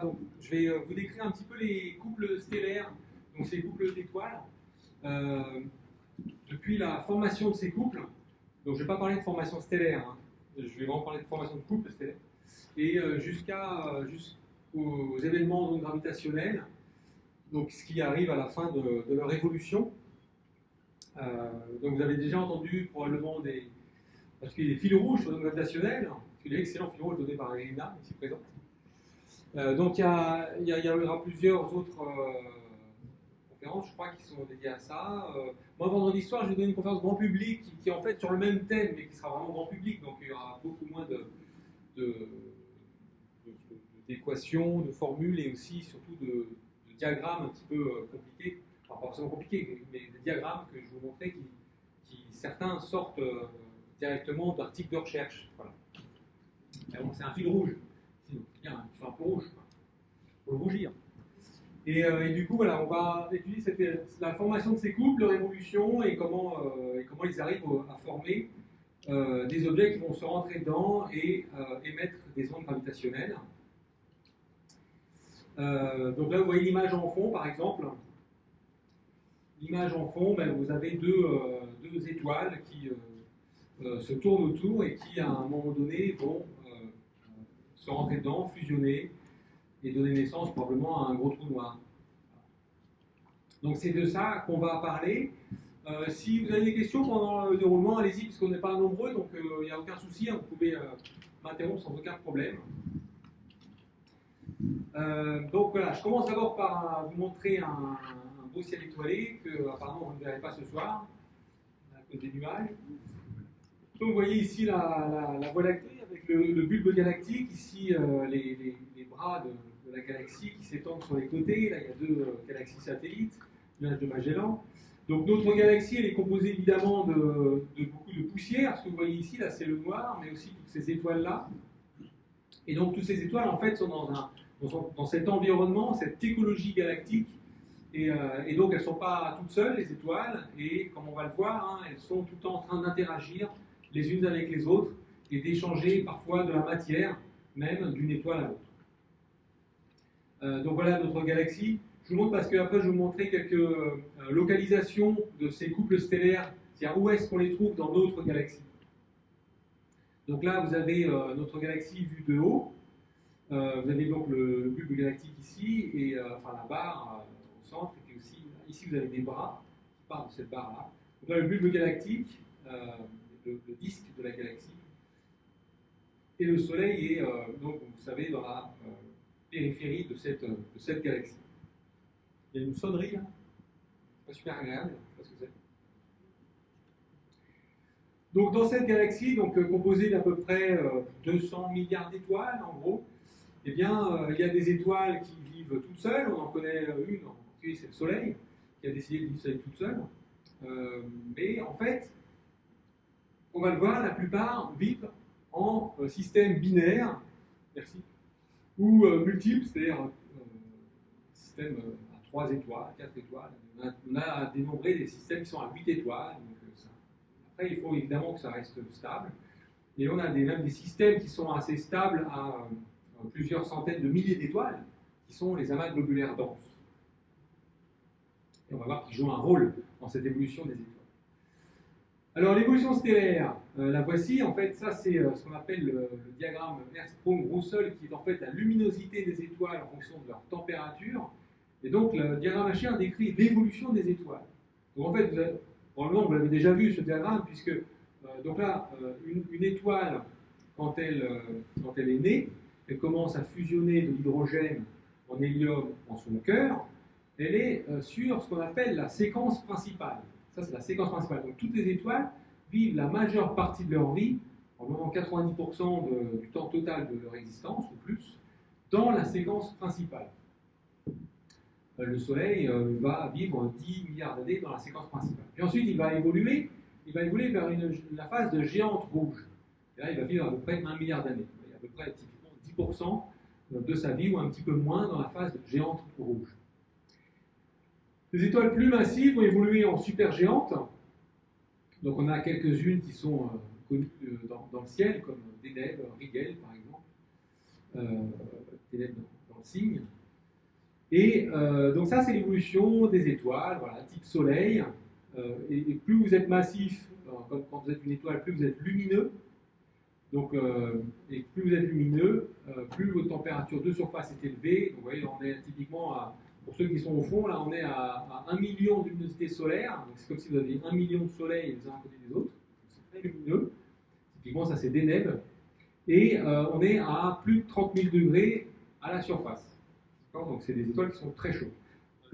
Donc, je vais vous décrire un petit peu les couples stellaires, donc ces couples d'étoiles. Euh, Depuis la formation de ces couples, donc je ne vais pas parler de formation stellaire, hein, je vais vraiment parler de formation de couples stellaires, et jusqu'aux événements donc, gravitationnels, donc ce qui arrive à la fin de leur évolution. Donc vous avez déjà entendu probablement parce qu'il y a des fils rouges sur le gravitationnel, parce qu'il y a l'excellent fil rouge donné par Elena, ici présente. Donc il y aura plusieurs autres conférences, je crois, qui sont dédiées à ça. Moi, vendredi soir, je vais donner une conférence grand public qui est en fait sur le même thème, mais qui sera vraiment grand public, donc il y aura beaucoup moins de- d'équations, de formules et aussi surtout de diagrammes un petit peu compliqués. Enfin, pas forcément compliqués, mais des diagrammes que je vais vous montrer qui certains sortent directement d'articles de recherche. Voilà. Bon, c'est un fil rouge. Sinon, bien, ils sont un peu rouges. Pour le rougir. Et du coup, voilà, on va étudier la formation de ces couples, leur évolution et comment ils arrivent à former des objets qui vont se rentrer dedans et émettre des ondes gravitationnelles. Donc là, vous voyez l'image en fond, par exemple. L'image en fond, ben, vous avez deux étoiles qui se tournent autour et qui, à un moment donné, vont se rentrer dedans, fusionner et donner naissance probablement à un gros trou noir. Donc c'est de ça qu'on va parler. Si vous avez des questions pendant le déroulement, allez-y, puisqu'on n'est pas nombreux, donc il n'y a aucun souci, hein, vous pouvez m'interrompre sans aucun problème. Donc voilà, je commence d'abord par vous montrer un beau ciel étoilé que apparemment vous ne verrez pas ce soir, à cause des nuages. Donc vous voyez ici la Voie lactée avec le bulbe galactique, ici les bras de la galaxie qui s'étendent sur les côtés. Là il y a deux galaxies satellites, nuage de Magellan. Donc notre galaxie elle est composée évidemment de beaucoup de poussière. Ce que vous voyez ici, là c'est le noir, mais aussi toutes ces étoiles-là. Et donc toutes ces étoiles en fait sont dans cet environnement, cette écologie galactique. Et donc elles ne sont pas toutes seules, les étoiles, et comme on va le voir, hein, elles sont tout le temps en train d'interagir les unes avec les autres et d'échanger parfois de la matière, même d'une étoile à l'autre. Donc voilà notre galaxie. Je vous montre parce qu'après je vais vous montrer quelques localisations de ces couples stellaires, c'est-à-dire où est-ce qu'on les trouve dans d'autres galaxies. Donc là vous avez notre galaxie vue de haut. Vous avez donc le bulbe galactique ici, et enfin la barre au centre, et puis aussi ici vous avez des bras qui partent de cette barre-là. Donc là le bulbe galactique, le disque de la galaxie, et le Soleil est donc vous savez dans la périphérie de cette galaxie. Il y a une sonnerie là, pas super agréable, je sais pas ce que c'est. Donc dans cette galaxie, donc composée d'à peu près 200 milliards d'étoiles en gros, eh bien, il y a des étoiles qui vivent toutes seules. On en connaît une, en particulier, c'est le Soleil, qui a décidé de vivre toute seule. Mais en fait, on va le voir, la plupart vivent en système binaire, merci, ou multiple, c'est-à-dire système à 3 étoiles, 4 étoiles. On a dénombré des systèmes qui sont à 8 étoiles. Donc, après, il faut évidemment que ça reste stable. Et on a même des systèmes qui sont assez stables à plusieurs centaines de milliers d'étoiles, qui sont les amas globulaires denses. Et on va voir qu'ils jouent un rôle dans cette évolution des étoiles. Alors l'évolution stellaire, la voici, en fait, ça c'est ce qu'on appelle le diagramme Hertzsprung-Russell, qui est en fait la luminosité des étoiles en fonction de leur température. Et donc le diagramme H1 décrit l'évolution des étoiles. Donc en fait, probablement vous l'avez déjà vu ce diagramme, puisque donc là, une étoile, quand elle est née, elle commence à fusionner de l'hydrogène en hélium en son cœur, elle est sur ce qu'on appelle la séquence principale. Ça, c'est la séquence principale. Donc, toutes les étoiles vivent la majeure partie de leur vie, environ 90% du temps total de leur existence, ou plus, dans la séquence principale. Le Soleil va vivre 10 milliards d'années dans la séquence principale. Puis ensuite, il va évoluer vers la phase de géante rouge. Et là, il va vivre à peu près 1 milliard d'années. Il y a à peu près typiquement 10% de sa vie, ou un petit peu moins, dans la phase de géante rouge. Les étoiles plus massives vont évoluer en supergéantes. Donc on a quelques-unes qui sont connues dans le ciel, comme Deneb, Rigel par exemple. Deneb dans signes. Et donc ça, c'est l'évolution des étoiles, voilà, type Soleil. Et plus vous êtes massif, comme quand vous êtes une étoile, plus vous êtes lumineux. Donc, et plus vous êtes lumineux, plus votre température de surface est élevée. Donc, vous voyez, on est typiquement à, pour ceux qui sont au fond, là, on est à 1 million de luminosité solaire. Donc, c'est comme si vous aviez 1 million de soleils les uns à côté des autres. C'est très lumineux. Typiquement, ça, c'est Deneb. Et on est à plus de 30 000 degrés à la surface. Donc, c'est des étoiles qui sont très chaudes.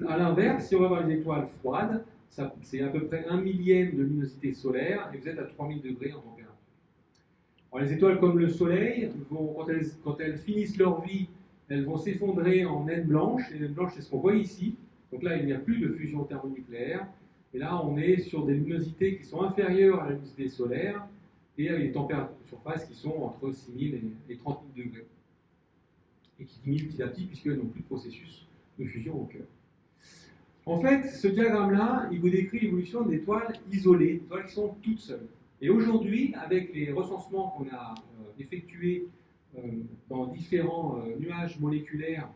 À l'inverse, si on va voir les étoiles froides, c'est à peu près 1 millième de luminosité solaire et vous êtes à 3000 degrés en température. Alors, les étoiles comme le Soleil, quand elles finissent leur vie, elles vont s'effondrer en naines blanches. Les naines blanches, c'est ce qu'on voit ici. Donc là, il n'y a plus de fusion thermonucléaire. Et là, on est sur des luminosités qui sont inférieures à la luminosité solaire et avec des températures de surface qui sont entre 6000 et 30 000 degrés. Et qui diminuent petit à petit puisqu'elles n'ont plus de processus de fusion au cœur. En fait, ce diagramme-là, il vous décrit l'évolution d'étoiles isolées, d'étoiles qui sont toutes seules. Et aujourd'hui, avec les recensements qu'on a effectués dans différents nuages moléculaires,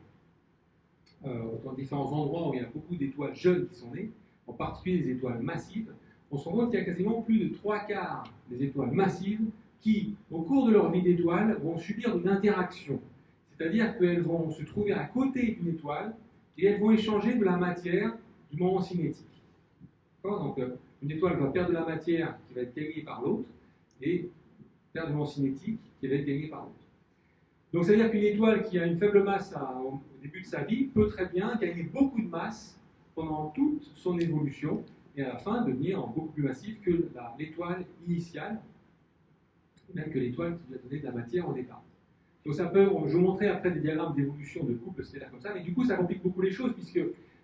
dans différents endroits où il y a beaucoup d'étoiles jeunes qui sont nées, en particulier des étoiles massives, on se rend compte qu'il y a quasiment plus de 3/4 des étoiles massives qui, au cours de leur vie d'étoile, vont subir une interaction. C'est-à-dire qu'elles vont se trouver à côté d'une étoile et elles vont échanger de la matière du moment cinétique. Donc, une étoile va perdre de la matière qui va être gagnée par l'autre et perdre du moment cinétique qui va être gagné par l'autre. Donc, c'est-à-dire qu'une étoile qui a une faible masse au début de sa vie peut très bien gagner beaucoup de masse pendant toute son évolution et à la fin devenir beaucoup plus massive que l'étoile initiale, même que l'étoile qui lui a donné de la matière au départ. Donc ça peut, je vous montrerai après des diagrammes d'évolution de couples stellaires comme ça, mais du coup ça complique beaucoup les choses puisque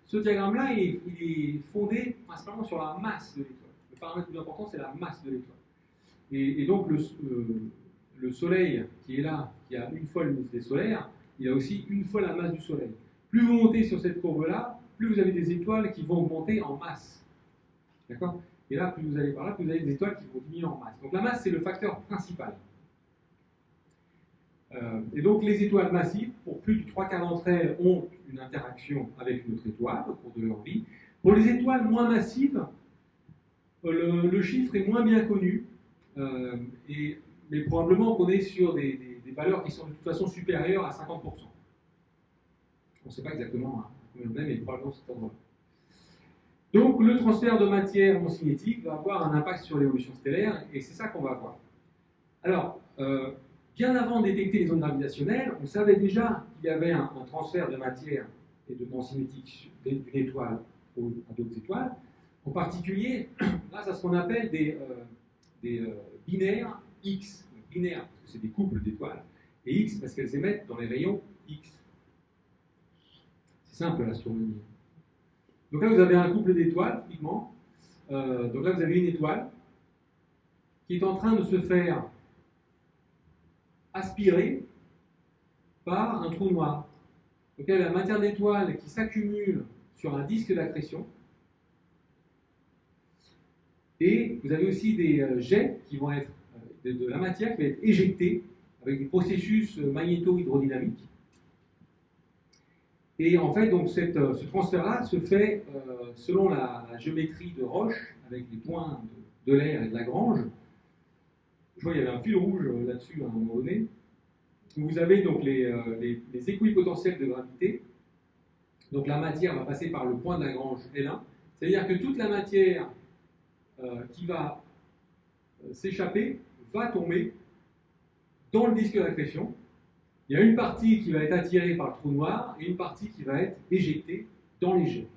ce diagramme-là il est fondé principalement sur la masse de l'étoile. Le paramètre le plus important c'est la masse de l'étoile. Et donc le Soleil qui est là, qui a une fois la luminosité solaire, il a aussi une fois la masse du Soleil. Plus vous montez sur cette courbe-là, plus vous avez des étoiles qui vont augmenter en masse. D'accord ? Et là, plus vous allez par là, plus vous avez des étoiles qui vont diminuer en masse. Donc la masse c'est le facteur principal. Et donc les étoiles massives, pour plus de 3/4 d'entre elles, ont une interaction avec une autre étoile au cours de leur vie. Pour les étoiles moins massives, le chiffre est moins bien connu, mais probablement qu'on est sur des valeurs qui sont de toute façon supérieures à 50%. On ne sait pas exactement combien on est, mais probablement c'est cet là. Donc le transfert de matière non cinétique va avoir un impact sur l'évolution stellaire, et c'est ça qu'on va voir. Alors, bien avant de détecter les ondes gravitationnelles, on savait déjà qu'il y avait un transfert de matière et de moment cinétique d'une étoile à d'autres étoiles. En particulier, grâce à ce qu'on appelle des binaires X. Binaires, parce que c'est des couples d'étoiles, et X parce qu'elles émettent dans les rayons X. C'est simple l'astronomie. Donc là, vous avez un couple d'étoiles, typiquement. Donc là, vous avez une étoile qui est en train de se faire aspirée par un trou noir. Donc il y a la matière d'étoile qui s'accumule sur un disque d'accrétion. Et vous avez aussi des jets qui vont être de la matière qui va être éjectée avec des processus magnéto-hydrodynamiques. Et en fait, donc, ce transfert-là se fait selon la géométrie de Roche, avec les points de l'air et de Lagrange. Je vois qu'il y avait un fil rouge là-dessus à un moment donné. Vous avez donc les équipotentiels de gravité. Donc la matière va passer par le point de Lagrange L1. C'est-à-dire que toute la matière qui va s'échapper va tomber dans le disque d'accrétion. Il y a une partie qui va être attirée par le trou noir et une partie qui va être éjectée dans les jets.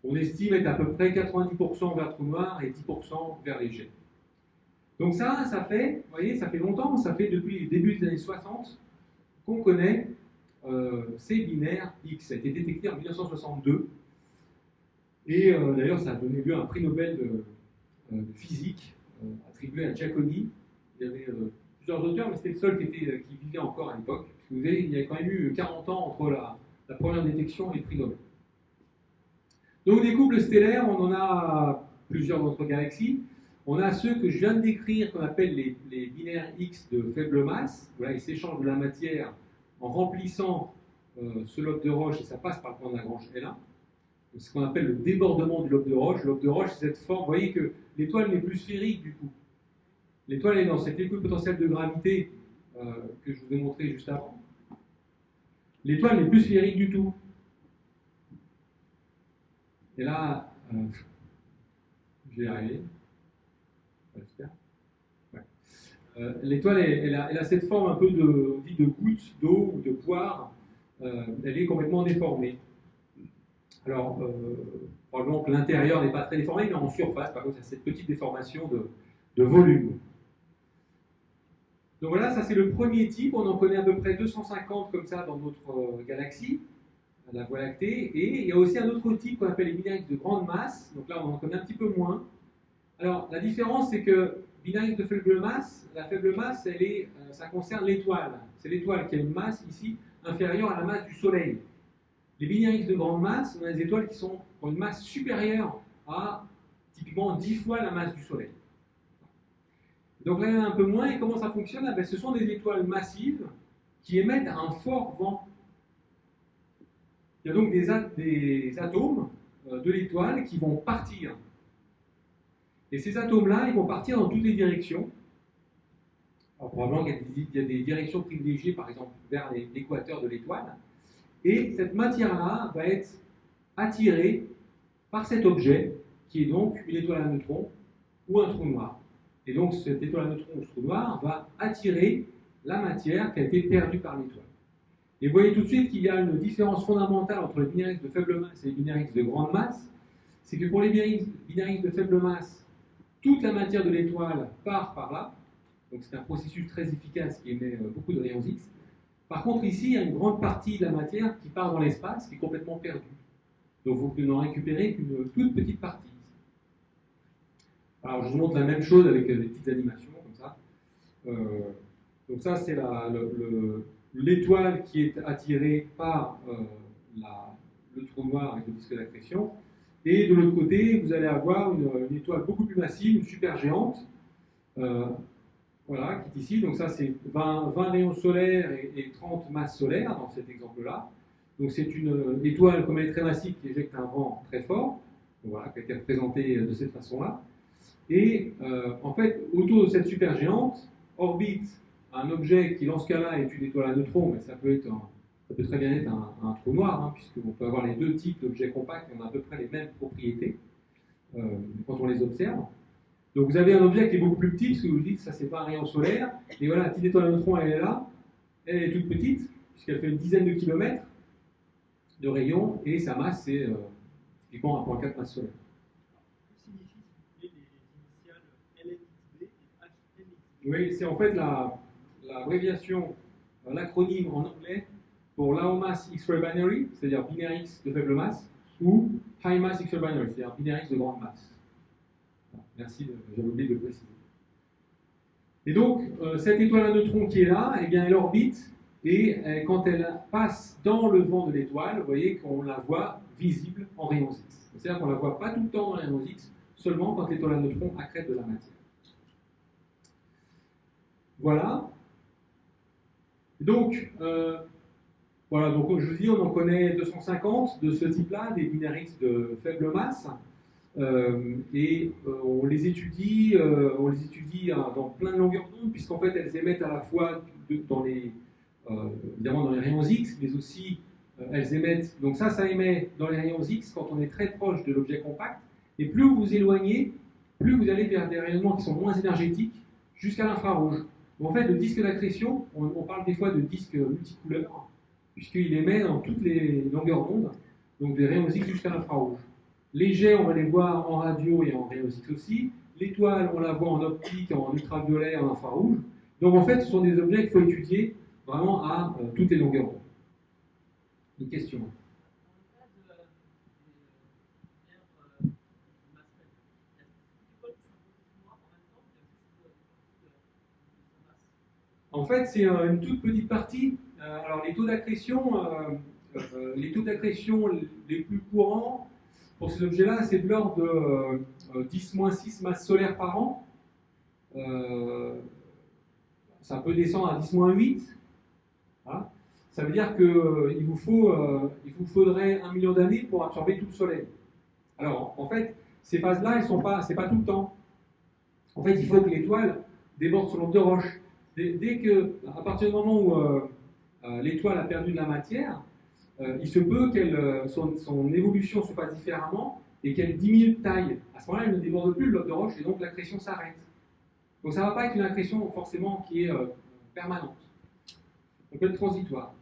On estime être à peu près 90% vers le trou noir et 10% vers les jets. Donc ça fait, vous voyez, ça fait longtemps, ça fait depuis le début des années 60 qu'on connaît ces binaires X. Ça a été détecté en 1962. Et d'ailleurs, ça a donné lieu à un prix Nobel de physique attribué à Giacconi. Il y avait plusieurs auteurs, mais c'était le seul qui vivait encore à l'époque. Vous voyez, il y a quand même eu 40 ans entre la première détection et le prix Nobel. Donc des couples stellaires, on en a plusieurs dans notre galaxie. On a ceux que je viens de décrire, qu'on appelle les binaires X de faible masse. Voilà, ils s'échangent de la matière en remplissant ce lobe de roche et ça passe par le point de Lagrange L1. C'est ce qu'on appelle le débordement du lobe de roche. Le lobe de roche, c'est cette forme. Vous voyez que l'étoile n'est plus sphérique du coup. L'étoile est dans cet équipotentiel de gravité que je vous ai montré juste avant. L'étoile n'est plus sphérique du tout. Et là, je vais y arriver. J'espère. Ouais. L'étoile, elle a cette forme un peu de goutte d'eau ou de poire. Elle est complètement déformée. Alors, probablement que l'intérieur n'est pas très déformé, mais en surface, par contre, il y a cette petite déformation de volume. Donc voilà, ça c'est le premier type. On en connaît à peu près 250 comme ça dans notre galaxie, la Voie lactée. Et il y a aussi un autre type qu'on appelle les Binaries de grande masse. Donc là, on en connaît un petit peu moins. Alors, la différence, c'est que Binaries de faible masse, la faible masse, ça concerne l'étoile. C'est l'étoile qui a une masse ici inférieure à la masse du Soleil. Les Binaries de grande masse, on a des étoiles qui ont une masse supérieure à typiquement 10 fois la masse du Soleil. Donc là, il y en a un peu moins. Et comment ça fonctionne? Ce sont des étoiles massives qui émettent un fort vent. Il y a donc des atomes de l'étoile qui vont partir. Et ces atomes-là, ils vont partir dans toutes les directions. Alors, probablement qu'il y a des directions privilégiées, par exemple, vers l'équateur de l'étoile. Et cette matière-là va être attirée par cet objet, qui est donc une étoile à neutrons ou un trou noir. Et donc, cette étoile à neutrons ou trou noir va attirer la matière qui a été perdue par l'étoile. Et vous voyez tout de suite qu'il y a une différence fondamentale entre les Binaries de faible masse et les Binaries de grande masse. C'est que pour les Binaries de faible masse, toute la matière de l'étoile part par là. Donc, c'est un processus très efficace qui émet beaucoup de rayons X. Par contre, ici, il y a une grande partie de la matière qui part dans l'espace, qui est complètement perdue. Donc, vous pouvez n'en récupérer qu'une toute petite partie. Alors, je vous montre la même chose avec des petites animations, comme ça. Donc ça, c'est l'étoile qui est attirée par le trou noir avec le disque d'accrétion. Et de l'autre côté, vous allez avoir une étoile beaucoup plus massive, une supergéante, voilà, qui est ici. Donc ça, c'est 20 rayons solaires et 30 masses solaires dans cet exemple-là. Donc c'est une étoile, comme elle est très massive, qui éjecte un vent très fort, donc voilà, qui a été représentée de cette façon-là. Et en fait, autour de cette supergéante, orbite un objet qui, dans ce cas-là, est une étoile à neutrons, mais ça peut très bien être un trou noir, hein, puisqu'on peut avoir les deux types d'objets compacts qui ont à peu près les mêmes propriétés quand on les observe. Donc vous avez un objet qui est beaucoup plus petit, parce que vous dites ça c'est pas un rayon solaire, et voilà, la petite étoile à neutrons, elle est là, elle est toute petite, puisqu'elle fait une dizaine de kilomètres de rayon, et sa masse c'est typiquement 1,4 masse solaire. Oui, c'est en fait l'abréviation, l'acronyme en anglais pour Low Mass X-ray Binary, c'est-à-dire binaire X de faible masse, ou High Mass X-ray Binary, c'est-à-dire binaire X de grande masse. Merci, j'avais oublié de le préciser. Et donc, cette étoile à neutrons qui est là, eh bien, elle orbite, et quand elle passe dans le vent de l'étoile, vous voyez qu'on la voit visible en rayons X. C'est-à-dire qu'on ne la voit pas tout le temps en rayons X, seulement quand l'étoile à neutrons accrète de la matière. Voilà. Donc, voilà, donc je vous dis, on en connaît 250 de ce type-là, des binaires X de faible masse, et on les étudie dans plein de longueurs d'onde, puisqu'en fait elles émettent à la fois évidemment dans les rayons X, mais aussi elles émettent, donc ça émet dans les rayons X quand on est très proche de l'objet compact, et plus vous vous éloignez, plus vous allez vers des rayonnements qui sont moins énergétiques, jusqu'à l'infrarouge. En fait, le disque d'accrétion, on parle des fois de disque multicouleur, puisqu'il émet dans toutes les longueurs d'onde, donc des rayons X jusqu'à l'infrarouge. Les jets, on va les voir en radio et en rayons X aussi. L'étoile, on la voit en optique, en ultraviolet, en infrarouge. Donc en fait, ce sont des objets qu'il faut étudier vraiment à toutes les longueurs d'onde. Une question? En fait, c'est une toute petite partie. Alors, les taux d'accrétion les plus courants pour ces objets-là, c'est de l'ordre de 10-6 masses solaires par an. Ça peut descendre à 10-8. Voilà. ça veut dire qu'il vous faudrait 1 million d'années pour absorber tout le Soleil. Alors, en fait, ces phases-là, c'est pas tout le temps. En fait, il faut que l'étoile déborde sur l'onde de roche. À partir du moment où l'étoile a perdu de la matière, il se peut que son évolution se fasse différemment et qu'elle diminue de taille. À ce moment-là, elle ne déborde plus le lobe de roche et donc l'accrétion s'arrête. Donc ça ne va pas être une accrétion forcément qui est permanente. On peut être transitoire.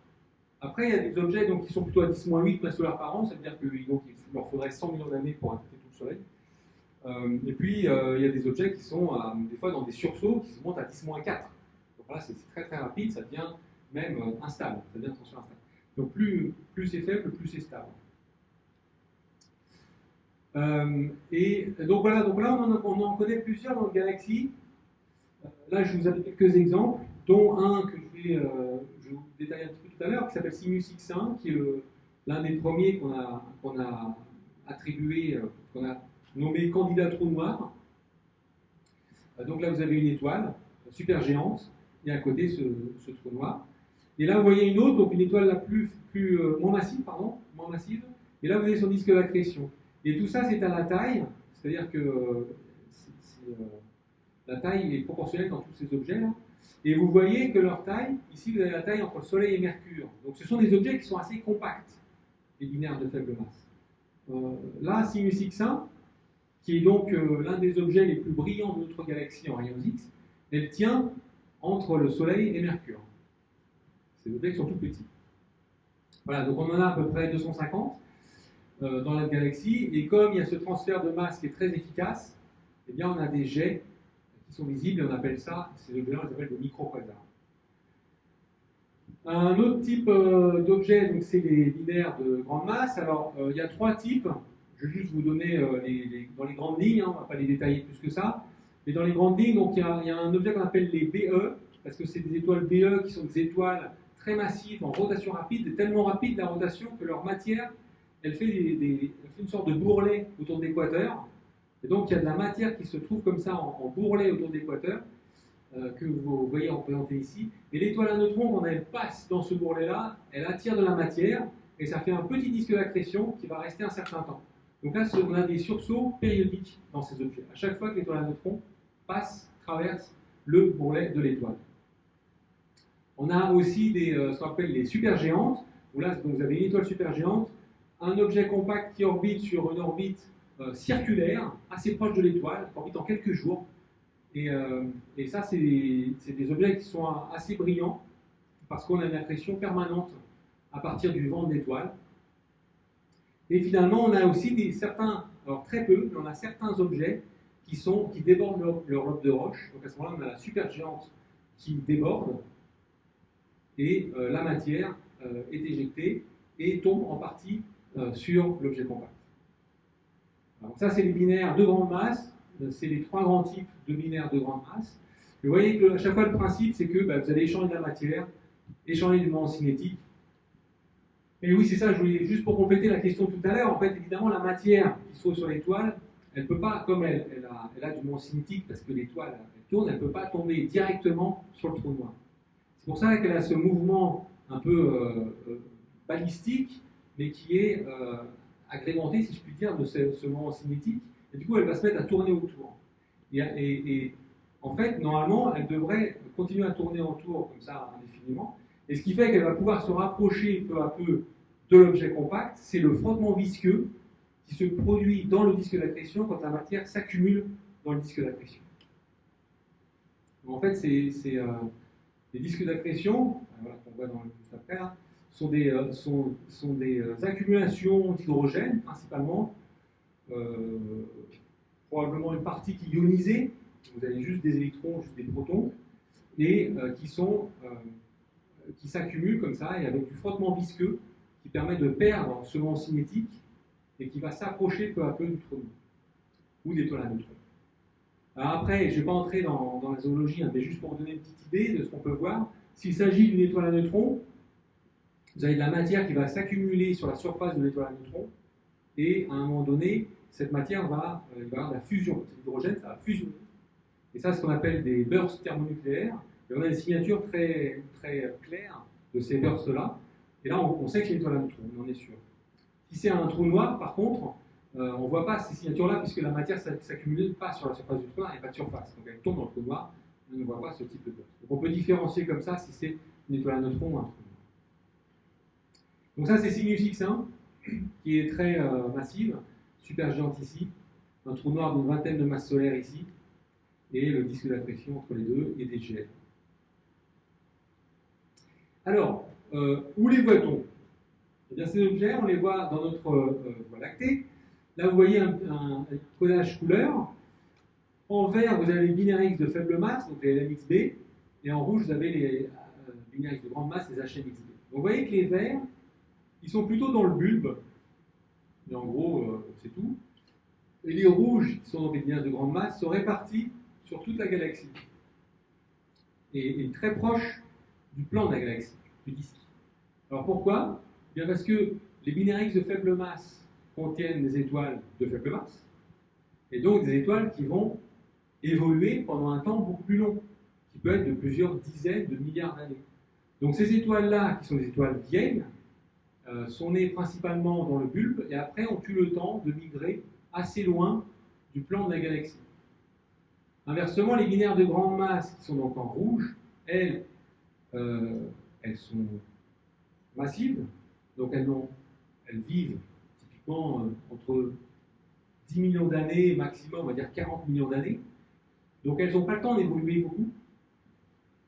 Après, il y a des objets donc, qui sont plutôt à 10-8 masses solaires par an, ça veut dire qu'il leur faudrait 100 millions d'années pour habiter tout le Soleil. Et puis, il y a des objets qui sont des fois dans des sursauts qui se montent à 10-4. Donc là, c'est très très rapide, ça devient même instable, ça devient tension instable. Donc plus c'est faible, plus c'est stable. Et donc voilà, donc là on en connaît plusieurs dans la galaxie. Là je vous ai quelques exemples, dont un que je vais vous détailler un petit peu tout à l'heure, qui s'appelle Sinus X1, qui est l'un des premiers qu'on a attribué, qu'on a nommé candidat trou noir. Donc là vous avez une étoile super géante, et à côté ce trou noir. Et là vous voyez une autre, donc une étoile la moins massive, et là vous avez son disque d'accrétion. Et tout ça c'est à la taille, c'est-à-dire que la taille est proportionnelle dans tous ces objets-là. Et vous voyez que leur taille, ici vous avez la taille entre le Soleil et Mercure. Donc ce sont des objets qui sont assez compacts, les binaires de faible masse. Là, Sinus X1, qui est donc l'un des objets les plus brillants de notre galaxie en rayons X, elle tient entre le Soleil et Mercure. Ces objets qui sont tout petits. Voilà, donc on en a à peu près 250 dans la galaxie, et comme il y a ce transfert de masse qui est très efficace, eh bien on a des jets qui sont visibles, et on appelle ça, ces objets-là, on les appelle des microquasars. Un autre type d'objet, donc c'est les binaires de grande masse. Alors il y a 3 types. Je vais juste vous donner dans les grandes lignes, hein, on ne va pas les détailler plus que ça. Mais dans les grandes lignes, donc il y a un objet qu'on appelle les BE, parce que c'est des étoiles BE qui sont des étoiles très massives en rotation rapide, tellement rapide la rotation que leur matière, elle fait une sorte de bourrelet autour de l'équateur. Et donc il y a de la matière qui se trouve comme ça en bourrelet autour de l'équateur, que vous voyez représenté ici. Et l'étoile à neutrons, quand elle passe dans ce bourrelet-là, elle attire de la matière, et ça fait un petit disque d'accrétion qui va rester un certain temps. Donc là, on a des sursauts périodiques dans ces objets. À chaque fois que l'étoile à neutrons traverse le bourrelet de l'étoile. On a aussi ce qu'on appelle les supergéantes, où là, donc, vous avez une étoile supergéante, un objet compact qui orbite sur une orbite circulaire, assez proche de l'étoile, qui orbite en quelques jours. Et ça, c'est des objets qui sont assez brillants, parce qu'on a une accrétion permanente à partir du vent de l'étoile. Et finalement, on a aussi certains, alors très peu, mais on a certains objets qui débordent leur lobe de roche. Donc à ce moment-là, on a la supergéante qui déborde, et la matière est éjectée et tombe en partie sur l'objet compact. Alors ça, c'est les binaires de grande masse, c'est les 3 grands types de binaires de grande masse. Et vous voyez que à chaque fois, le principe, c'est que vous allez échanger de la matière, échanger du moment cinétique. Et oui, c'est ça, je voulais juste pour compléter la question tout à l'heure, en fait, évidemment, la matière qui se trouve sur l'étoile, elle ne peut pas, comme elle a du moment cinétique, parce que l'étoile tourne, elle ne peut pas tomber directement sur le trou noir. C'est pour ça qu'elle a ce mouvement un peu balistique, mais qui est agrémenté, si je puis dire, de ce moment cinétique. Et du coup, elle va se mettre à tourner autour. Et en fait, normalement, elle devrait continuer à tourner autour comme ça indéfiniment. Et ce qui fait qu'elle va pouvoir se rapprocher peu à peu de l'objet compact, c'est le frottement visqueux qui se produit dans le disque d'accrétion quand la matière s'accumule dans le disque d'accrétion. En fait, les disques d'accrétion, voilà, qu'on voit juste après, là, sont des accumulations d'hydrogène principalement, probablement une partie qui est ionisée, vous avez juste des électrons, juste des protons, et qui s'accumulent comme ça, et avec du frottement visqueux qui permet de perdre ce moment cinétique et qui va s'approcher peu à peu du trou noir ou des étoiles à neutrons. Alors après, je ne vais pas entrer dans la zoologie, hein, mais juste pour vous donner une petite idée de ce qu'on peut voir, s'il s'agit d'une étoile à neutrons, vous avez de la matière qui va s'accumuler sur la surface de l'étoile à neutrons, et à un moment donné, cette matière il va y avoir de la fusion. L'hydrogène, ça va fusionner. Et ça, c'est ce qu'on appelle des bursts thermonucléaires. Et on a une signature très, très claire de ces bursts-là. Et là, on sait que c'est une étoile à neutrons, on en est sûr. Si c'est un trou noir, par contre, on ne voit pas ces signatures-là puisque la matière ne s'accumule pas sur la surface du trou noir, il n'y a pas de surface. Donc elle tombe dans le trou noir, on ne voit pas ce type de burst. Donc on peut différencier comme ça si c'est une étoile à neutrons ou un trou noir. Donc ça, c'est Cygnus X1, qui est très massive, supergéante ici, un trou noir d'une vingtaine de masses solaires ici, et le disque d'accrétion entre les deux et des gels. Alors, où les voit-on? Eh bien, ces objets, on les voit dans notre Voie lactée. Là, vous voyez un codage couleur. En vert, vous avez les binaires X de faible masse, donc les LMXB, et en rouge, vous avez les binaires X de grande masse, les HMXB. Donc, vous voyez que les verts, ils sont plutôt dans le bulbe, mais en gros, c'est tout. Et les rouges, qui sont donc les binaires de grande masse, sont répartis sur toute la galaxie, et très proches du plan de la galaxie, du disque. Alors pourquoi? Bien parce que les binaires X de faible masse contiennent des étoiles de faible masse, et donc des étoiles qui vont évoluer pendant un temps beaucoup plus long, qui peut être de plusieurs dizaines de milliards d'années. Donc ces étoiles-là, qui sont des étoiles vieilles, sont nées principalement dans le bulbe, et après ont eu le temps de migrer assez loin du plan de la galaxie. Inversement, les binaires de grande masse, qui sont donc en rouge, elles sont massives, donc elles vivent typiquement entre 10 millions d'années, maximum, on va dire 40 millions d'années. Donc elles n'ont pas le temps d'évoluer beaucoup,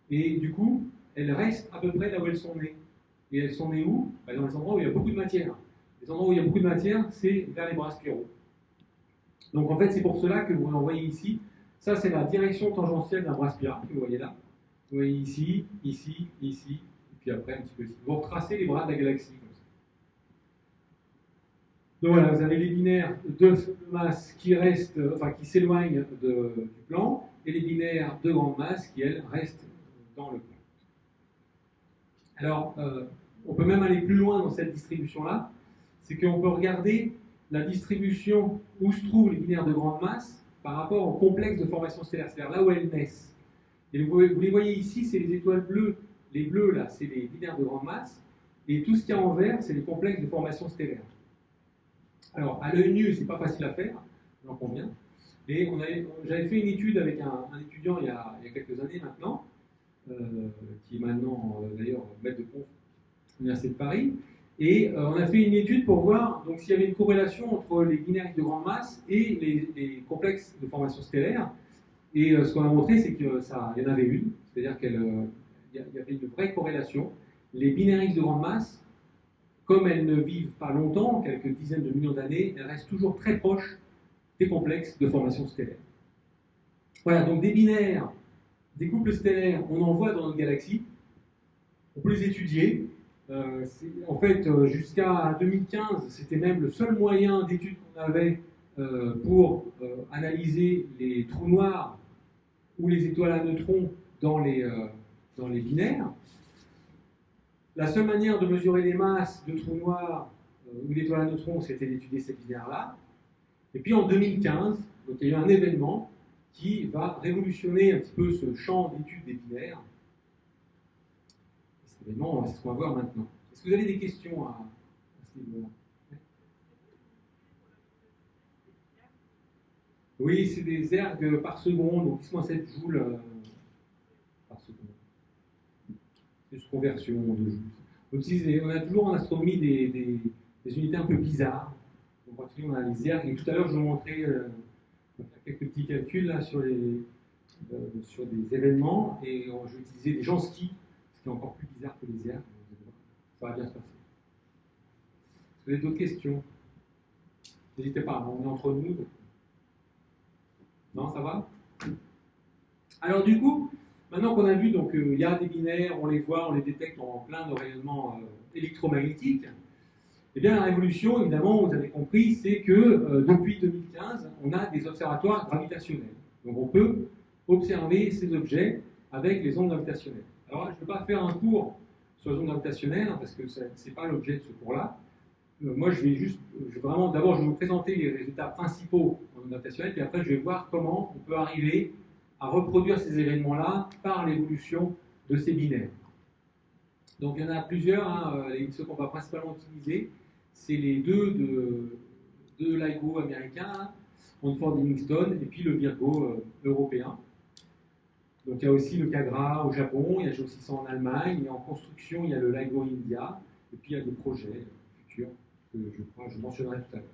et du coup, elles restent à peu près là où elles sont nées. Et elles sont nées où? Dans les endroits où il y a beaucoup de matière. Les endroits où il y a beaucoup de matière, c'est vers les bras spiraux. Donc en fait, c'est pour cela que vous en voyez ici. Ça, c'est la direction tangentielle d'un bras spiral que vous voyez là. Vous voyez ici, ici, ici, et puis après un petit peu ici. Vous retracez les bras de la galaxie comme ça. Donc voilà, vous avez les binaires de masse qui restent, qui s'éloignent du plan, et les binaires de grande masse qui, elles, restent dans le plan. Alors, on peut même aller plus loin dans cette distribution-là, c'est qu'on peut regarder la distribution où se trouvent les binaires de grande masse par rapport au complexe de formation stellaire, c'est-à-dire là où elles naissent. Et vous les voyez ici, c'est les étoiles bleues. Les bleus, là, c'est les binaires de grande masse, et tout ce qu'il y a en vert, c'est les complexes de formation stellaire. Alors, à l'œil nu, c'est pas facile à faire, j'en conviens. Et j'avais fait une étude avec un étudiant il y a quelques années maintenant, qui est maintenant d'ailleurs maître de conf à l'Université de Paris. Et on a fait une étude pour voir s'il y avait une corrélation entre les binaires de grande masse et les complexes de formation stellaire. Et ce qu'on a montré, c'est qu'il y en avait une, c'est-à-dire qu'il y avait une vraie corrélation. Les binaires X de grande masse, comme elles ne vivent pas longtemps, quelques dizaines de millions d'années, elles restent toujours très proches des complexes de formation stellaire. Voilà, donc des binaires, des couples stellaires, on en voit dans notre galaxie. On peut les étudier. En fait, jusqu'à 2015, c'était même le seul moyen d'étude qu'on avait pour analyser les trous noirs ou les étoiles à neutrons dans les binaires. La seule manière de mesurer les masses de trous noirs ou d'étoiles à neutrons, c'était d'étudier ces binaires-là. Et puis en 2015, donc, il y a eu un événement qui va révolutionner un petit peu ce champ d'étude des binaires. Cet événement, c'est ce qu'on va voir maintenant. Est-ce que vous avez des questions à ce niveau-là? Oui, c'est des ergs par seconde, donc 10-7 joules par seconde. C'est une conversion de joules. On a toujours en astronomie des unités un peu bizarres. En particulier, on a les ergs. Et tout à l'heure, je vous montrais quelques petits calculs là, sur des événements. Et je vais utiliser des Jansky, ce qui est encore plus bizarre que les ergs. Ça va bien se passer. Est-ce que vous avez d'autres questions? N'hésitez pas, on est entre nous. Non, ça va? Alors du coup, maintenant qu'on a vu il y a des binaires, on les voit, on les détecte en plein de rayonnements électromagnétiques, eh bien la révolution, évidemment, vous avez compris, c'est que depuis 2015, on a des observatoires gravitationnels. Donc on peut observer ces objets avec les ondes gravitationnelles. Alors là, je ne vais pas faire un cours sur les ondes gravitationnelles, parce que ce n'est pas l'objet de ce cours-là. Moi, je vais vous présenter les résultats principaux en ondes gravitationnelles, puis après, je vais voir comment on peut arriver à reproduire ces événements-là par l'évolution de ces binaires. Donc il y en a plusieurs, hein, ceux qu'on va principalement utiliser, c'est les deux de LIGO américain, hein, Hanford Livingstone, et puis le Virgo européen. Donc il y a aussi le Kagra au Japon, il y a aussi ça en Allemagne, et en construction il y a le LIGO India, et puis il y a des projets futurs que je mentionnerai tout à l'heure.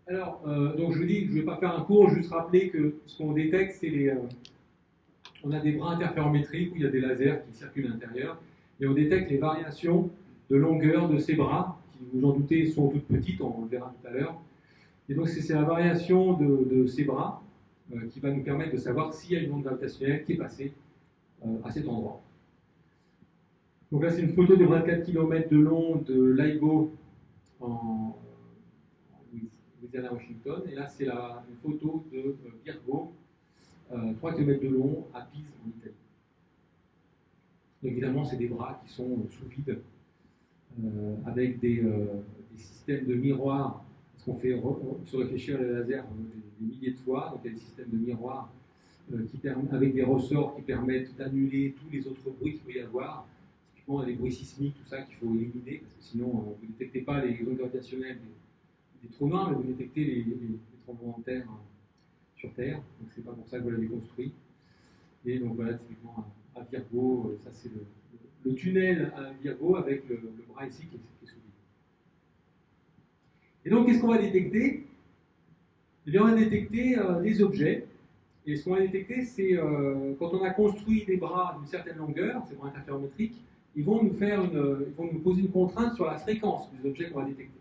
Alors, donc je vous dis, je ne vais pas faire un cours, juste rappeler que ce qu'on détecte, c'est on a des bras interférométriques où il y a des lasers qui circulent à l'intérieur, et on détecte les variations de longueur de ces bras, qui, vous en doutez, sont toutes petites, on le verra tout à l'heure. Et donc c'est la variation de ces bras qui va nous permettre de savoir s'il y a une onde gravitationnelle qui est passée à cet endroit. Donc là, c'est une photo des bras de 4 km de long de LIGO en Louisiana, Washington. Et là, c'est une photo de Virgo, 3 km de long, à Pise, en Italie. Donc, évidemment, c'est des bras qui sont sous vide, avec des systèmes de miroirs, parce qu'on fait se réfléchir les lasers des milliers de fois. Donc, il y a des systèmes de miroirs avec des ressorts qui permettent d'annuler tous les autres bruits qu'il peut y avoir. Typiquement, les bruits sismiques, tout ça qu'il faut éliminer, parce que sinon, vous ne détectez pas les ondes gravitationnelles des trous noirs, mais vous détectez les tremblements de terre sur Terre. Donc, c'est pas pour ça que vous l'avez construit. Et donc, voilà, typiquement, à Virgo, ça c'est le tunnel à Virgo avec le bras ici qui est sous vide. Et donc, qu'est-ce qu'on va détecter? Eh bien, on va détecter des objets. Et ce qu'on va détecter, c'est quand on a construit des bras d'une certaine longueur, ces bras interférométriques, ils vont nous poser une contrainte sur la fréquence des objets qu'on va détecter.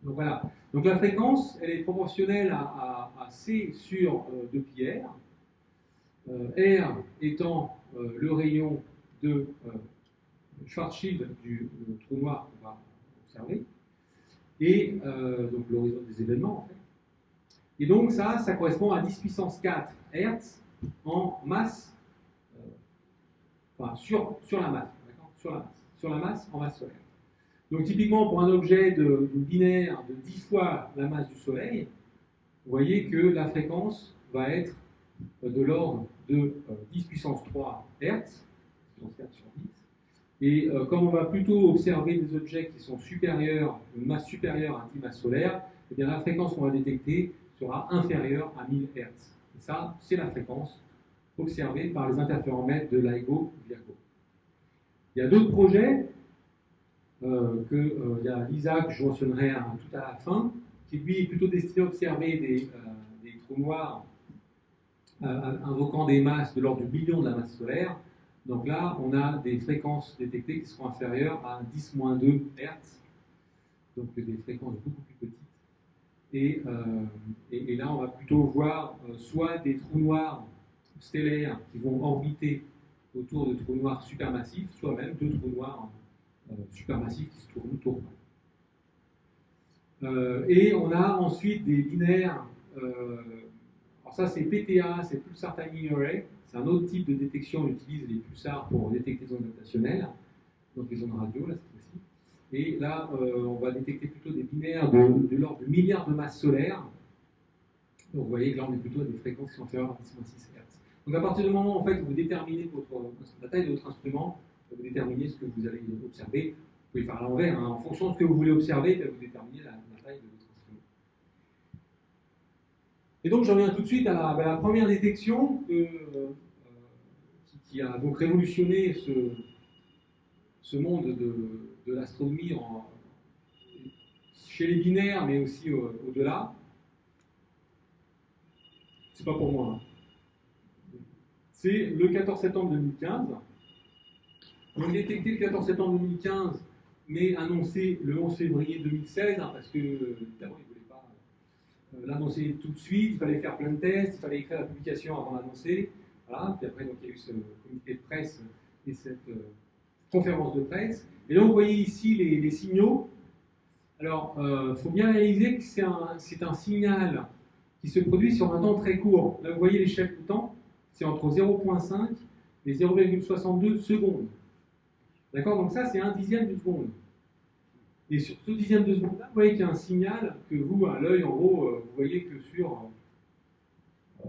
Donc voilà. Donc la fréquence, elle est proportionnelle à C sur 2πr. R étant le rayon de Schwarzschild du trou noir qu'on va observer, et donc l'horizon des événements en fait. Et donc ça correspond à 10 puissance 4 Hz en masse, enfin sur la masse, sur la masse en masse solaire. Donc typiquement pour un objet d'une binaire de 10 fois la masse du Soleil, vous voyez que la fréquence va être de l'ordre de 10 puissance 3 Hz, puissance 4 sur 10. Et comme on va plutôt observer des objets qui sont supérieurs, une masse supérieure à 10 masses solaires, eh bien la fréquence qu'on va détecter sera inférieure à 1000 Hz. Et ça, c'est la fréquence observée par les interféromètres de LIGO Virgo. Il y a d'autres projets, il y a l'ISA que je mentionnerai tout à la fin, qui lui est plutôt destiné à observer des trous noirs invoquant des masses de l'ordre du million de la masse solaire. Donc là, on a des fréquences détectées qui seront inférieures à 10-2 Hz, donc des fréquences beaucoup plus petites. Et là, on va plutôt voir soit des trous noirs stellaires qui vont orbiter autour de trous noirs supermassifs, soit même deux trous noirs supermassifs qui se tournent. Et on a ensuite des binaires. Alors ça, c'est PTA, c'est Pulsar Timing Array. C'est un autre type de détection. On utilise les pulsars pour détecter les ondes gravitationnelles, donc les ondes radio, là, cette fois-ci. Et là, on va détecter plutôt des binaires de l'ordre de milliards de masses solaires. Donc vous voyez que là, on est plutôt à des fréquences qui sont inférieures à 10-6 Hz. Donc à partir du moment en fait, où vous déterminez la taille de votre instrument, vous déterminez ce que vous allez observer. Vous pouvez faire à l'envers. Hein. En fonction de ce que vous voulez observer, vous déterminez la taille de votre instrument. Et donc j'en viens tout de suite à la première détection qui a donc révolutionné ce monde de l'astronomie chez les binaires, mais aussi au-delà. C'est pas pour moi. Hein. C'est le 14 septembre 2015. Donc détecté le 14 septembre 2015, mais annoncé le 11 février 2016, hein, parce que évidemment, ils ne voulaient pas l'annoncer tout de suite, il fallait faire plein de tests, il fallait écrire la publication avant d'annoncer. Voilà. Puis après, donc, il y a eu ce comité de presse et cette conférence de presse. Et là, vous voyez ici les signaux. Alors, il faut bien réaliser que c'est un signal qui se produit sur un temps très court. Là, vous voyez l'échelle de temps, c'est entre 0,5 et 0,62 secondes. D'accord? Donc ça, c'est un dixième de seconde. Et sur ce dixième de seconde-là, vous voyez qu'il y a un signal que vous, à l'œil, en gros, vous voyez que sur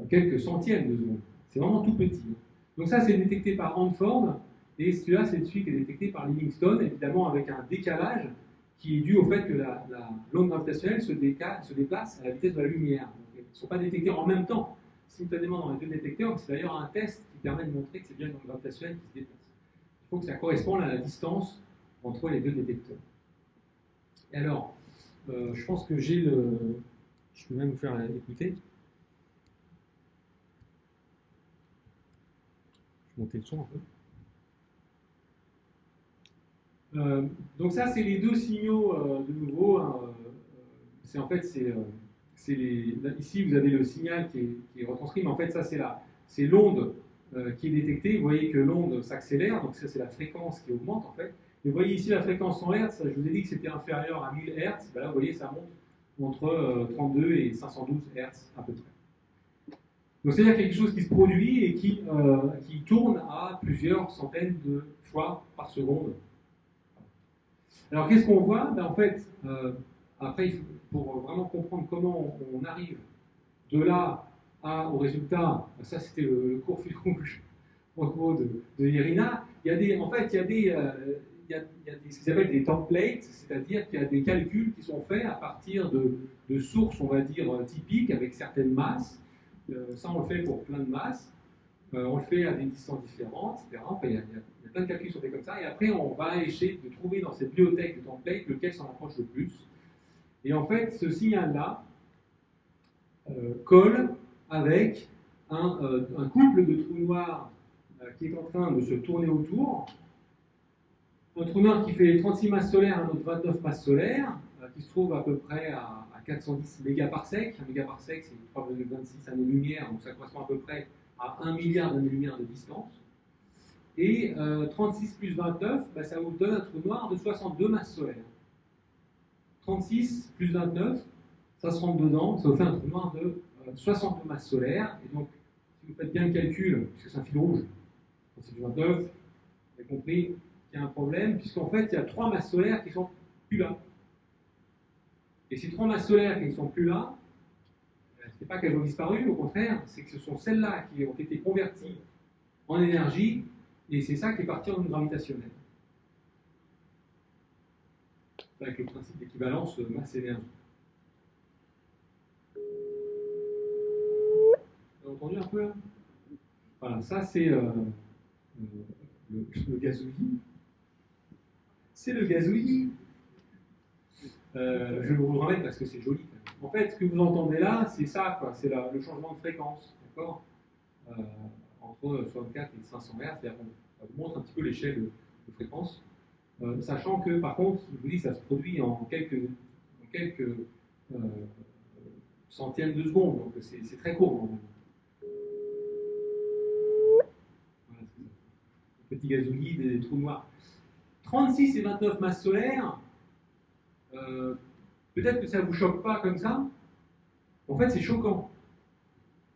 quelques centièmes de seconde. C'est vraiment tout petit. Donc ça, c'est détecté par Hanford, et celui-là, c'est celui qui est détecté par Livingstone, évidemment avec un décalage qui est dû au fait que l'onde gravitationnelle se déplace à la vitesse de la lumière. Donc, ils ne sont pas détectés en même temps, simultanément dans les deux détecteurs. C'est d'ailleurs un test qui permet de montrer que c'est bien une onde gravitationnelle qui se déplace. Il faut que ça corresponde à la distance entre les deux détecteurs. Et alors, je pense que j'ai le... Je peux même vous faire écouter. Je vais monter le son un peu. Donc ça, c'est les deux signaux de nouveau. Hein, c'est en fait, ici vous avez le signal qui est retranscrit, mais en fait ça c'est l'onde qui est détectée. Vous voyez que l'onde s'accélère, donc ça c'est la fréquence qui augmente en fait. Et vous voyez ici la fréquence en Hertz. Je vous ai dit que c'était inférieur à 1000 Hertz. Ben là, vous voyez, ça monte entre 32 et 512 Hertz à peu près. Donc c'est-à-dire quelque chose qui se produit et qui tourne à plusieurs centaines de fois par seconde. Alors qu'est-ce qu'on voit? Ben, en fait, après, pour vraiment comprendre comment on arrive de là au résultat, ça c'était le court fil rouge en gros de Irina, en fait, il y a ce qu'ils appellent des templates, c'est-à-dire qu'il y a des calculs qui sont faits à partir de sources, on va dire, typiques, avec certaines masses. Ça, on le fait pour plein de masses. On le fait à des distances différentes, etc. Enfin, il y a plein de calculs qui sont faits comme ça. Et après, on va essayer de trouver dans cette bibliothèque de templates lequel s'en approche le plus. Et en fait, ce signal-là colle avec un couple de trous noirs qui est en train de se tourner autour. Un trou noir qui fait 36 masses solaires, un autre 29 masses solaires, qui se trouve à peu près à 410 mégaparsecs. Un mégaparsec, c'est 3,26 années-lumière, donc ça correspond à peu près à 1 milliard d'années-lumière de distance. Et 36 plus 29, bah, ça vous donne un trou noir de 62 masses solaires. 36 plus 29, ça se rentre dedans, ça vous fait un trou noir de 62 masses solaires. Et donc, si vous faites bien le calcul, puisque c'est un fil rouge, 36 plus 29, vous avez compris qu'il y a un problème, puisqu'en fait, il y a 3 masses solaires qui ne sont plus là. Et ces 3 masses solaires qui ne sont plus là, ce n'est pas qu'elles ont disparu, au contraire, c'est que ce sont celles-là qui ont été converties en énergie, et c'est ça qui est parti en onde gravitationnelle. Avec le principe d'équivalence masse-énergie. Vous avez entendu un peu là? Voilà, ça c'est le gazouillis. C'est le gazouillis. Je vais vous le remettre parce que c'est joli. En fait, ce que vous entendez là, c'est ça, quoi. C'est le changement de fréquence, d'accord, entre 64 et 500 Hz. C'est-à-dire qu'on vous montre un petit peu l'échelle de fréquence, sachant que, par contre, je vous dis, ça se produit en quelques centièmes de seconde, donc c'est très court. Voilà, le petit gazouillis des trous noirs. 36 et 29 masses solaires. Peut-être que ça ne vous choque pas comme ça. En fait, c'est choquant.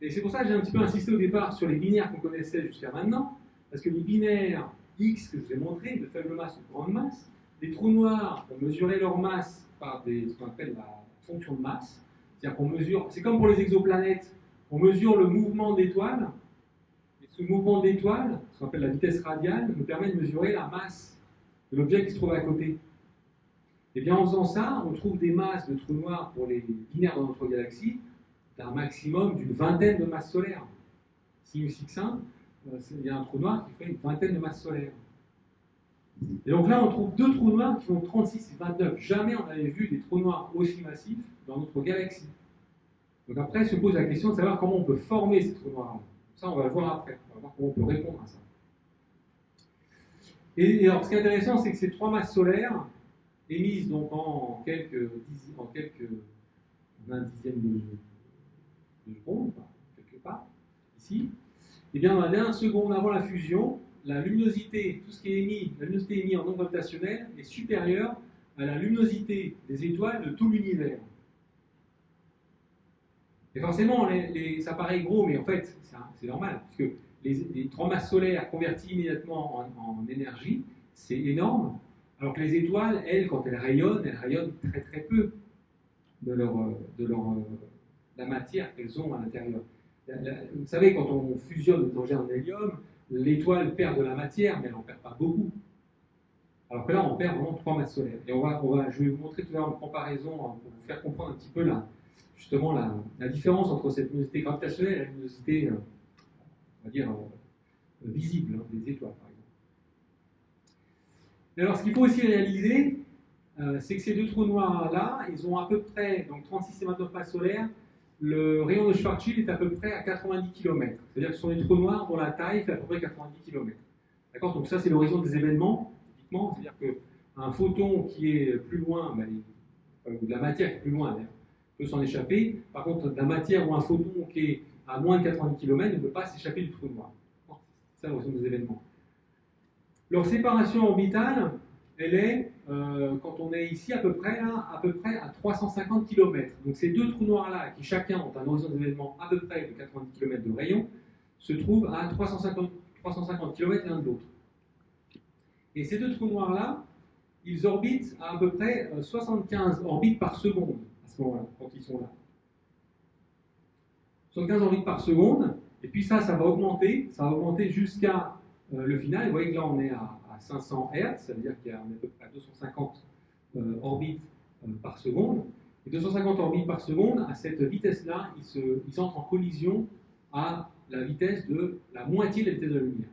Et c'est pour ça que j'ai un petit peu insisté au départ sur les binaires qu'on connaissait jusqu'à maintenant, parce que les binaires X que je vous ai montrés, de faible masse ou de grande masse, les trous noirs, on mesurait leur masse par ce qu'on appelle la fonction de masse. C'est-à-dire qu'on mesure, c'est comme pour les exoplanètes, on mesure le mouvement d'étoiles, et ce mouvement d'étoiles, ce qu'on appelle la vitesse radiale, nous permet de mesurer la masse de l'objet qui se trouve à côté. Et bien en faisant ça, on trouve des masses de trous noirs pour les binaires dans notre galaxie d'un maximum d'une vingtaine de masses solaires. Sinus X1, il y a un trou noir qui fait une vingtaine de masses solaires. Et donc là, on trouve deux trous noirs qui font 36 et 29. Jamais on n'avait vu des trous noirs aussi massifs dans notre galaxie. Donc après, se pose la question de savoir comment on peut former ces trous noirs. Ça, on va le voir après. On va voir comment on peut répondre à ça. Et alors, ce qui est intéressant, c'est que ces trois masses solaires, émises donc en un dixième de seconde, quelque part, ici, et bien dans la dernière seconde avant la fusion, la luminosité, tout ce qui est émis, la luminosité émise en onde gravitationnelle est supérieure à la luminosité des étoiles de tout l'univers. Et forcément, ça paraît gros, mais en fait, c'est normal, puisque les trois masses solaires converties immédiatement en énergie, c'est énorme, alors que les étoiles, elles, quand elles rayonnent très très peu de la matière qu'elles ont à l'intérieur. Vous savez, quand on fusionne l'hydrogène en hélium, l'étoile perd de la matière, mais elle n'en perd pas beaucoup. Alors que là, on perd vraiment 3 masses solaires. Et je vais vous montrer tout à l'heure une comparaison hein, pour vous faire comprendre un petit peu justement la différence entre cette luminosité gravitationnelle et la luminosité, on va dire, visible hein, des étoiles, par exemple. Et alors, ce qu'il faut aussi réaliser, c'est que ces deux trous noirs-là, ils ont à peu près donc 36,29 masses solaires. Le rayon de Schwarzschild est à peu près à 90 km. C'est-à-dire que ce sont des trous noirs dont la taille fait à peu près 90 km. D'accord. Donc ça, c'est l'horizon des événements, typiquement. C'est-à-dire qu'un photon qui est plus loin, ou de la matière qui est plus loin, peut s'en échapper. Par contre, de la matière ou un photon qui est à moins de 90 km ne peut pas s'échapper du trou noir. C'est ça l'horizon des événements. Leur séparation orbitale, elle est, quand on est ici, à peu près à 350 km. Donc ces deux trous noirs-là, qui chacun ont un horizon d'événement à peu près de 90 km de rayon, se trouvent à 350 km l'un de l'autre. Et ces deux trous noirs-là, ils orbitent à peu près 75 orbites par seconde, à ce moment-là, quand ils sont là. 75 orbites par seconde, et puis ça va augmenter jusqu'à le final. Vous voyez que là, on est à 500 Hz, ça veut dire qu'on est à peu près à 250 orbites par seconde. Et 250 orbites par seconde, à cette vitesse-là, ils entrent en collision à la vitesse de la moitié de la vitesse de la lumière.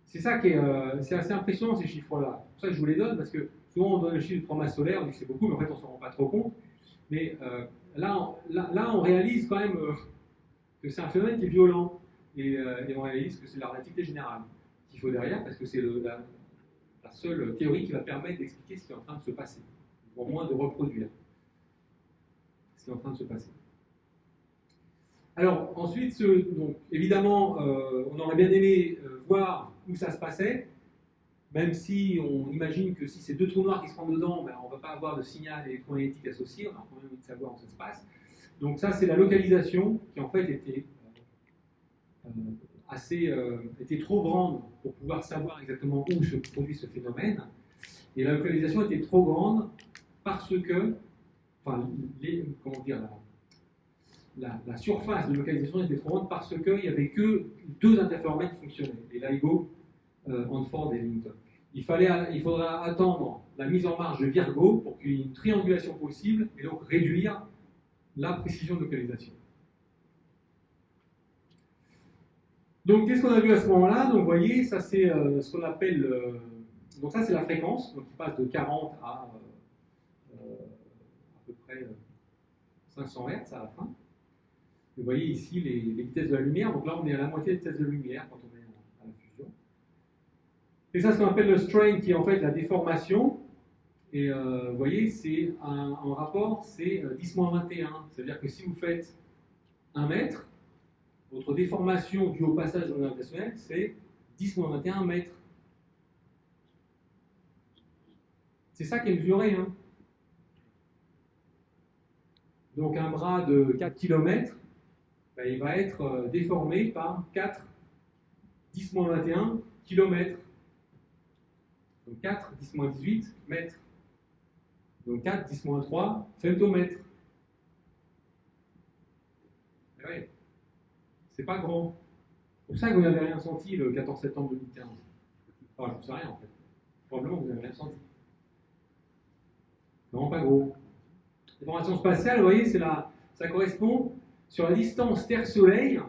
C'est ça qui est c'est assez impressionnant, ces chiffres-là. C'est pour ça que je vous les donne, parce que souvent on donne le chiffre de 3 masses solaires, on dit que c'est beaucoup, mais en fait on ne s'en rend pas trop compte. Mais là, on réalise quand même que c'est un phénomène qui est violent, et on réalise que c'est la relativité générale qu'il faut derrière, parce que c'est la seule théorie qui va permettre d'expliquer ce qui est en train de se passer, ou au moins de reproduire ce qui est en train de se passer. Alors ensuite, donc, évidemment, on aurait bien aimé voir où ça se passait, même si on imagine que si c'est deux trous noirs qui se rendent dedans, ben, on ne va pas avoir de signal électromagnétique associé, on a quand même envie de savoir où ça se passe. Donc ça, c'est la localisation qui en fait était était trop grande pour pouvoir savoir exactement où se produit ce phénomène. Et la localisation était trop grande parce que, enfin, comment dire, la surface de localisation était trop grande parce qu'il n'y avait que deux interféromètres qui fonctionnaient, les LIGO, Hanford et Eddington. Il faudra attendre la mise en marche de Virgo pour qu'il y ait une triangulation possible et donc réduire la précision de localisation. Donc, qu'est-ce qu'on a vu à ce moment-là? Donc, vous voyez, ça c'est ce qu'on appelle. Donc, ça c'est la fréquence, donc qui passe de 40 à peu près 500 Hz à la fin. Vous voyez ici les vitesses de la lumière. Donc là, on est à la moitié de la vitesse de la lumière quand on est à la fusion. Et ça, ce qu'on appelle le strain, qui est en fait la déformation. Et vous voyez, c'est en rapport, c'est 10-21. C'est-à-dire que si vous faites 1 mètre, votre déformation due au passage de l'onde gravitationnelle, c'est 10-21 mètres. C'est ça qui est mesuré. Hein. Donc un bras de 4 km, ben, il va être déformé par 4 10-21 km. Donc 4 10-18 mètres. Donc 4 10-3 femtomètres. Ouais. C'est pas grand. C'est pour ça que vous n'avez rien senti le 14 septembre 2015. Enfin, je ne sais rien en fait. Probablement vous n'avez rien senti. C'est vraiment pas gros. Déformation spatiale, vous voyez, ça correspond sur la distance Terre-Soleil,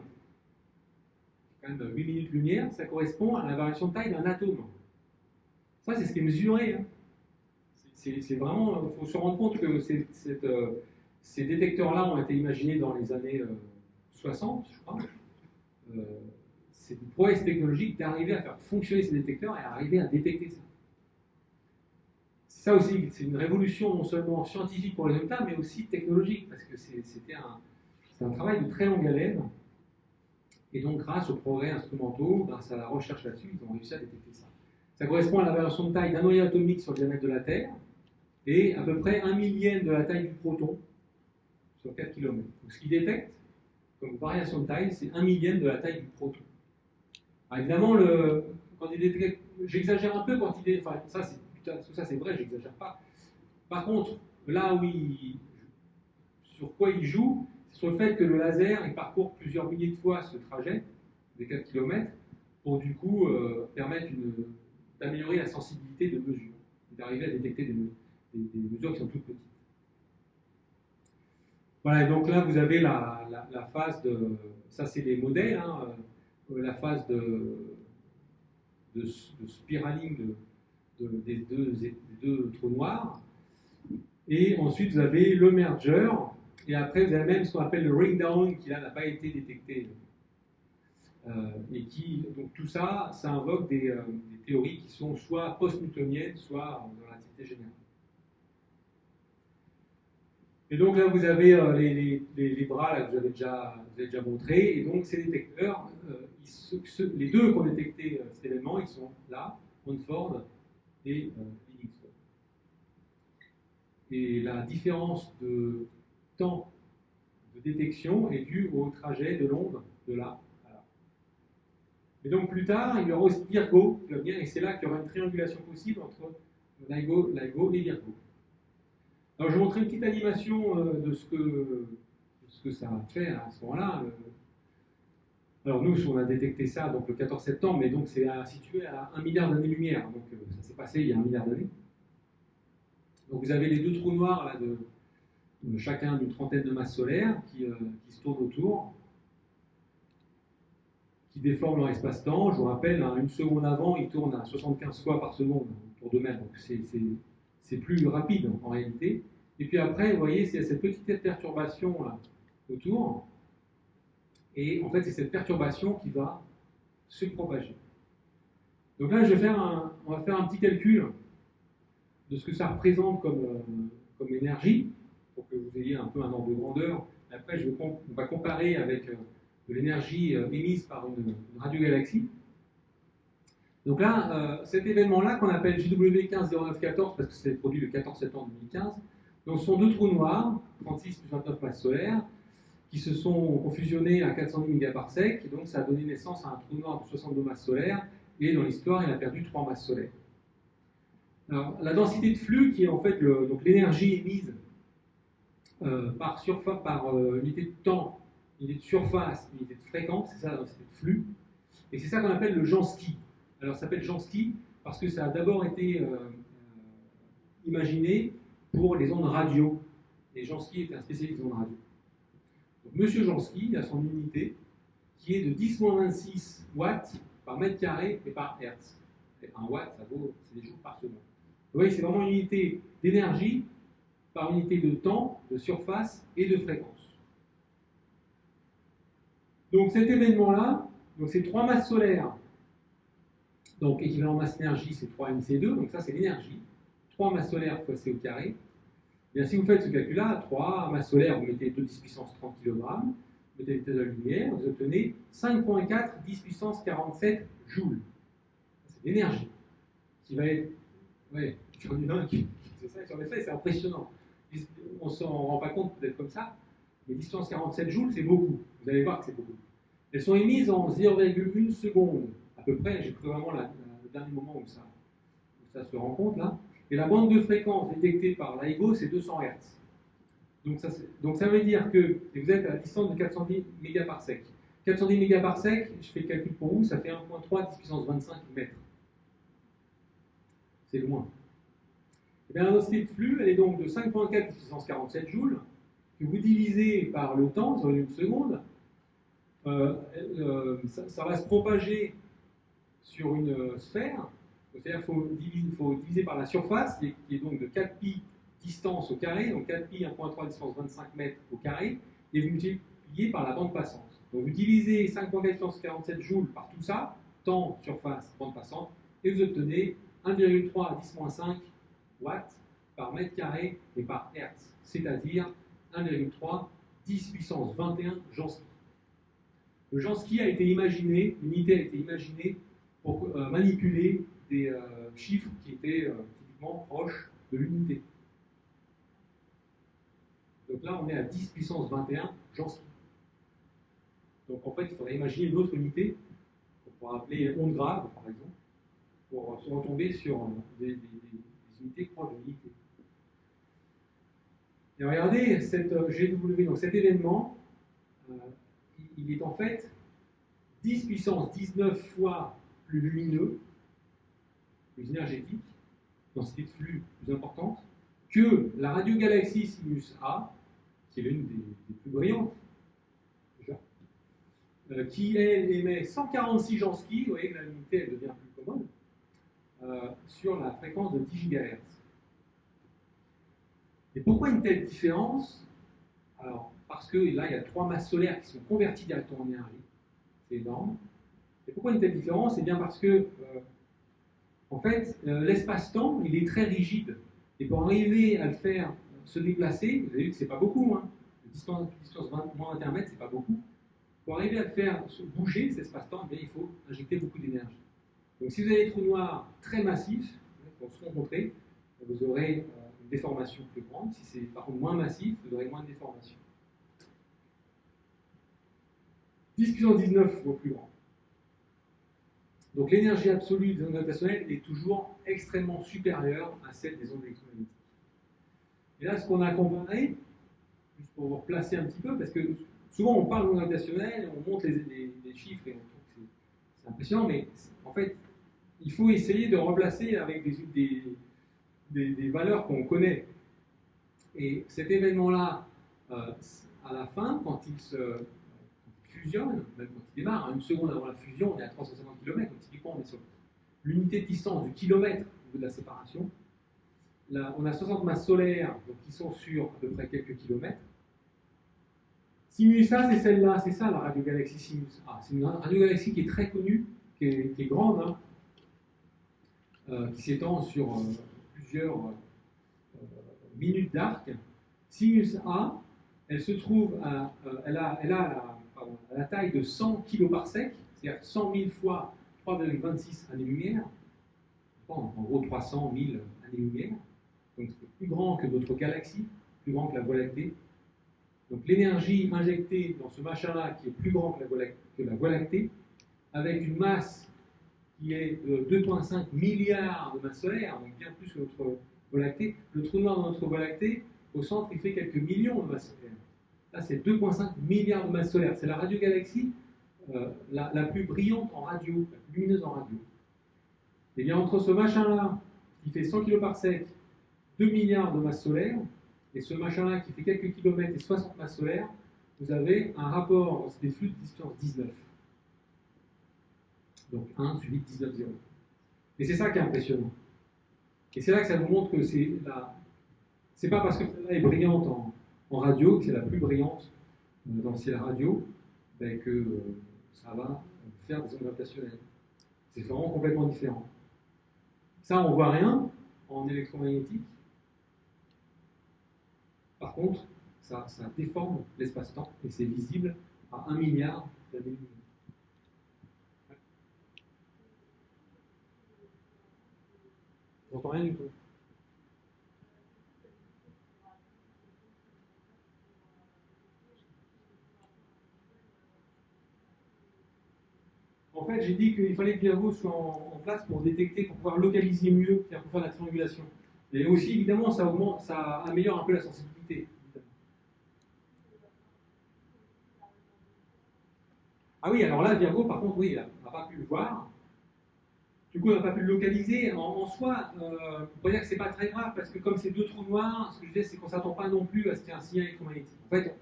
quand même 8 minutes-lumière, ça correspond à la variation de taille d'un atome. Ça, c'est ce qui est mesuré. Hein. C'est vraiment, il faut se rendre compte que ces détecteurs-là ont été imaginés dans les années 60, je crois. C'est une prouesse technologique d'arriver à faire fonctionner ces détecteurs et à arriver à détecter ça. Ça aussi, c'est une révolution non seulement scientifique pour les résultats, mais aussi technologique, parce que c'est un travail de très longue haleine. Et donc, grâce aux progrès instrumentaux, grâce à la recherche là-dessus, ils ont réussi à détecter ça. Ça correspond à la variation de taille d'un noyau atomique sur le diamètre de la Terre, et à peu près 1/1000 de la taille du proton sur 4 km. Donc, ce qu'ils détectent comme variation de taille, c'est 1/1000 de la taille du proton. Alors, évidemment, quand il détecte, j'exagère un peu quand il détecte, enfin, tout ça c'est vrai, j'exagère pas. Par contre, là où sur quoi il joue, c'est sur le fait que le laser il parcourt plusieurs milliers de fois ce trajet, des 4 km, pour du coup permettre d'améliorer la sensibilité de mesure, et d'arriver à détecter des mesures qui sont toutes petites. Voilà, et donc là vous avez la phase de, ça c'est les modèles, hein, la phase de spiraling des deux trous noirs, et ensuite vous avez le merger, et après vous avez même ce qu'on appelle le ring down qui là n'a pas été détecté. Et qui, donc tout ça, ça invoque des théories qui sont soit post-newtoniennes, soit en relativité générale. Et donc là, vous avez les bras là, que vous avez déjà montré, et donc ces détecteurs, les deux qui ont détecté cet événement, ils sont là, Hanford et Livingstone. Et la différence de temps de détection est due au trajet de l'onde de là. Et donc plus tard, il y aura aussi Virgo qui va venir, et c'est là qu'il y aura une triangulation possible entre LIGO et Virgo. Alors je vais montrer une petite animation de ce que ça a fait à ce moment-là. Alors nous, on a détecté ça donc, le 14 septembre, mais donc c'est situé à 1 milliard d'années-lumière, donc ça s'est passé il y a 1 milliard d'années. Donc vous avez les deux trous noirs là, de chacun d'une trentaine de masses solaires qui se tournent autour, qui déforment leur espace-temps. Je vous rappelle, hein, une seconde avant, ils tournent à 75 fois par seconde autour d'eux-mêmes, donc c'est plus rapide en réalité. Et puis après, vous voyez, c'est cette petite perturbation là, autour, et en fait, c'est cette perturbation qui va se propager. Donc là, on va faire un petit calcul de ce que ça représente comme énergie, pour que vous ayez un peu un ordre de grandeur. Après, on va comparer avec de l'énergie émise par une radiogalaxie. Donc là, cet événement-là, qu'on appelle JW150914, parce que c'est produit le 14 septembre 2015, donc ce sont deux trous noirs, 36 plus 29 masses solaires, qui se sont confusionnés à 410 mégaparsecs, et donc ça a donné naissance à un trou noir de 62 masses solaires, et dans l'histoire, il a perdu 3 masses solaires. Alors, la densité de flux, qui est en fait l'énergie émise par unité de temps, unité de surface, unité de fréquence, c'est ça la densité de flux, et c'est ça qu'on appelle le Jansky. Alors ça s'appelle Jansky parce que ça a d'abord été imaginé pour les ondes radio, et Jansky était un spécialiste des ondes radio. Donc, Monsieur Jansky a son unité qui est de 10-26 watts par mètre carré et par hertz. Et 1 watt, c'est des joules par seconde. Vous voyez, c'est vraiment une unité d'énergie par unité de temps, de surface et de fréquence. Donc cet événement-là, c'est 3 masses solaires, donc équivalent masse énergie, c'est 3 MC2, donc ça c'est l'énergie. 3 masses solaires fois C au carré. Bien, si vous faites ce calcul-là, 3 masses solaires, vous mettez 2 10 puissance 30 kg, vous mettez l'état de la lumière, vous obtenez 5,4 10 puissance 47 joules. C'est l'énergie qui va être. Ouais, c'est ça, sur l'effet, c'est impressionnant. On ne s'en rend pas compte peut-être comme ça, mais 10 puissance 47 joules, c'est beaucoup. Vous allez voir que c'est beaucoup. Elles sont émises en 0,1 seconde, à peu près. J'ai pris vraiment le dernier moment où ça se rend compte là. Et la bande de fréquence détectée par LIGO, c'est 200 Hz. Donc ça veut dire que vous êtes à la distance de 410 mégaparsecs. 410 mégaparsecs, je fais le calcul pour vous, ça fait 1,3 10 puissance 25 mètres. C'est loin. Et bien, la densité de flux, elle est donc de 5,4 10 puissance 47 joules, que vous divisez par le temps, sur une seconde, ça va se propager sur une sphère. C'est-à-dire qu'il faut diviser par la surface, qui est donc de 4pi distance au carré, donc 4pi 1,3 distance 25 mètres au carré, et vous multipliez par la bande passante. Donc vous divisez 5,4 distance 47 joules par tout ça, temps, surface, bande passante, et vous obtenez 1,3 à 10-5 watts par mètre carré et par hertz, c'est-à-dire 1,3 10 puissance 21 Jansky. Le Jansky a été imaginé, l'unité a été imaginée pour manipuler des chiffres qui étaient typiquement proches de l'unité. Donc là, on est à 10 puissance 21 Jansky. Donc en fait, il faudrait imaginer une autre unité, qu'on pourrait appeler onde grave, par exemple, pour se retomber sur des unités proches de l'unité. Et regardez, cette GW, donc cet événement, il est en fait 10 puissance 19 fois plus lumineux, plus énergétique, densité de flux plus importante, que la radiogalaxie Sinus A, qui est l'une des plus brillantes, qui, elle, émet 146 Jansky, vous voyez que l'unité elle devient plus commode, sur la fréquence de 10 GHz. Et pourquoi une telle différence? Alors, parce que là, il y a 3 masses solaires qui sont converties directement en énergie. C'est énorme. Et pourquoi une telle différence? Eh bien parce que, en fait, l'espace-temps, il est très rigide. Et pour arriver à le faire se déplacer, vous avez vu que c'est pas beaucoup, hein. Distance moins 21 mètres, c'est pas beaucoup. Pour arriver à le faire bouger, cet espace-temps, eh bien, il faut injecter beaucoup d'énergie. Donc si vous avez des trous noirs très massifs, qui vont se rencontrer, vous aurez une déformation plus grande. Si c'est par contre moins massif, vous aurez moins de déformation. 10 puissance 19 fois plus grand. Donc l'énergie absolue des ondes gravitationnelles est toujours extrêmement supérieure à celle des ondes électromagnétiques. Et là, ce qu'on a comparé, juste pour vous replacer un petit peu, parce que souvent on parle d'ondes gravitationnelles, on montre les chiffres et on trouve que c'est impressionnant, mais en fait, il faut essayer de remplacer avec des valeurs qu'on connaît. Et cet événement-là, à la fin, quand il se fusionne, même quand il démarre, une seconde avant la fusion, on est à 350 km, donc typiquement on est sur l'unité de distance du kilomètre au niveau de la séparation. Là, on a 60 masses solaires donc, qui sont sur à peu près quelques kilomètres. Sinus A, c'est celle-là, c'est ça la radiogalaxie Sinus A. C'est une radiogalaxie qui est très connue, qui est grande, hein, qui s'étend sur plusieurs minutes d'arc. Sinus A, elle se trouve elle a la taille de 100 kg par sec, c'est-à-dire 100 000 fois 3,26 années-lumière, en gros 300 000 années-lumière, donc c'est plus grand que notre galaxie, plus grand que la Voie lactée. Donc l'énergie injectée dans ce machin-là, qui est plus grand que la Voie lactée, avec une masse qui est de 2,5 milliards de masses solaires, donc bien plus que notre Voie lactée. Le trou noir de notre Voie lactée, au centre, il fait quelques millions de masses solaires. Là, c'est 2,5 milliards de masses solaires. C'est la radiogalaxie la plus brillante en radio, la plus lumineuse en radio. Et bien entre ce machin-là, qui fait 100 kg par sec, 2 milliards de masses solaires, et ce machin-là qui fait quelques kilomètres et 60 masses solaires, vous avez un rapport des flux de distance 19. Donc 1 suivi de 19, 0. Et c'est ça qui est impressionnant. Et c'est là que ça vous montre que c'est pas parce que celle-là est brillante en radio, que c'est la plus brillante dans le ciel radio, ben que ça va faire des ondes gravitationnelles. C'est vraiment complètement différent. Ça, on ne voit rien en électromagnétique. Par contre, ça déforme l'espace-temps et c'est visible à 1 milliard d'années-lumière. J'entends rien du tout. En fait, j'ai dit qu'il fallait que Virgo soit en place pour détecter, pour pouvoir localiser mieux, c'est-à-dire pour faire la triangulation. Et aussi, évidemment, ça améliore un peu la sensibilité. Ah oui, alors là, Virgo, par contre, oui, on n'a pas pu le voir. Du coup, on n'a pas pu le localiser. En soi, on pourrait dire que c'est pas très grave, parce que comme c'est deux trous noirs, ce que je disais, c'est qu'on ne s'attend pas non plus à ce qu'il y ait un signal électromagnétique. En fait,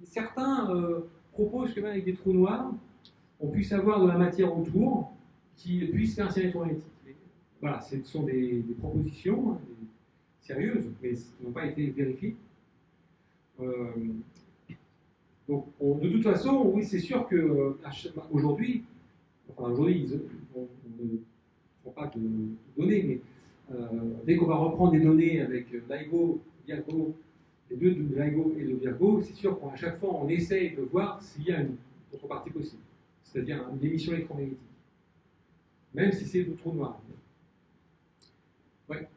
certains proposent que même avec des trous noirs, on puisse avoir de la matière autour qui puisse faire un signal électromagnétique. Voilà, ce sont des propositions sérieuses, mais qui n'ont pas été vérifiées. Donc, de toute façon, oui, c'est sûr qu'aujourd'hui, ils ne font pas de données, mais dès qu'on va reprendre des données avec LIGO, Virgo, les deux de LIGO et le Virgo, c'est sûr qu'à chaque fois, on essaye de voir s'il y a une contrepartie possible, c'est-à-dire une émission électromagnétique, même si c'est deux trous noirs. Ouais.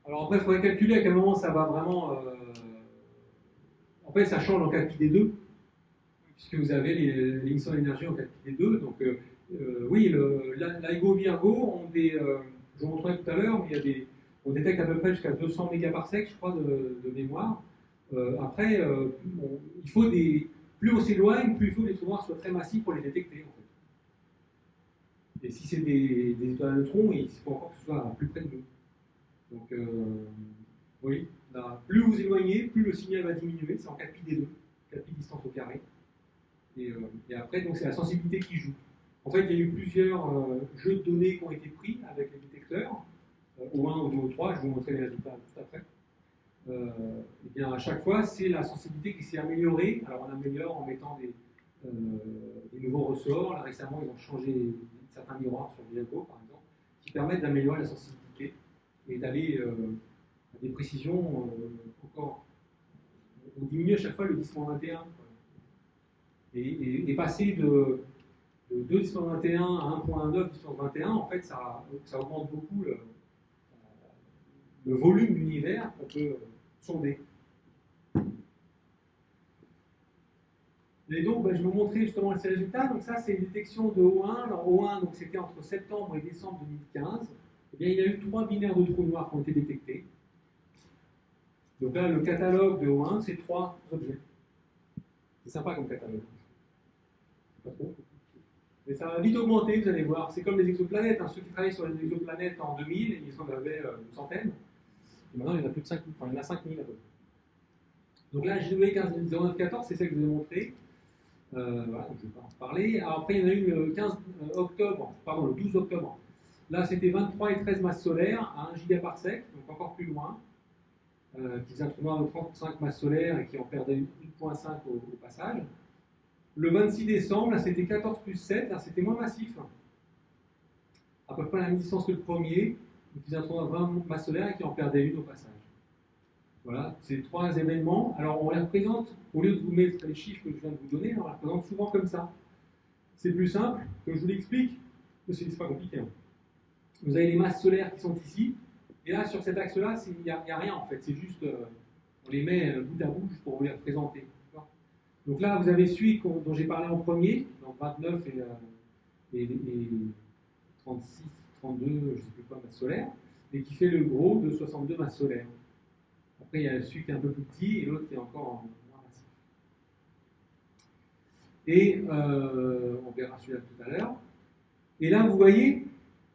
Alors après, il faudrait calculer à quel moment ça va vraiment. En fait, ça change en cas pi des 2, puisque vous avez l'émission d'énergie en cas pi des 2. Donc Oui, LIGO Virgo ont des. Je vous montrerai tout à l'heure, mais on détecte à peu près jusqu'à 200 mégaparsec, je crois, de mémoire. Après, il faut des. Plus on s'éloigne, plus il faut que les trous noirs soient très massifs pour les détecter. En fait. Et si c'est des étoiles à neutrons, il faut encore que ce soit plus près de nous. Donc, oui, là, plus vous éloignez, plus le signal va diminuer. C'est en 4 pi des deux, 4 pi distance au carré. Et après, donc, c'est la sensibilité qui joue. En fait, il y a eu plusieurs jeux de données qui ont été pris avec les détecteurs, au 1, au 2, au 3, je vais vous montrer les résultats juste après. Et bien, à chaque fois, c'est la sensibilité qui s'est améliorée. Alors, on améliore en mettant des nouveaux ressorts. Là, récemment, ils ont changé certains miroirs sur Virgo, par exemple, qui permettent d'améliorer la sensibilité et d'aller à des précisions encore. On diminue à chaque fois le 10-21. Et passer de 2,21 à 1,9 10,21, en fait, ça augmente beaucoup le volume d'univers qu'on peut sonder. Et donc, je vais vous montrer justement ces résultats. Donc ça, c'est une détection de O1. Alors O1, donc c'était entre septembre et décembre 2015. Eh bien, il y a eu 3 binaires de trous noirs qui ont été détectés. Donc là, le catalogue de O1, c'est 3 objets. C'est sympa comme catalogue. Pas trop. Mais ça va vite augmenter, vous allez voir. C'est comme les exoplanètes. Ceux qui travaillaient sur les exoplanètes en 2000, ils en avaient une centaine. Et maintenant, il y en a plus de 5000. Enfin, il y en a 5000 à peu près. Donc là, GW 150914, c'est celle que je vous ai montrée. Voilà, donc je ne vais pas en reparler. Alors après, il y en a eu le 12 octobre. Là, c'était 23 et 13 masses solaires à 1 gigaparsec, donc encore plus loin, qui faisait un trou noir de 35 masses solaires et qui en perdait 1,5 au passage. Le 26 décembre, là, c'était 14 plus 7, là, c'était moins massif. À peu près la même distance que le premier, qui faisait un trou noir de 20 masses solaires et qui en perdait une au passage. Voilà, ces 3 événements. Alors, on les représente, au lieu de vous mettre les chiffres que je viens de vous donner, on les représente souvent comme ça. C'est plus simple, que je vous l'explique, parce que c'est pas compliqué. Vous avez les masses solaires qui sont ici, et là, sur cet axe-là, il n'y a rien en fait, c'est juste, on les met bout à bout pour vous les représenter. Donc là, vous avez celui dont j'ai parlé en premier, donc 29 et 36, 32, je ne sais plus quoi, masses solaires, et qui fait le gros de 62 masses solaires. Après, il y a celui qui est un peu plus petit et l'autre qui est encore moins massif. Et on verra celui-là tout à l'heure. Et là, vous voyez,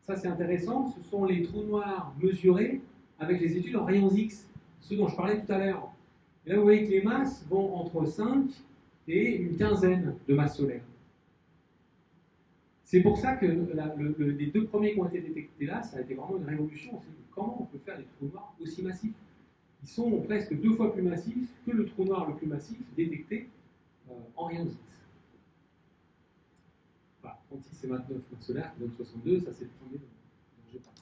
ça c'est intéressant, ce sont les trous noirs mesurés avec les études en rayons X, ceux dont je parlais tout à l'heure. Et là, vous voyez que les masses vont entre 5 et une quinzaine de masses solaires. C'est pour ça que les 2 premiers qui ont été détectés là, ça a été vraiment une révolution. Comment on peut faire des trous noirs aussi massifs? Ils sont presque 2 fois plus massifs que le trou noir le plus massif détecté en rayons X. Voilà, 36 et 29 masses solaires qui donnent 62, ça c'est le premier dont j'ai parlé.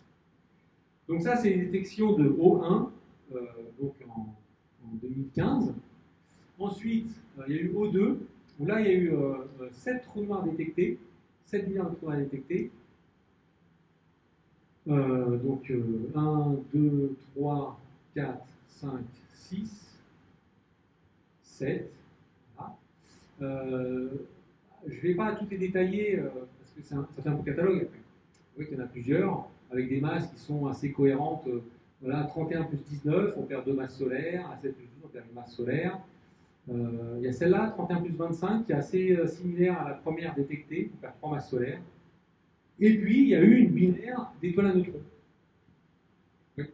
Donc ça c'est une détection de O1, donc en 2015. Ensuite, il y a eu O2, où là il y a eu 7 trous noirs détectés, 7 milliards de trous noirs détectés. Donc 1, 2, 3, 4, 5, 6, 7. Voilà. Je ne vais pas tout les détailler parce que ça fait un peu catalogue après. Vous voyez qu'il y en a plusieurs, avec des masses qui sont assez cohérentes. Voilà, 31 plus 19, on perd 2 masses solaires. À 7 plus 12, on perd une masse solaire. Il y a celle-là, 31 plus 25, qui est assez similaire à la première détectée, on perd 3 masses solaires. Et puis, il y a eu une binaire d'étoiles à neutrons. Oui.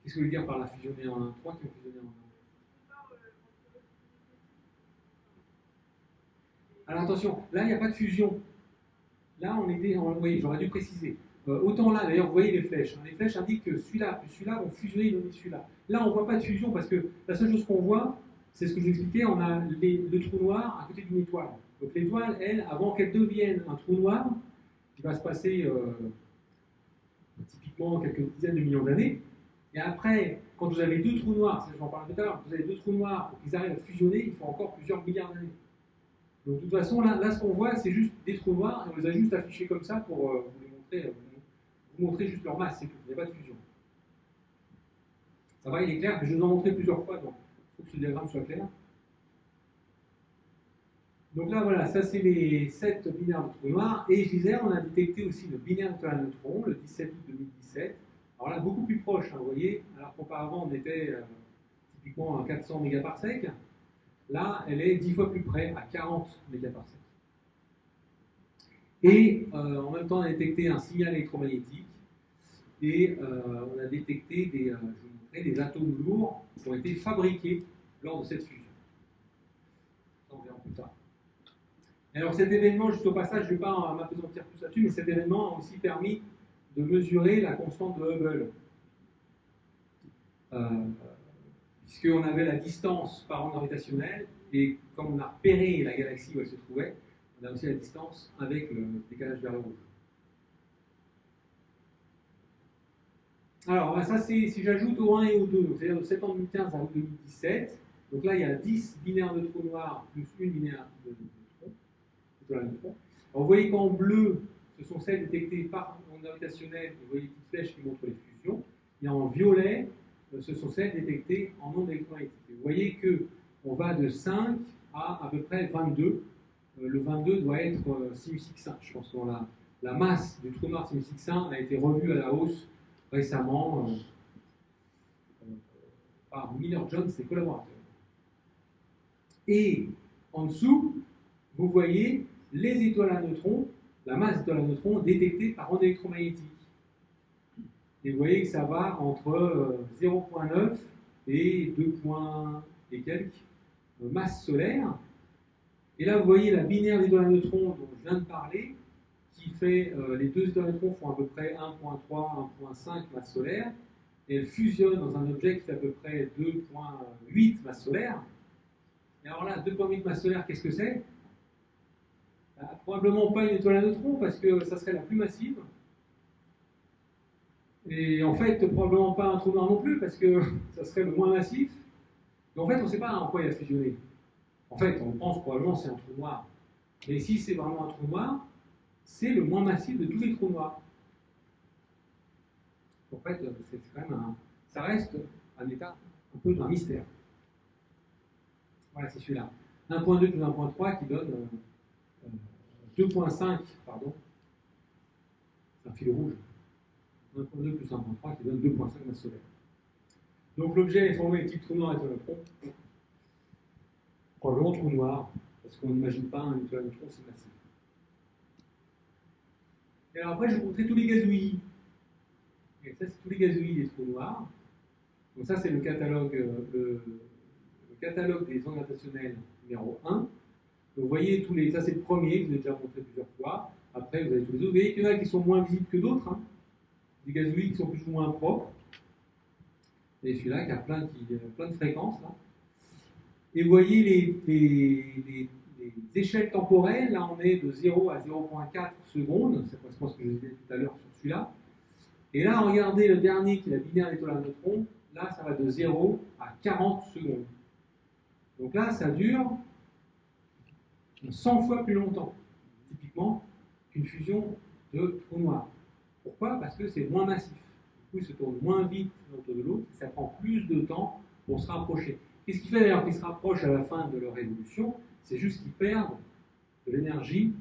Qu'est-ce que vous voulez dire par la fusionner en 1 3 qui ont fusionné en 1? Alors attention, là il n'y a pas de fusion. Là on était, oui, j'aurais dû préciser. Autant là, d'ailleurs, vous voyez les flèches. Les flèches indiquent que celui-là plus celui-là vont fusionner et donner celui-là. Là on ne voit pas de fusion parce que la seule chose qu'on voit, c'est ce que je vous expliquais, on a le trou noir à côté d'une étoile. Donc l'étoile, elle, avant qu'elle devienne un trou noir, il va se passer typiquement quelques dizaines de millions d'années. Et après, quand vous avez 2 trous noirs, ça je vais en parler tout à l'heure, vous avez 2 trous noirs, pour qu'ils arrivent à fusionner, il faut encore plusieurs milliards d'années. Donc de toute façon, là ce qu'on voit, c'est juste des trous noirs, et on les a juste affichés comme ça pour vous montrer juste leur masse, c'est tout, il n'y a pas de fusion. Ça va, il est clair, mais je vous en ai montré plusieurs fois, donc il faut que ce diagramme soit clair. Donc là, voilà, ça c'est les 7 binaires de trous noirs, et je disais, on a détecté aussi le binaire d'étoiles à neutrons, le 17 août 2017. Alors là, beaucoup plus proche, hein, vous voyez, alors qu'auparavant on était typiquement à 400 mégaparsec. Là, elle est 10 fois plus près, à 40 mégaparsec. Et en même temps, on a détecté un signal électromagnétique et on a détecté des atomes lourds qui ont été fabriqués lors de cette fusion. Ça, on verra plus tard. Alors cet événement, juste au passage, je ne vais pas m'appesantir plus là-dessus, mais cet événement a aussi permis de mesurer la constante de Hubble. Puisqu'on avait la distance par onde gravitationnelle, et comme on a repéré la galaxie où elle se trouvait, on a aussi la distance avec le décalage vers le rouge. Alors, ça c'est si j'ajoute au 1 et au 2, c'est-à-dire de septembre 2015 à août 2017, donc là il y a 10 binaires de trous noirs plus une binaire de neutrons. Vous voyez qu'en bleu, ce sont celles détectées par onde gravitationnelle, vous voyez les petites flèches qui montrent les fusions, et en violet, ce sont celles détectées en ondes électromagnétiques. Vous voyez qu'on va de 5 à peu près 22. Le 22 doit être Sim6.1. Je pense que la masse du trou noir Sim6.1 a été revue à la hausse récemment par Miller-Jones et ses collaborateurs. Et en dessous, vous voyez les étoiles à neutrons, la masse d'étoiles à neutrons détectée par onde électromagnétique. Et vous voyez que ça va entre 0,9 et 2 et quelques masses solaires. Et là, vous voyez la binaire d'étoiles à neutrons dont je viens de parler, qui fait, les deux étoiles à neutrons font à peu près 1,3, 1,5 masses solaires, et elles fusionnent dans un objet qui fait à peu près 2,8 masses solaires. Et alors là, 2,8 masses solaires, qu'est-ce que c'est? Probablement pas une étoile à neutrons, parce que ça serait la plus massive. Et en fait, probablement pas un trou noir non plus, parce que ça serait le moins massif. Mais en fait, on ne sait pas en quoi il a fusionné. En fait, on pense probablement que c'est un trou noir. Mais si c'est vraiment un trou noir, c'est le moins massif de tous les trous noirs. En fait, c'est quand même ça reste un état un peu d'un mystère. Voilà, c'est celui-là. 1.2 plus 1.3 qui donne 2.5, pardon. C'est un fil rouge. 1.2 plus 1.3 qui donne 2.5 masses solaires. Donc l'objet est formé de type trou noir et étoile à neutrons. Probablement trou noir, parce qu'on n'imagine pas un étoile à neutrons si massif. Et alors après, je vais vous montrer tous les gazouillis. Et ça, c'est tous les gazouillis des trous noirs. Donc ça, c'est le catalogue des ondes gravitationnelles numéro 1. Donc vous voyez, ça c'est le premier, que je vous ai déjà montré plusieurs fois. Après, vous avez tous les autres. Vous voyez qu'il y en a qui sont moins visibles que d'autres. Hein. Des gazouillis qui sont plus ou moins propres. Et celui-là qui a plein de fréquences. Là. Et vous voyez les échelles temporelles. Là, on est de 0 à 0,4 secondes. Ça correspond à ce que je disais tout à l'heure sur celui-là. Et là, regardez le dernier qui est la binaire d'étoile à neutrons. Là, ça va de 0 à 40 secondes. Donc là, ça dure 100 fois plus longtemps, typiquement, qu'une fusion de trous noirs. Pourquoi? Parce que c'est moins massif. Du coup, il se tourne moins vite autour de l'autre, ça prend plus de temps pour se rapprocher. Qu'est-ce qui fait d'ailleurs qu'ils se rapprochent à la fin de leur évolution? C'est juste qu'ils perdent de l'énergie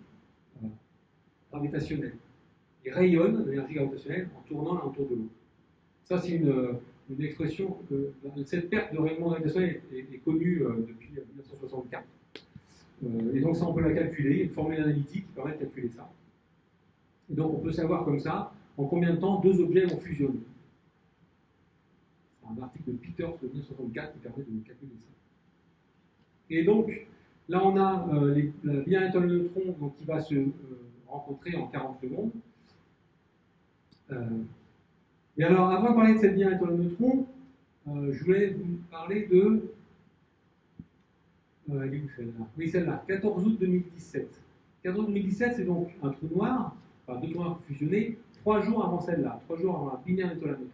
gravitationnelle. Ils rayonnent de l'énergie gravitationnelle en tournant l'un autour de l'autre. Ça, c'est une expression cette perte de rayonnement gravitationnel est connue depuis 1964. Et donc ça, on peut la calculer. Il y a une formule analytique qui permet de calculer ça. Et donc on peut savoir comme ça en combien de temps deux objets vont fusionner. C'est un article de Peters de 1964 qui permet de calculer ça. Et donc là, on a la binaire étoile de neutrons donc, qui va se rencontrer en 40 secondes. Et alors, avant de parler de cette binaire étoile de neutrons, je voulais vous parler de. Elle est où celle-là? Oui, celle-là, 14 août 2017. 14 août 2017, c'est donc un trou noir, enfin deux trous noirs fusionnés, 3 jours avant celle-là, 3 jours avant la binaire étoile à neutrons.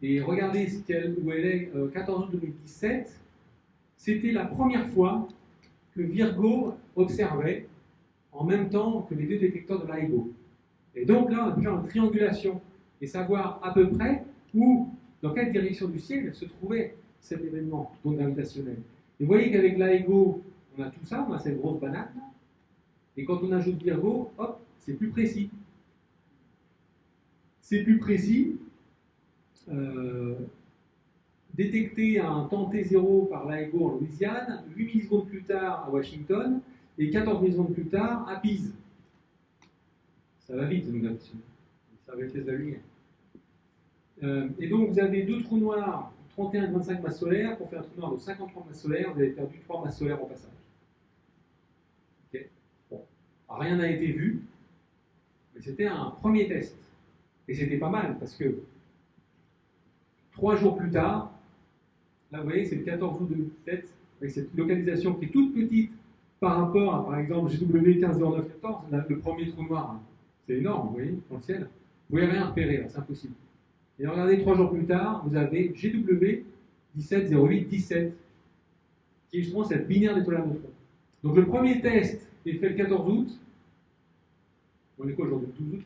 Et regardez où elle est, 14 août 2017, c'était la première fois que Virgo observait en même temps que les deux détecteurs de LIGO. Et donc là, on peut faire une triangulation et savoir à peu près où, dans quelle direction du ciel se trouvait cet événement d'onde gravitationnelle. Et vous voyez qu'avec LIGO, on a tout ça, on a cette grosse banane, et quand on ajoute Virgo, hop, c'est plus précis. C'est plus précis. Détecté à un temps T0 par LIGO en Louisiane, 8 millisecondes plus tard à Washington, et 14 millisecondes plus tard à Pise. Ça va vite, donc, ça va vitesse de la lumière. Et donc, vous avez deux trous noirs, 31 et 25 masses solaires. Pour faire un trou noir de 53 masses solaires, vous avez perdu 3 masses solaires au passage. Okay. Bon. Alors, rien n'a été vu, mais c'était un premier test. Et c'était pas mal, parce que 3 jours plus tard, là, vous voyez, c'est le 14 août 2007, avec cette localisation qui est toute petite par rapport à, par exemple, GW 150914, le premier trou noir. C'est énorme, vous voyez, dans le ciel. Vous ne pouvez rien repérer, c'est impossible. Et regardez, 3 jours plus tard, vous avez GW 170817, qui est justement cette binaire d'étoiles à neutrons. Donc le premier test est fait le 14 août. On est quoi aujourd'hui, le 12 août?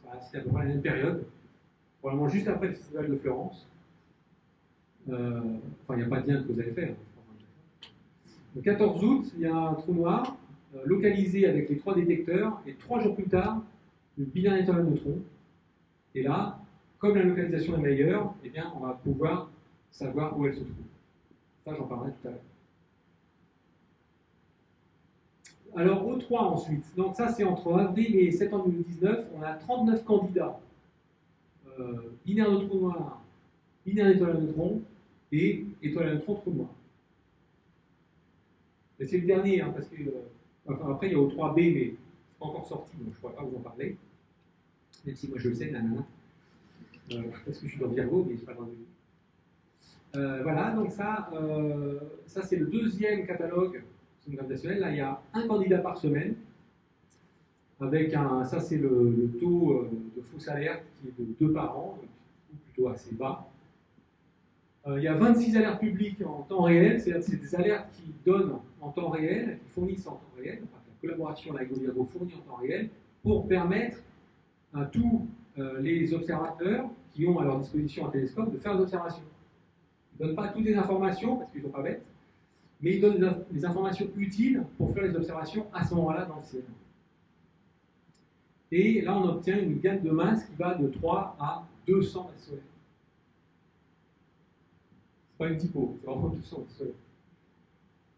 Voilà, c'était à peu près la même période, probablement juste après le festival de Florence. Enfin, il n'y a pas de lien que vous avez fait. Le 14 août, il y a un trou noir localisé avec les 3 détecteurs, et 3 jours plus tard, le binaire d'étoiles à neutrons. Et là, comme la localisation est meilleure, eh bien, on va pouvoir savoir où elle se trouve. Ça, j'en parlerai tout à l'heure. Alors, O3 ensuite. Donc ça, c'est entre avril et septembre 2019. On a 39 candidats. Binaire de trou noir, binaire d'étoile à neutrons et étoile à neutrons trou noir. Et c'est le dernier, hein, parce que enfin, après il y a O3B, mais c'est pas encore sorti, donc je ne pourrais pas vous en parler. Même si moi je le sais, nanana. Parce que je suis dans Virgo, mais je ne suis pas dans le voilà, donc ça c'est le deuxième catalogue gravitationnel. Là, il y a un candidat par semaine, avec ça c'est le taux de fausse alerte qui est de 2 par an, ou plutôt assez bas. Il y a 26 alertes publiques en temps réel, c'est-à-dire c'est des alertes qui donnent en temps réel, qui fournissent en temps réel, enfin la collaboration LIGO Virgo fournit en temps réel, pour permettre à tous les observateurs qui ont à leur disposition un télescope de faire des observations. Ils ne donnent pas toutes les informations, parce qu'ils ne sont pas bêtes, mais ils donnent des informations utiles pour faire les observations à ce moment-là dans le ciel. Et là, on obtient une gamme de masse qui va de 3 à 200 masses solaires. C'est pas une typo, c'est vraiment 200 masses solaires.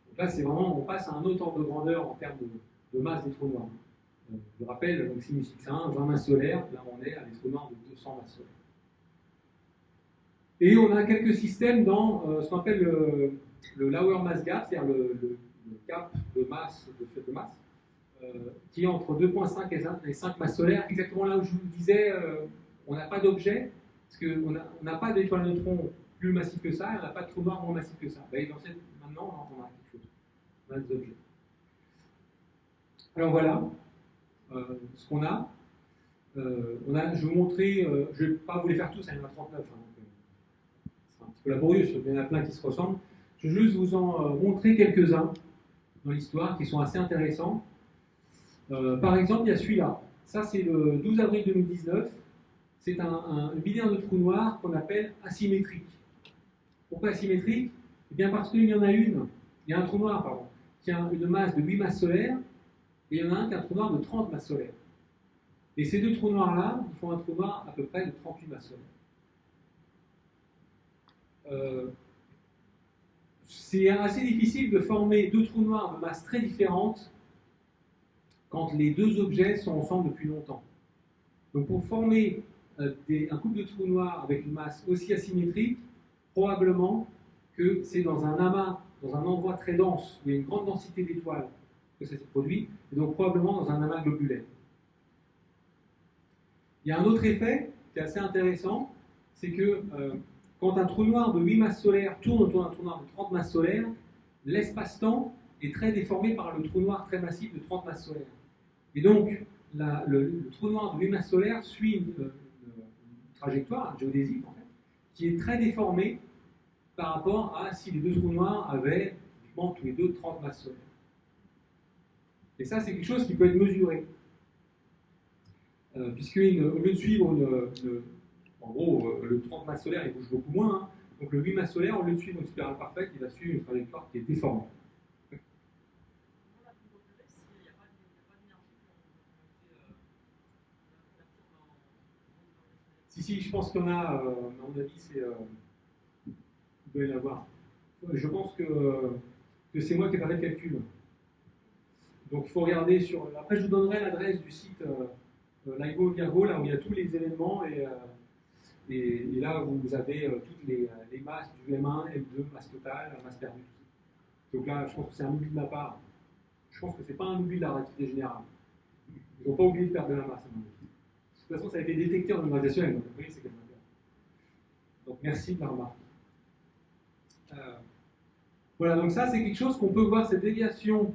Donc là, c'est vraiment, on passe à un autre ordre de grandeur en termes de masse des trous noirs. Je rappelle, donc sinus X1, 20 masses solaires, là on est à des trous noirs de 200 masses solaires. Et on a quelques systèmes dans ce qu'on appelle le lower mass gap, c'est-à-dire le gap de masse, de fait de masse, qui est entre 2,5 et 5 masses solaires, exactement là où je vous disais, on n'a pas d'objet, parce qu'on n'a pas d'étoile à neutrons plus massif que ça, et on n'a pas de trou noir moins massif que ça. Ben, maintenant, on a quelque chose, on a des objets. Alors voilà ce qu'on a. Je vais vous montrer, je ne vais pas vous les faire tous, il y en a 39, hein, donc, c'est un petit peu laborieux, il y en a plein qui se ressemblent. Je vais juste vous en montrer quelques-uns dans l'histoire qui sont assez intéressants. Par exemple, il y a celui-là. Ça, c'est le 12 avril 2019. C'est un binaire de trou noir qu'on appelle asymétrique. Pourquoi asymétrique? Eh bien parce qu'il y en a une, il y a un trou noir, pardon, qui a une masse de 8 masses solaires, et il y en a un qui a un trou noir de 30 masses solaires. Et ces deux trous noirs-là, ils font un trou noir à peu près de 38 masses solaires. C'est assez difficile de former deux trous noirs de masses très différentes quand les deux objets sont ensemble depuis longtemps. Donc pour former un couple de trous noirs avec une masse aussi asymétrique, probablement que c'est dans un amas, dans un endroit très dense, où il y a une grande densité d'étoiles que ça s'est produit, et donc probablement dans un amas globulaire. Il y a un autre effet qui est assez intéressant, c'est que quand un trou noir de 8 masses solaires tourne autour d'un trou noir de 30 masses solaires, l'espace-temps est très déformé par le trou noir très massif de 30 masses solaires. Et donc, le trou noir de 8 masses solaires suit une trajectoire géodésique, en fait, qui est très déformée par rapport à si les deux trous noirs avaient typiquement tous les 2 30 masses solaires. Et ça, c'est quelque chose qui peut être mesuré. Puisque au lieu de suivre en gros, le 30 masses solaires, il bouge beaucoup moins. Hein. Donc le 8 masses solaires, au lieu de suivre une spirale parfaite, il va suivre une trajectoire qui est déformée. Si, je pense qu'il y en a, à mon avis, il doit y en avoir. Je pense que c'est moi qui ai pas fait le calcul. Donc il faut regarder sur. Après, je vous donnerai l'adresse du site LIGO Virgo, là où il y a tous les événements, et là vous avez toutes les masses du M1, M2, masse totale, masse perdue. Donc là, je pense que c'est un oubli de ma part. Je pense que c'est pas un oubli de la relativité générale. Ils n'ont pas oublié de perdre de la masse. De toute façon, ça a été détecté en organisationnel, donc vous voyez, c'est quand même intéressant. Donc merci de la remarque. Voilà, donc ça, c'est quelque chose qu'on peut voir, cette déviation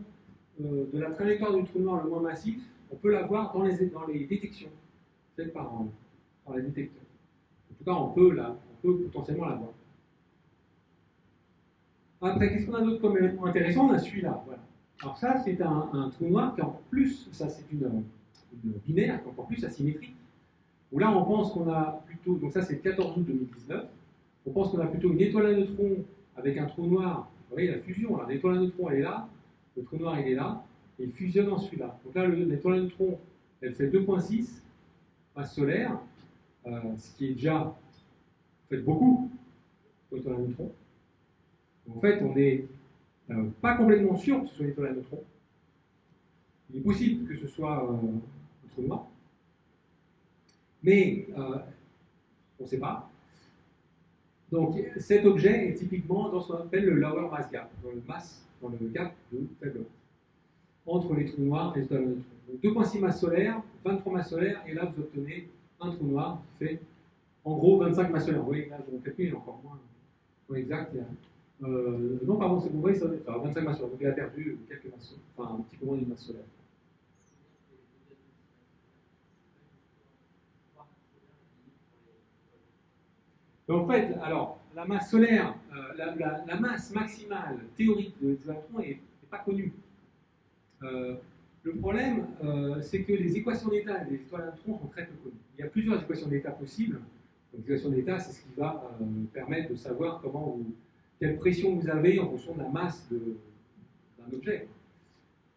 de la trajectoire du trou noir le moins massif, on peut la voir dans les détections faites par les détecteurs. En tout cas, on peut potentiellement la voir. Après, qu'est-ce qu'on a d'autre comme élément intéressant? On a celui-là. Voilà. Alors ça, c'est un trou noir qui est encore plus, ça c'est une binaire qui est encore plus asymétrique. Où là, on pense qu'on a plutôt, donc ça c'est le 14 août 2019, on pense qu'on a plutôt une étoile à neutrons avec un trou noir. Vous voyez la fusion, là, l'étoile à neutrons elle est là, le trou noir il est là, et il fusionne en celui-là. Donc là, l'étoile à neutrons, elle fait 2,6 masse solaire, ce qui est déjà fait beaucoup pour l'étoile à neutrons. En fait, on n'est pas complètement sûr que ce soit une étoile à neutrons. Il est possible que ce soit un trou noir, mais on ne sait pas. Donc cet objet est typiquement dans ce qu'on appelle le lower mass gap, dans le gap de faible masse, entre les trous noirs et les étoiles à neutrons. Donc 2,6 masses solaires, 23 masses solaires, et là vous obtenez un trou noir qui fait en gros 25 masses solaires. Vous voyez, là, mon calcul est encore moins exact. Non, pardon, c'est bon, oui, ça doit être 25 masses solaires. Donc il a perdu quelques masses solaires, enfin un petit peu moins d'une masse solaire. En fait, alors, la masse solaire, la masse maximale théorique de l'étoile n'est pas connue. Le problème, c'est que les équations d'état des étoiles à neutrons sont très peu connues. Il y a plusieurs équations d'état possibles. Donc, l'équation d'état, c'est ce qui va permettre de savoir quelle pression vous avez en fonction de la masse d'un objet.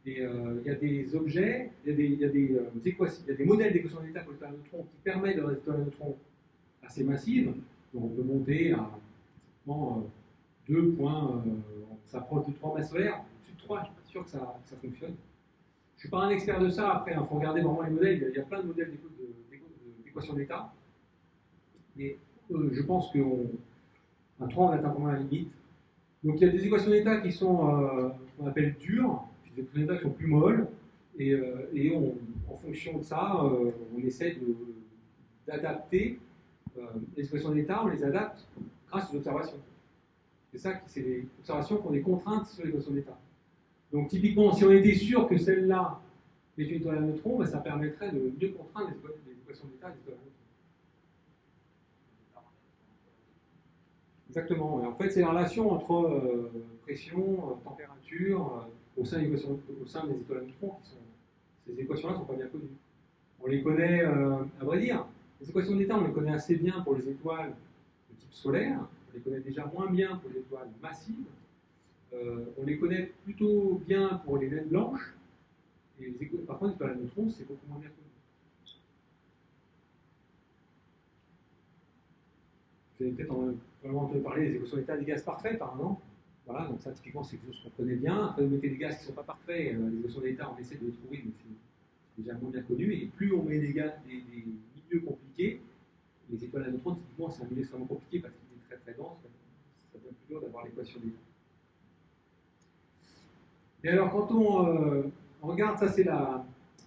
Et il y a des objets, il y a des modèles d'équations d'état pour les étoiles à neutrons qui permettent d'avoir des étoiles à neutrons assez massives. Donc on peut monter à 2 points, on s'approche de 3 masses solaires. Au-dessus de 3, je ne suis pas sûr que ça fonctionne. Je ne suis pas un expert de ça, après, il faut regarder vraiment les modèles. Il y a plein de modèles d'équations d'état. Mais je pense qu'à 3, on atteint vraiment la limite. Donc il y a des équations d'état qui sont, qu'on appelle dures, puis des équations d'état qui sont plus molles. Et en fonction de ça, on essaie d'adapter les équations d'état, on les adapte grâce aux observations. C'est ça, les observations font des contraintes sur les équations d'état. Donc typiquement, si on était sûr que celle-là est une étoile à neutrons, ben, ça permettrait de mieux contraindre les équations d'état des étoiles à neutrons. Exactement. Et en fait, c'est la relation entre pression, température, au sein des étoiles à neutrons qui sont. Ces équations-là ne sont pas bien connues. On les connaît, à vrai dire, les équations d'état, on les connaît assez bien pour les étoiles de type solaire, on les connaît déjà moins bien pour les étoiles massives, on les connaît plutôt bien pour les naines blanches, et par contre, les étoiles à neutrons, c'est beaucoup moins bien connu. Vous avez peut-être vraiment entendu parler des équations d'état des gaz parfaits, par exemple. Voilà, donc ça, typiquement, c'est quelque chose qu'on connaît bien. Après, vous mettez des gaz qui ne sont pas parfaits, les équations d'état, on essaie de les trouver, mais c'est déjà moins bien connu. Et plus on met des milieux compliqués, les étoiles à neutrons, typiquement, c'est un milieu extrêmement compliqué parce qu'il est très très dense, ça devient plus dur d'avoir l'équation d'état. Et alors, quand on regarde, ça c'est la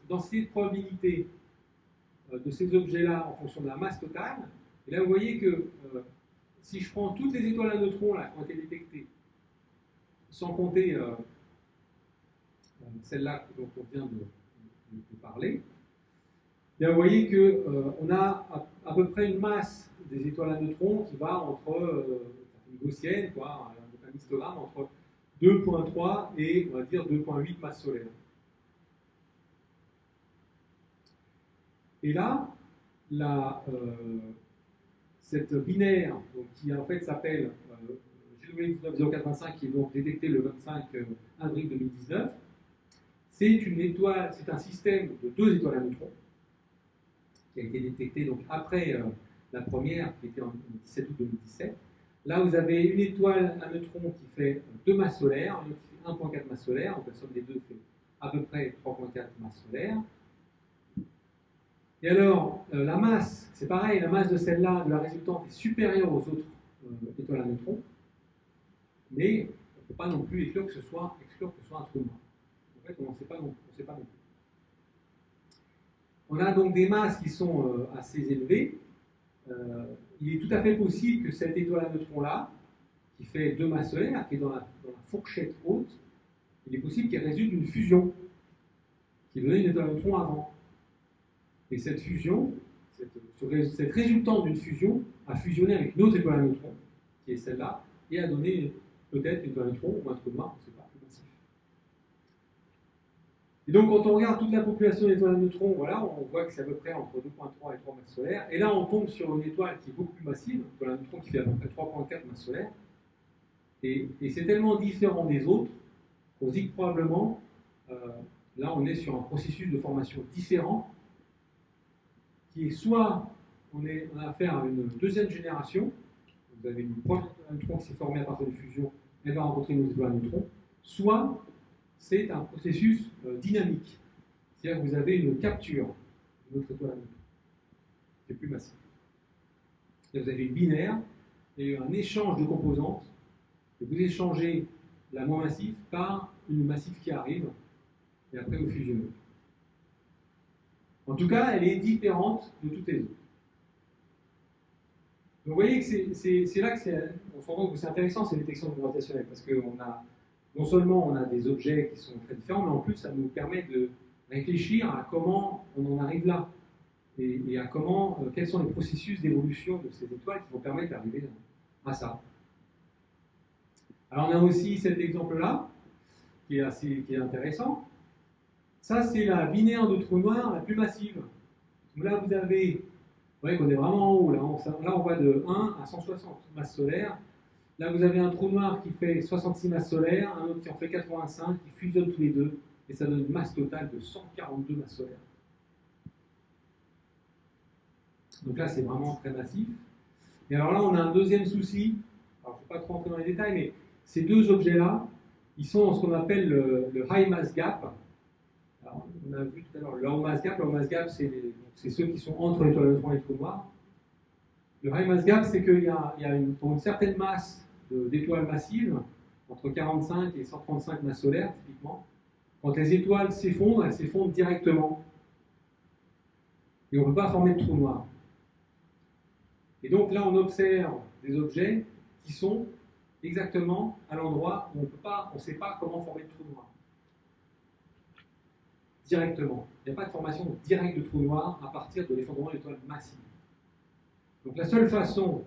densité de probabilité de ces objets-là en fonction de la masse totale. Et là, vous voyez que si je prends toutes les étoiles à neutrons là, qui ont été détectées, sans compter celle-là dont on vient de parler, bien, vous voyez qu'on a à peu près une masse des étoiles à neutrons qui va entre une gaussienne, un histogramme entre 2,3 et on va dire 2,8 masses solaires. Et là, cette binaire, donc, qui en fait s'appelle GW 190425, qui est donc détectée le 25 avril 2019, c'est une étoile, c'est un système de deux étoiles à neutrons qui a été détecté donc après la première, qui était en 17 août 2017. Là, vous avez une étoile à neutrons qui fait 2 masses solaires, une autre qui fait 1,4 masses solaires, donc la somme des deux fait à peu près 3,4 masses solaires. Et alors, la masse, c'est pareil, la masse de celle-là, de la résultante, est supérieure aux autres étoiles à neutrons, mais on ne peut pas non plus exclure que ce soit un trou noir. En fait, on ne sait pas non plus. On a donc des masses qui sont assez élevées. Il est tout à fait possible que cette étoile à neutrons-là, qui fait 2 masses solaires, qui est dans la fourchette haute, il est possible qu'elle résulte d'une fusion, qui donnait une étoile à neutrons avant. Et cette fusion, cette résultante d'une fusion, a fusionné avec une autre étoile à neutrons, qui est celle-là, et a donné peut-être une étoile à neutrons ou un trou noir, on ne sait pas, plus massif. Et donc, quand on regarde toute la population d'étoiles à neutrons, voilà, on voit que c'est à peu près entre 2,3 et 3 masses solaires. Et là, on tombe sur une étoile qui est beaucoup plus massive, une étoile à neutrons qui fait à peu près 3,4 masses solaires. Et c'est tellement différent des autres qu'on se dit que probablement, là, on est sur un processus de formation différent, qui est soit on a affaire à une deuxième génération, vous avez une première étoile à neutrons qui s'est formée à partir de fusion, elle va rencontrer une étoile à neutrons, soit c'est un processus dynamique, c'est-à-dire que vous avez une capture d'une autre étoile à neutrons, qui est plus massive. Et vous avez une binaire et un échange de composantes, et vous échangez la moins massive par une massive qui arrive, et après vous fusionnez. En tout cas, elle est différente de toutes les autres. Donc vous voyez que c'est là on se rend compte que c'est intéressant ces détections gravitationnelles, parce que non seulement on a des objets qui sont très différents, mais en plus ça nous permet de réfléchir à comment on en arrive là, et à quels sont les processus d'évolution de ces étoiles qui vont permettre d'arriver à ça. Alors on a aussi cet exemple-là, qui est intéressant. Ça, c'est la binaire de trous noirs la plus massive. Donc là, vous voyez qu'on est vraiment en haut. Là, on va de 1 à 160 masses solaires. Là, vous avez un trou noir qui fait 66 masses solaires, un autre qui en fait 85, qui fusionnent tous les deux, et ça donne une masse totale de 142 masses solaires. Donc là, c'est vraiment très massif. Et alors là, on a un deuxième souci. Alors, je ne vais pas trop rentrer dans les détails, mais ces deux objets-là, ils sont dans ce qu'on appelle le high mass gap. Alors, on a vu tout à l'heure le low mass gap. Le low mass gap, c'est ceux qui sont entre l'étoile à neutrons et les trous noirs. Le high mass gap, c'est qu'il y a pour une certaine masse d'étoiles massives, entre 45 et 135 masses solaires, typiquement, quand les étoiles s'effondrent, elles s'effondrent directement. Et on ne peut pas former de trou noir. Et donc là, on observe des objets qui sont exactement à l'endroit où on ne sait pas comment former de trou noir. Directement. Il n'y a pas de formation directe de trou noir à partir de l'effondrement d'étoiles massives. Donc la seule façon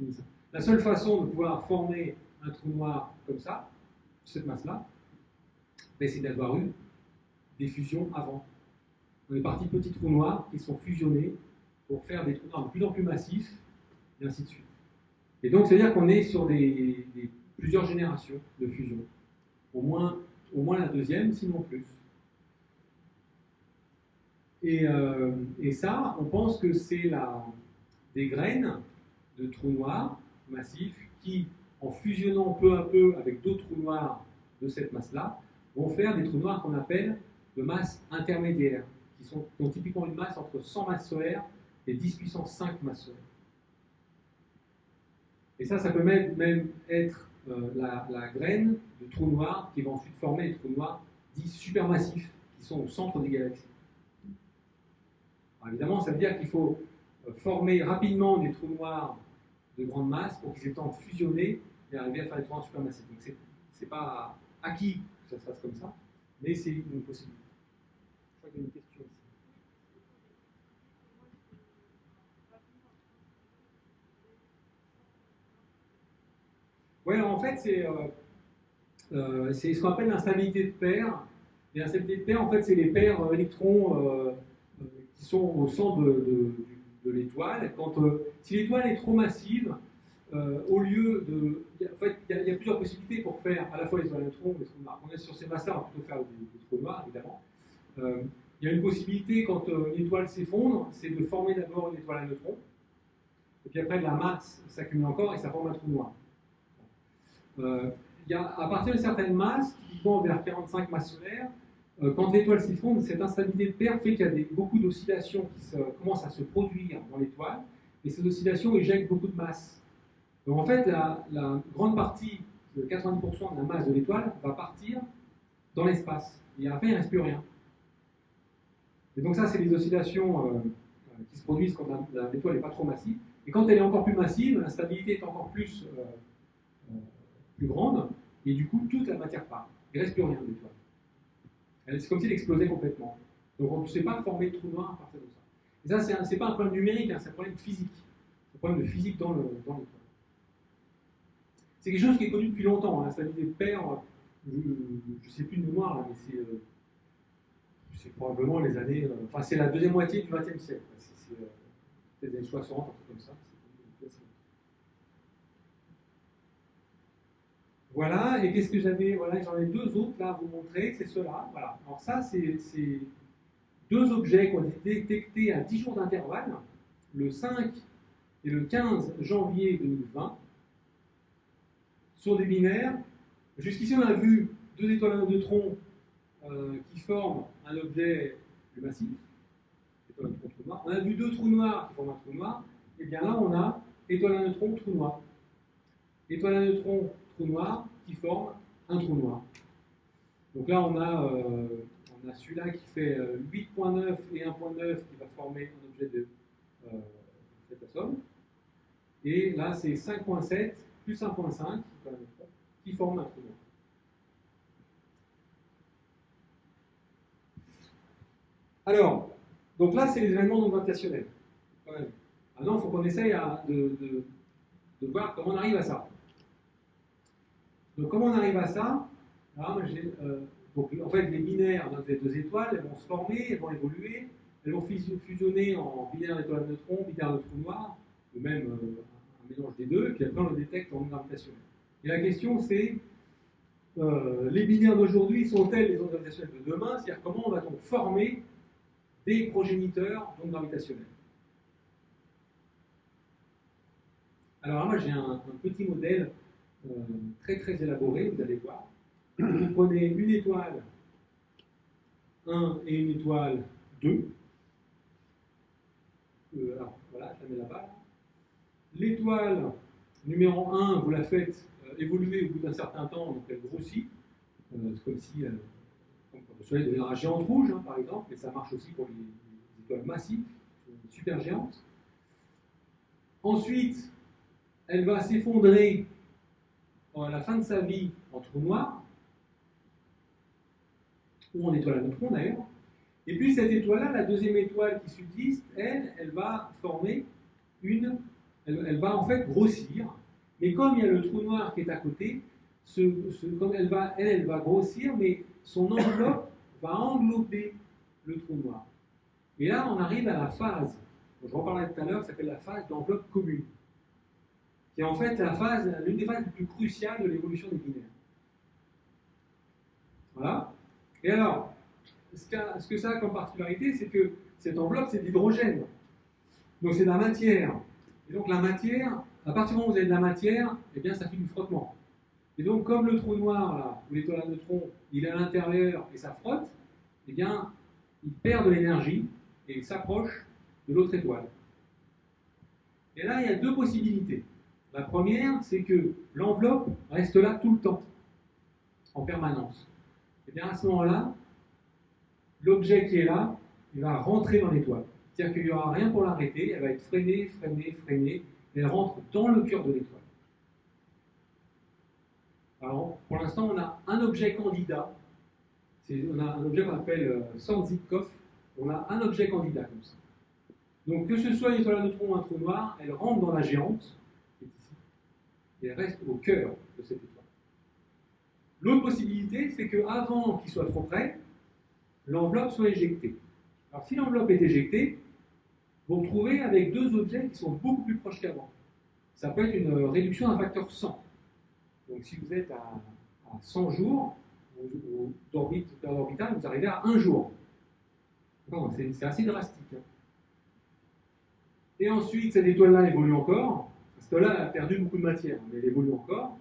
de pouvoir former un trou noir comme ça, cette masse-là, c'est d'avoir eu des fusions avant. On est parti de petits trous noirs qui sont fusionnés pour faire des trous noirs de plus en plus massifs, et ainsi de suite. Et donc, c'est-à-dire qu'on est sur plusieurs générations de fusion. Au moins la deuxième, sinon plus. Et ça, on pense que c'est des graines de trous noirs massifs qui, en fusionnant peu à peu avec d'autres trous noirs de cette masse-là, vont faire des trous noirs qu'on appelle de masse intermédiaire, qui ont typiquement une masse entre 100 masses solaires et 10 puissance 5 masses solaires. Et ça peut même être la graine de trous noirs qui va ensuite former des trous noirs dits supermassifs, qui sont au centre des galaxies. Alors évidemment, ça veut dire qu'il faut former rapidement des trous noirs de grande masse pour qu'ils aient le temps de fusionner et arriver à faire des trous noirs supermassifs. Donc c'est pas acquis que ça se fasse comme ça, mais c'est une possibilité. Je crois qu'il y a une question ici. Oui, alors en fait, c'est ce qu'on appelle l'instabilité de paire. Et l'instabilité de paire, en fait, c'est les paires électrons qui sont au centre de l'étoile. Si l'étoile est trop massive, au lieu de. En fait, il y a plusieurs possibilités pour faire à la fois les étoiles à neutrons, les trous noirs. On est sur ces masses-là, on va plutôt faire des trous noirs, évidemment. Il y a une possibilité, quand une étoile s'effondre, c'est de former d'abord une étoile à neutrons. Et puis après, de la masse s'accumule encore et ça forme un trou noir. À partir de certaines masses, qui vont vers 45 masses solaires, quand l'étoile s'effondre, cette instabilité de paire fait qu'il y a beaucoup d'oscillations qui commencent à se produire dans l'étoile, et ces oscillations éjectent beaucoup de masse. Donc en fait, la grande partie, de 90% de la masse de l'étoile, va partir dans l'espace. Et à la fin, il ne reste plus rien. Et donc ça, c'est les oscillations qui se produisent quand l'étoile n'est pas trop massive. Et quand elle est encore plus massive, la stabilité est encore plus grande, et du coup, toute la matière part. Il ne reste plus rien de l'étoile. C'est comme si elle explosait complètement. Donc on ne sait pas former de trou noir à partir de ça. Et ça, c'est pas un problème numérique, hein, c'est un problème physique. C'est un problème de physique dans l'étoile. C'est quelque chose qui est connu depuis longtemps, hein, la stabilité de paire. Je ne sais plus de mémoire, là, mais c'est probablement les années. Enfin, c'est la deuxième moitié du XXe siècle. C'est peut-être les années 60, un truc comme ça. Voilà, et qu'est-ce que j'avais? Voilà, j'en ai deux autres là à vous montrer, c'est ceux-là. Voilà. Alors, ça, c'est deux objets qui ont été détectés à 10 jours d'intervalle, le 5 et le 15 janvier 2020, sur des binaires. Jusqu'ici, on a vu deux étoiles à neutrons qui forment un objet plus massif, étoile à neutrons, trou noir. On a vu deux trous noirs qui forment un trou noir. Et bien là, on a étoile à neutrons, trou noir. Étoile à neutrons, trou noir qui forme un trou noir. Donc là, on a celui-là qui fait 8,9 et 1,9 qui va former un objet de cette somme. Et là, c'est 5,7 plus 1,5 qui forme un trou noir. Alors, donc là, c'est les événements non gravitationnels. Maintenant, il faut qu'on essaye de voir comment on arrive à ça. Donc, comment on arrive à ça? Alors, donc, en fait, les binaires dans les deux étoiles, elles vont se former, elles vont évoluer, elles vont fusionner en binaire d'étoiles à neutrons, binaire de trous noirs, ou même un mélange des deux, et puis après, on le détecte en ondes gravitationnelles. Et la question, c'est les binaires d'aujourd'hui sont-elles les ondes gravitationnelles de demain? C'est-à-dire, comment va-t-on former des progéniteurs d'ondes gravitationnelles? Alors là, moi, j'ai un petit modèle très très élaboré, vous allez voir. Vous prenez une étoile 1 et une étoile 2. Alors voilà, je la mets là-bas. L'étoile numéro 1, vous la faites évoluer au bout d'un certain temps, donc elle grossit. C'est comme si comme le Soleil deviendra géante rouge, hein, par exemple, mais ça marche aussi pour les étoiles massives, super géantes. Ensuite, elle va s'effondrer à la fin de sa vie en trou noir, ou en étoile à neutrons d'ailleurs. Et puis cette étoile-là, la deuxième étoile qui subsiste, elle va former elle va en fait grossir. Mais comme il y a le trou noir qui est à côté, comme elle va grossir, mais son enveloppe va englober le trou noir. Et là, on arrive à la phase, dont je reparlerai tout à l'heure, qui s'appelle la phase d'enveloppe commune, qui est en fait l'une des phases les plus cruciales de l'évolution des binaires. Voilà. Et alors, ce que ça a comme particularité, c'est que cette enveloppe, c'est de l'hydrogène. Donc c'est de la matière. Et donc la matière, à partir du moment où vous avez de la matière, eh bien ça fait du frottement. Et donc comme le trou noir, là, ou l'étoile à neutrons, il est à l'intérieur et ça frotte, eh bien il perd de l'énergie et il s'approche de l'autre étoile. Et là, il y a deux possibilités. La première, c'est que l'enveloppe reste là tout le temps, en permanence. Et bien à ce moment-là, l'objet qui est là, il va rentrer dans l'étoile. C'est-à-dire qu'il n'y aura rien pour l'arrêter, elle va être freinée, et elle rentre dans le cœur de l'étoile. Alors, pour l'instant, on a un objet candidat, on a un objet qu'on appelle Sandzik-Koff, on a un objet candidat comme ça. Donc, que ce soit une étoile à neutrons ou un trou noir, elle rentre dans la géante, qui est ici, et elle reste au cœur de cette étoile. L'autre possibilité, c'est qu'avant qu'il soit trop près, l'enveloppe soit éjectée. Alors si l'enveloppe est éjectée, vous vous retrouvez avec deux objets qui sont beaucoup plus proches qu'avant. Ça peut être une réduction d'un facteur 100. Donc si vous êtes à 100 jours d'orbite orbitale, vous arrivez à 1 jour. C'est assez drastique. Hein. Et ensuite, cette étoile-là évolue encore. Cette étoile-là a perdu beaucoup de matière, mais elle évolue encore.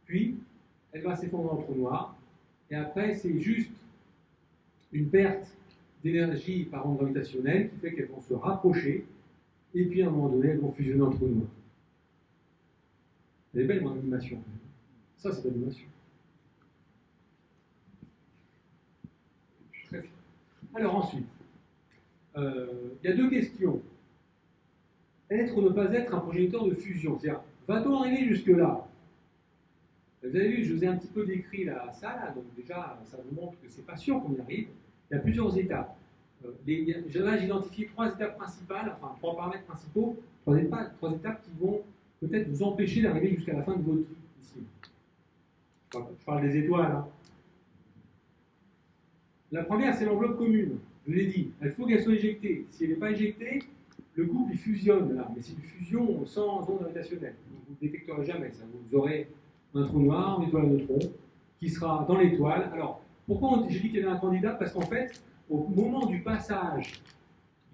Puis, elle va s'effondrer dans le trou noir. Et après, c'est juste une perte d'énergie par onde gravitationnelle qui fait qu'elles vont se rapprocher. Et puis, à un moment donné, elles vont fusionner en trou noir. Elle est belle, mon animation. Ça, c'est l'animation. Je suis très fier. Alors, ensuite, il y a deux questions. Être ou ne pas être un progéniteur de fusion. C'est-à-dire, va-t-on arriver jusque-là? Vous avez vu, je vous ai un petit peu décrit ça, là, donc déjà, ça vous montre que c'est pas sûr qu'on y arrive. Il y a plusieurs étapes. Là, j'ai identifié trois étapes principales, enfin trois paramètres principaux, trois étapes qui vont peut-être vous empêcher d'arriver jusqu'à la fin de votre vie ici. Je parle des étoiles. Hein. La première, c'est l'enveloppe commune. Je vous l'ai dit, il faut qu'elle soit éjectée. Si elle n'est pas éjectée, le couple il fusionne là, mais c'est une fusion sans onde gravitationnelle. Vous ne détecterez jamais ça. Vous aurez un trou noir, une étoile à neutrons, qui sera dans l'étoile. Alors, pourquoi j'ai dit qu'il y avait un candidat? Parce qu'en fait, au moment du passage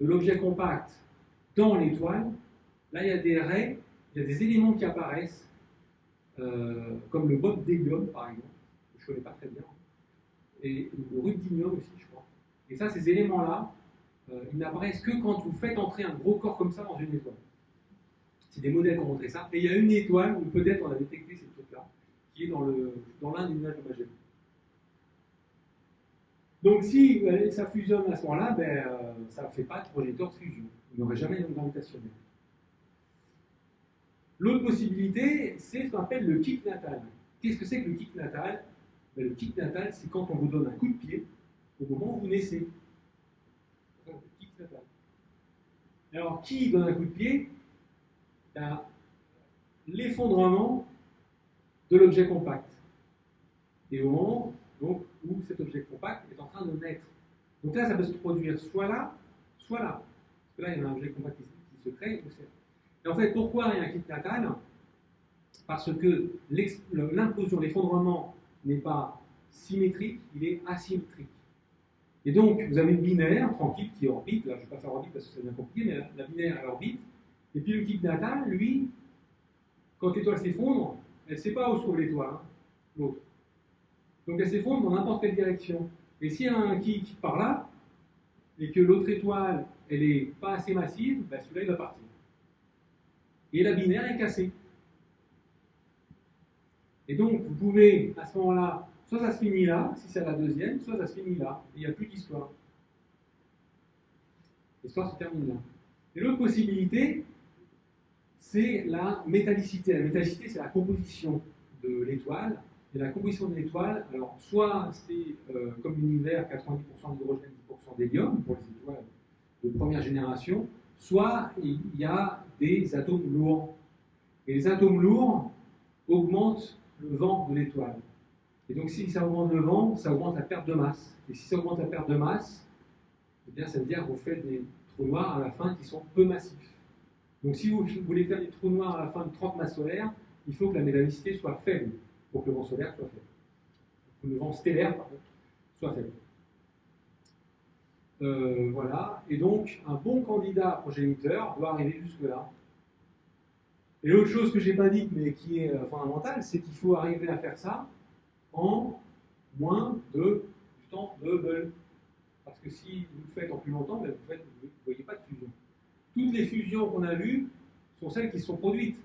de l'objet compact dans l'étoile, là il y a des raies, il y a des éléments qui apparaissent, comme le bob d'hélium par exemple, que je ne connais pas très bien, et le rubidium aussi, je crois. Et ça, ces éléments-là, ils n'apparaissent que quand vous faites entrer un gros corps comme ça dans une étoile. C'est des modèles qui ont montré ça. Et il y a une étoile où peut-être on a détecté ces trucs-là, qui est dans l'un des nuages de Magellan. Donc si ça fusionne à ce moment-là, ça ne fait pas de projecteur de fusion. Il n'y aurait jamais d'onde gravitationnelle. L'autre possibilité, c'est ce qu'on appelle le kick natal. Qu'est-ce que c'est que le kick natal? Le kick natal, c'est quand on vous donne un coup de pied au moment où vous naissez. Le kick natal. Alors, qui donne un coup de pied? L'effondrement de l'objet compact. Et au moment donc, où cet objet compact est en train de naître. Donc là, ça peut se produire soit là, soit là. Parce que là, il y a un objet compact qui se crée. Et en fait, pourquoi il y a un kick natal? Parce que l'implosion, l'effondrement n'est pas symétrique, il est asymétrique. Et donc, vous avez une binaire tranquille qui orbite. Là, je ne vais pas faire orbite parce que c'est bien compliqué, mais la binaire, elle orbite. Et puis le kick natal, lui, quand l'étoile s'effondre, elle ne sait pas où se trouve l'étoile, hein, l'autre. Donc elle s'effondre dans n'importe quelle direction. Et s'il y a un kick par là, et que l'autre étoile, elle n'est pas assez massive, celui-là, il va partir. Et la binaire est cassée. Et donc, vous pouvez, à ce moment-là, soit ça se finit là, si c'est la deuxième, soit ça se finit là. Et il n'y a plus d'histoire. L'histoire se termine là. Et l'autre possibilité, c'est la métallicité. La métallicité, c'est la composition de l'étoile. Et la composition de l'étoile, alors, soit c'est comme l'univers, 90% d'hydrogène, 10% d'hélium, pour les étoiles de première génération, soit il y a des atomes lourds. Et les atomes lourds augmentent le vent de l'étoile. Et donc, si ça augmente le vent, ça augmente la perte de masse. Et si ça augmente la perte de masse, eh bien, ça veut dire que vous faites des trous noirs à la fin qui sont peu massifs. Donc, si vous voulez faire des trous noirs à la fin de 30 masses solaires, il faut que la métallicité soit faible pour que le vent solaire soit faible. Pour que le vent stellaire, par contre, soit faible. Voilà. Et donc, un bon candidat progéniteur doit arriver jusque-là. Et l'autre chose que je n'ai pas dite, mais qui est fondamentale, c'est qu'il faut arriver à faire ça en moins du temps de Hubble. Parce que si vous le faites en plus longtemps, vous ne voyez pas de fusion. Toutes les fusions qu'on a vues sont celles qui se sont produites.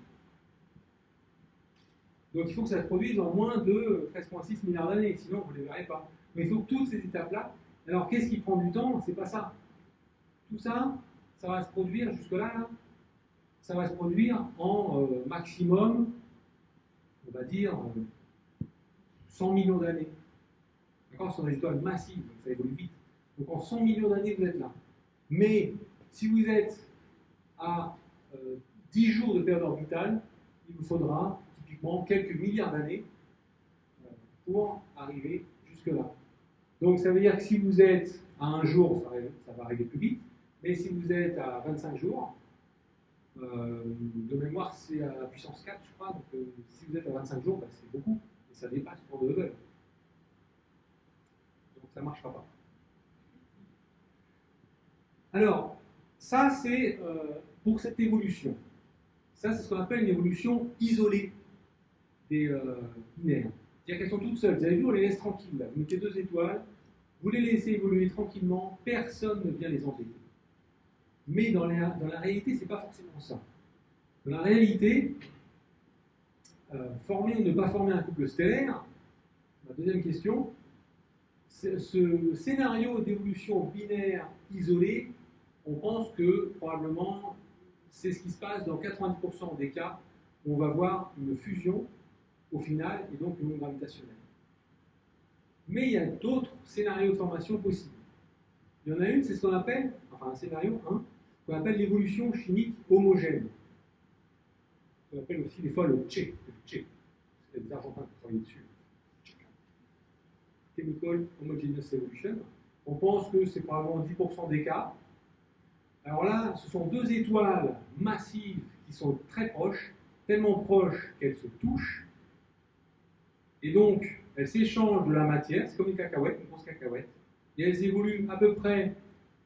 Donc il faut que ça se produise en moins de 13,6 milliards d'années, sinon vous ne les verrez pas. Mais il faut que toutes ces étapes-là. Alors qu'est-ce qui prend du temps? C'est pas ça. Tout ça, ça va se produire jusque-là, là. Ça va se produire en maximum, on va dire, 100 millions d'années. D'accord? Ce sont des étoiles massives, donc ça évolue vite. Donc en 100 millions d'années, vous êtes là. Mais si vous êtes à 10 jours de période orbitale, il vous faudra typiquement quelques milliards d'années, pour arriver jusque-là. Donc ça veut dire que si vous êtes à un jour, ça va arriver plus vite, mais si vous êtes à 25 jours, de mémoire c'est à la puissance 4, je crois, donc si vous êtes à 25 jours, bah, c'est beaucoup, et ça dépasse pour de Hubble. Donc ça ne marchera pas. Alors, ça c'est pour cette évolution. Ça c'est ce qu'on appelle une évolution isolée des binaires. C'est-à-dire qu'elles sont toutes seules. Vous avez vu, on les laisse tranquilles. Là. Vous mettez 2 étoiles, vous les laissez évoluer tranquillement, personne ne vient les embêter. Mais dans la réalité, ce n'est pas forcément ça. Dans la réalité, former ou ne pas former un couple stellaire, ma deuxième question, ce scénario d'évolution binaire isolée, on pense que probablement c'est ce qui se passe dans 90% des cas où on va voir une fusion au final et donc une onde gravitationnelle. Mais il y a d'autres scénarios de formation possibles. Il y en a une, c'est ce qu'on appelle, enfin un scénario 1, qu'on appelle l'évolution chimique homogène. On appelle aussi des fois le CHE. C'est des Argentins qui travaillent dessus. Chemical Homogeneous Evolution. On pense que c'est probablement 10% des cas. Alors là, ce sont 2 étoiles massives qui sont très proches, tellement proches qu'elles se touchent. Et donc, elles s'échangent de la matière, c'est comme une cacahuète, une grosse cacahuète. Et elles évoluent à peu près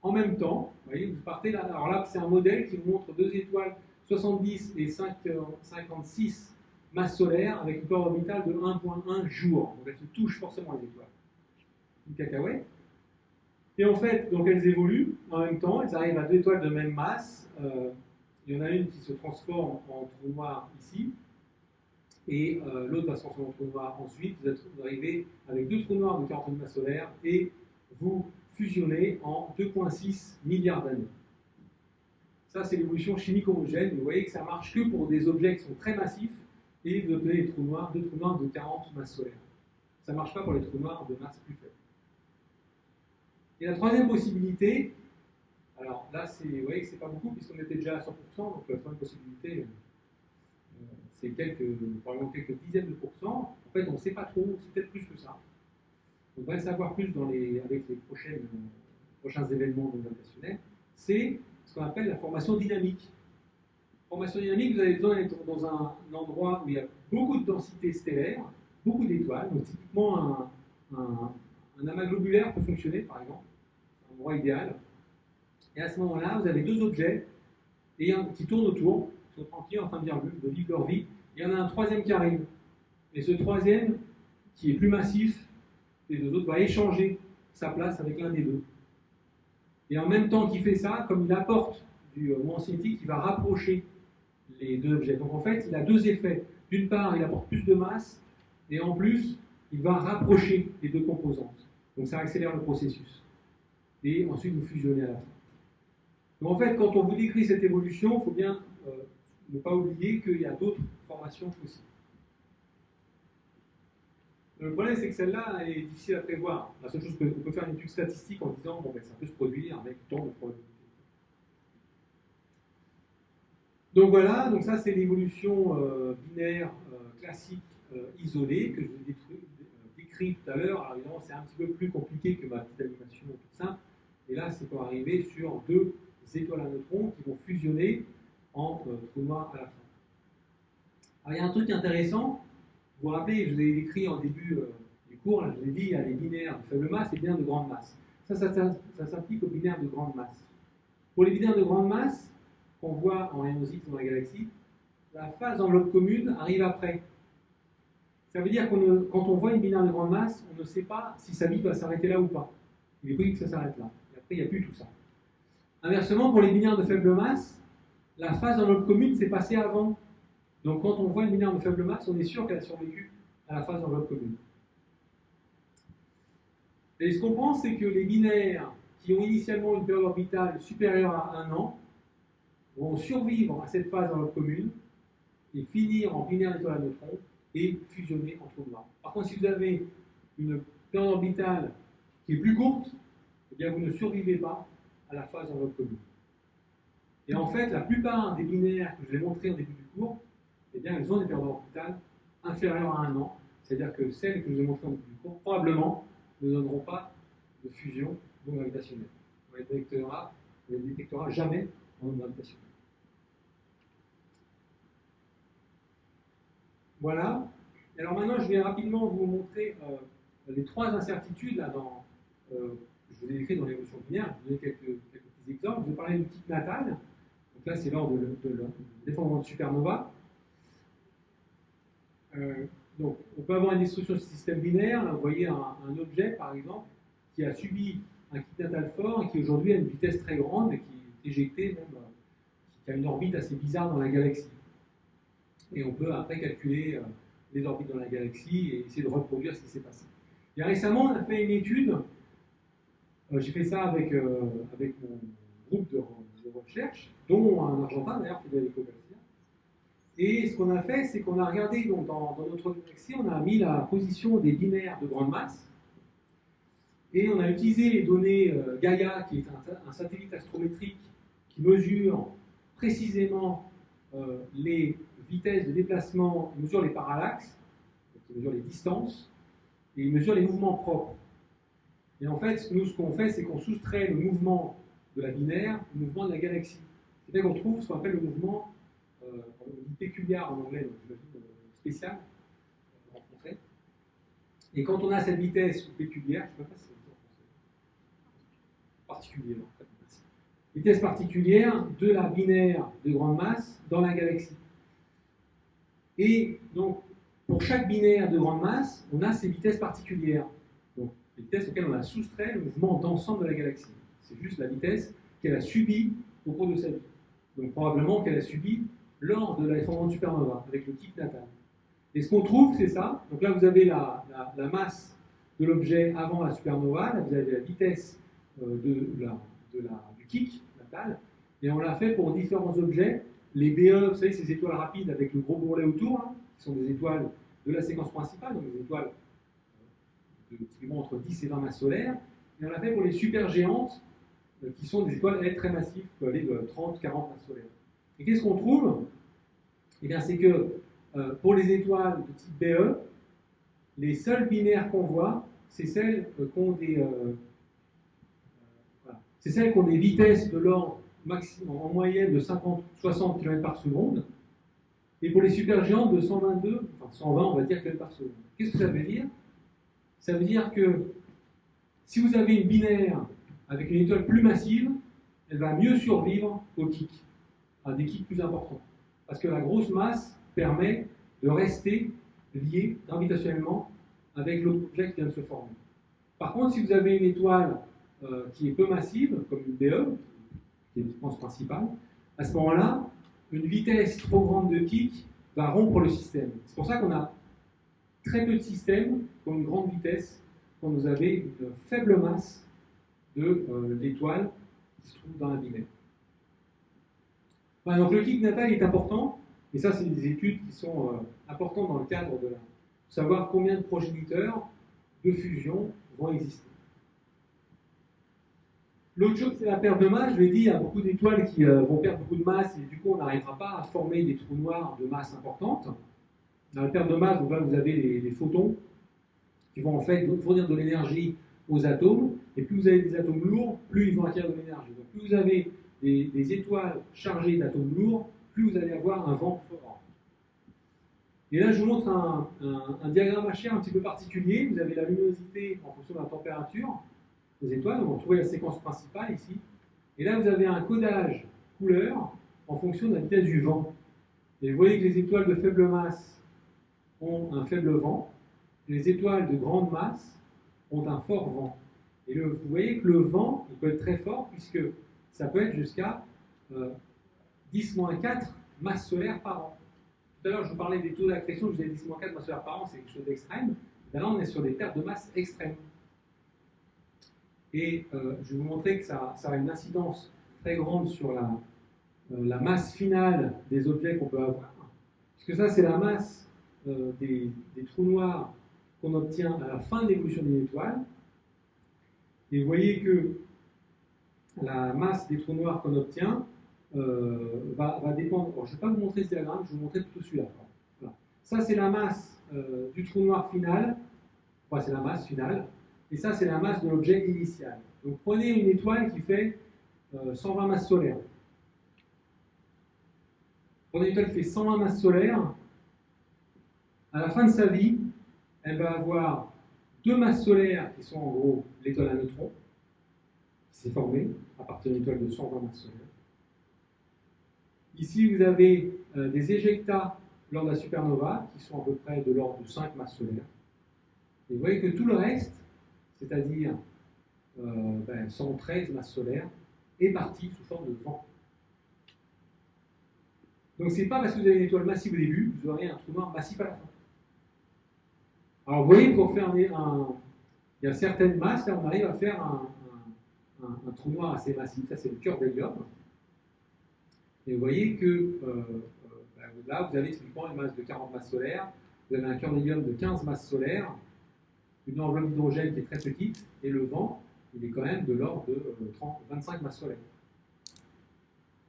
en même temps. Vous voyez, vous partez là. Alors là, c'est un modèle qui vous montre 2 étoiles 70 et 56 masses solaires avec une période orbitale de 1,1 jours. Donc elles se touchent forcément les étoiles. Une cacahuète. Et en fait, donc elles évoluent en même temps, elles arrivent à 2 étoiles de même masse. Il y en a une qui se transforme en trou noir ici, et l'autre va se transformer en trou noir ensuite. Vous arrivez avec 2 trous noirs de 49 masses solaires et vous fusionnez en 2,6 milliards d'années. Ça, c'est l'évolution chimique homogène. Vous voyez que ça marche que pour des objets qui sont très massifs et vous obtenez des trous noirs, 2 trous noirs de 40 masses solaires. Ça ne marche pas pour les trous noirs de masse plus faible. Et la troisième possibilité, alors là, vous voyez que ce n'est pas beaucoup puisqu'on était déjà à 100%, donc la troisième possibilité, c'est probablement quelques dizaines de pourcents. En fait, on ne sait pas trop, c'est peut-être plus que ça. On va le savoir plus avec les prochains événements gravitationnels. C'est ce qu'on appelle la formation dynamique. Formation dynamique, vous avez besoin d'être dans un endroit où il y a beaucoup de densité stellaire, beaucoup d'étoiles. Donc typiquement, un amas globulaire peut fonctionner, par exemple. C'est un endroit idéal. Et à ce moment-là, vous avez 2 objets qui tournent autour, qui sont tranquilles, en train de vivre leur vie. Il y en a un troisième qui arrive. Et ce troisième, qui est plus massif, les 2 autres, va échanger sa place avec l'un des 2. Et en même temps qu'il fait ça, comme il apporte du mouvement cinétique, il va rapprocher les 2 objets. Donc en fait, il a 2 effets. D'une part, il apporte plus de masse, et en plus, il va rapprocher les 2 composantes. Donc ça accélère le processus. Et ensuite, vous fusionnez à la fin. Donc en fait, quand on vous décrit cette évolution, il faut bien ne pas oublier qu'il y a d'autres formations possibles. Le problème, c'est que celle-là est difficile à prévoir. La seule chose qu'on peut faire une étude statistique en disant bon, ben, ça peut se produire avec tant de probabilité. Donc voilà, donc ça c'est l'évolution binaire classique isolée que je vous ai décrit tout à l'heure. Alors évidemment, c'est un petit peu plus compliqué que ma petite animation toute simple. Et là, c'est pour arriver sur 2 étoiles à neutrons qui vont fusionner en trou noir à la fin. Alors il y a un truc intéressant. Vous vous rappelez, je vous ai décrit en début du cours, là, je vous ai dit, il y a les binaires de faible masse et les binaires de grande masse. Ça s'applique aux binaires de grande masse. Pour les binaires de grande masse, qu'on voit en rayons X dans la galaxie, la phase d'enveloppe commune arrive après. Ça veut dire que quand on voit une binaire de grande masse, on ne sait pas si sa vie va s'arrêter là ou pas. Il est possible que ça s'arrête là. Et après, il n'y a plus tout ça. Inversement, pour les binaires de faible masse, la phase d'enveloppe commune s'est passée avant. Donc quand on voit une binaire de faible masse, on est sûr qu'elle a survécu à la phase d'enveloppe commune. Et ce qu'on pense, c'est que les binaires qui ont initialement une période orbitale supérieure à 1 an vont survivre à cette phase d'enveloppe commune et finir en binaire d'étoile à neutrons et fusionner en trou noir. Par contre, si vous avez une période orbitale qui est plus courte, eh bien vous ne survivez pas à la phase d'enveloppe commune. Et en fait, la plupart des binaires que je vous ai montrés au début du cours, eh bien, elles ont des périodes orbitales inférieures à 1 an. C'est-à-dire que celles que je vous ai montrées en plus court, probablement, ne donneront pas de fusion non gravitationnelle. On ne les détectera jamais en non gravitationnelle. Voilà. Alors maintenant, je vais rapidement vous montrer les trois incertitudes là, je vous ai décrit dans l'évolution binaire. Je vous ai donné quelques petits exemples. Je vais parler d'une petite natale. Donc là, c'est lors de l'effondrement de supernova. Donc, on peut avoir une destruction du système binaire. Là, vous voyez un objet, par exemple, qui a subi un kit natal fort et qui aujourd'hui a une vitesse très grande et qui est éjecté, même, qui a une orbite assez bizarre dans la galaxie. Et on peut après calculer les orbites dans la galaxie et essayer de reproduire ce qui s'est passé. Et récemment, on a fait une étude. J'ai fait ça avec mon groupe de recherche, dont un Argentin d'ailleurs, Federico Garcia. Et ce qu'on a fait, c'est qu'on a regardé donc, dans notre galaxie, on a mis la position des binaires de grande masse. Et on a utilisé les données Gaia, qui est un satellite astrométrique qui mesure précisément les vitesses de déplacement, il mesure les parallaxes, il mesure les distances, et il mesure les mouvements propres. Et en fait, nous, ce qu'on fait, c'est qu'on soustrait le mouvement de la binaire au mouvement de la galaxie. C'est-à-dire qu'on trouve ce qu'on appelle le mouvement, on dit péculiar en anglais, donc j'imagine spécial en français. Et quand on a cette vitesse péculière, je ne sais pas si c'est en français, particulière, en fait, vitesse particulière de la binaire de grande masse dans la galaxie. Et donc, pour chaque binaire de grande masse, on a ces vitesses particulières. Donc, les vitesses auxquelles on a soustrait le mouvement d'ensemble de la galaxie. C'est juste la vitesse qu'elle a subie au cours de sa vie. Donc, probablement qu'elle a subi lors de l'effondrement de supernova, avec le kit natal. Et ce qu'on trouve, c'est ça. Donc là, vous avez la masse de l'objet avant la supernova. Là, vous avez la vitesse du kick natal. Et on l'a fait pour différents objets. Les BE, vous savez, ces étoiles rapides avec le gros bourrelet autour, hein, qui sont des étoiles de la séquence principale, donc des étoiles qui vont entre 10 et 20 masses solaires. Et on l'a fait pour les supergéantes, qui sont des étoiles très massives, qui peuvent aller de 30, 40 masses solaires. Et qu'est-ce qu'on trouve? Eh bien, c'est que pour les étoiles de type BE, les seuls binaires qu'on voit, c'est celles qui ont des vitesses de l'ordre maximum en moyenne de 50-60 km par seconde, et pour les supergéantes de 122, enfin 120 on va dire km par seconde. Qu'est-ce que ça veut dire? Ça veut dire que si vous avez une binaire avec une étoile plus massive, elle va mieux survivre au kick, à des kicks plus importants. Parce que la grosse masse permet de rester lié gravitationnellement avec l'autre objet qui vient de se former. Par contre, si vous avez une étoile qui est peu massive, comme une BE, qui est une fréquence principale, à ce moment-là, une vitesse trop grande de kick va rompre le système. C'est pour ça qu'on a très peu de systèmes qui ont une grande vitesse quand vous avez une faible masse de l'étoile qui se trouve dans la binaire. Voilà, donc le kick natal est important, et ça c'est des études qui sont importantes dans le cadre de savoir combien de progéniteurs de fusion vont exister. L'autre chose, c'est la perte de masse. Je l'ai dit, il y a beaucoup d'étoiles qui vont perdre beaucoup de masse et du coup, on n'arrivera pas à former des trous noirs de masse importante. Dans la perte de masse, donc là, vous avez les photons qui vont en fait fournir de l'énergie aux atomes. Et plus vous avez des atomes lourds, plus ils vont acquérir de l'énergie. Donc plus vous avez des étoiles chargées d'atomes lourds, plus vous allez avoir un vent fort. Et là, je vous montre un diagramme HR un petit peu particulier. Vous avez la luminosité en fonction de la température des étoiles, donc on trouve la séquence principale ici. Et là, vous avez un codage couleur en fonction de la vitesse du vent. Et vous voyez que les étoiles de faible masse ont un faible vent, et les étoiles de grande masse ont un fort vent. Et vous voyez que le vent, il peut être très fort, puisque ça peut être jusqu'à 10-4 masses solaires par an. Tout à l'heure, je vous parlais des taux d'accrétion, je vous ai dit 10-4 masses solaires par an, c'est quelque chose d'extrême. Là, on est sur des pertes de masse extrêmes. Et je vais vous montrer que ça a une incidence très grande sur la masse finale des objets qu'on peut avoir. Puisque ça, c'est la masse des trous noirs qu'on obtient à la fin de l'évolution d'une étoile. Et vous voyez que la masse des trous noirs qu'on obtient va dépendre. Alors, je ne vais pas vous montrer ce diagramme, je vais vous montrer plutôt celui-là. Voilà. Ça, c'est la masse du trou noir final, enfin, c'est la masse finale, et ça c'est la masse de l'objet initial. Donc prenez une étoile qui fait 120 masses solaires. Prenez une étoile qui fait 120 masses solaires, à la fin de sa vie, elle va avoir deux masses solaires qui sont en gros l'étoile à neutrons, qui s'est formée à partir d'une étoile de 120 masses solaires. Ici, vous avez des éjectats lors de la supernova qui sont à peu près de l'ordre de 5 masses solaires. Et vous voyez que tout le reste, c'est-à-dire 113 masses solaires, est parti sous forme de vent. Donc c'est pas parce que vous avez une étoile massive au début, vous aurez un trou noir massif à la fin. Alors vous voyez, pour faire il y a certaines masses, là on arrive à faire un trou noir assez massif, ça c'est le cœur d'hélium. Et vous voyez que là vous avez typiquement une masse de 40 masses solaires, vous avez un cœur d'hélium de 15 masses solaires, une enveloppe d'hydrogène qui est très petite, et le vent, il est quand même de l'ordre de 25 masses solaires.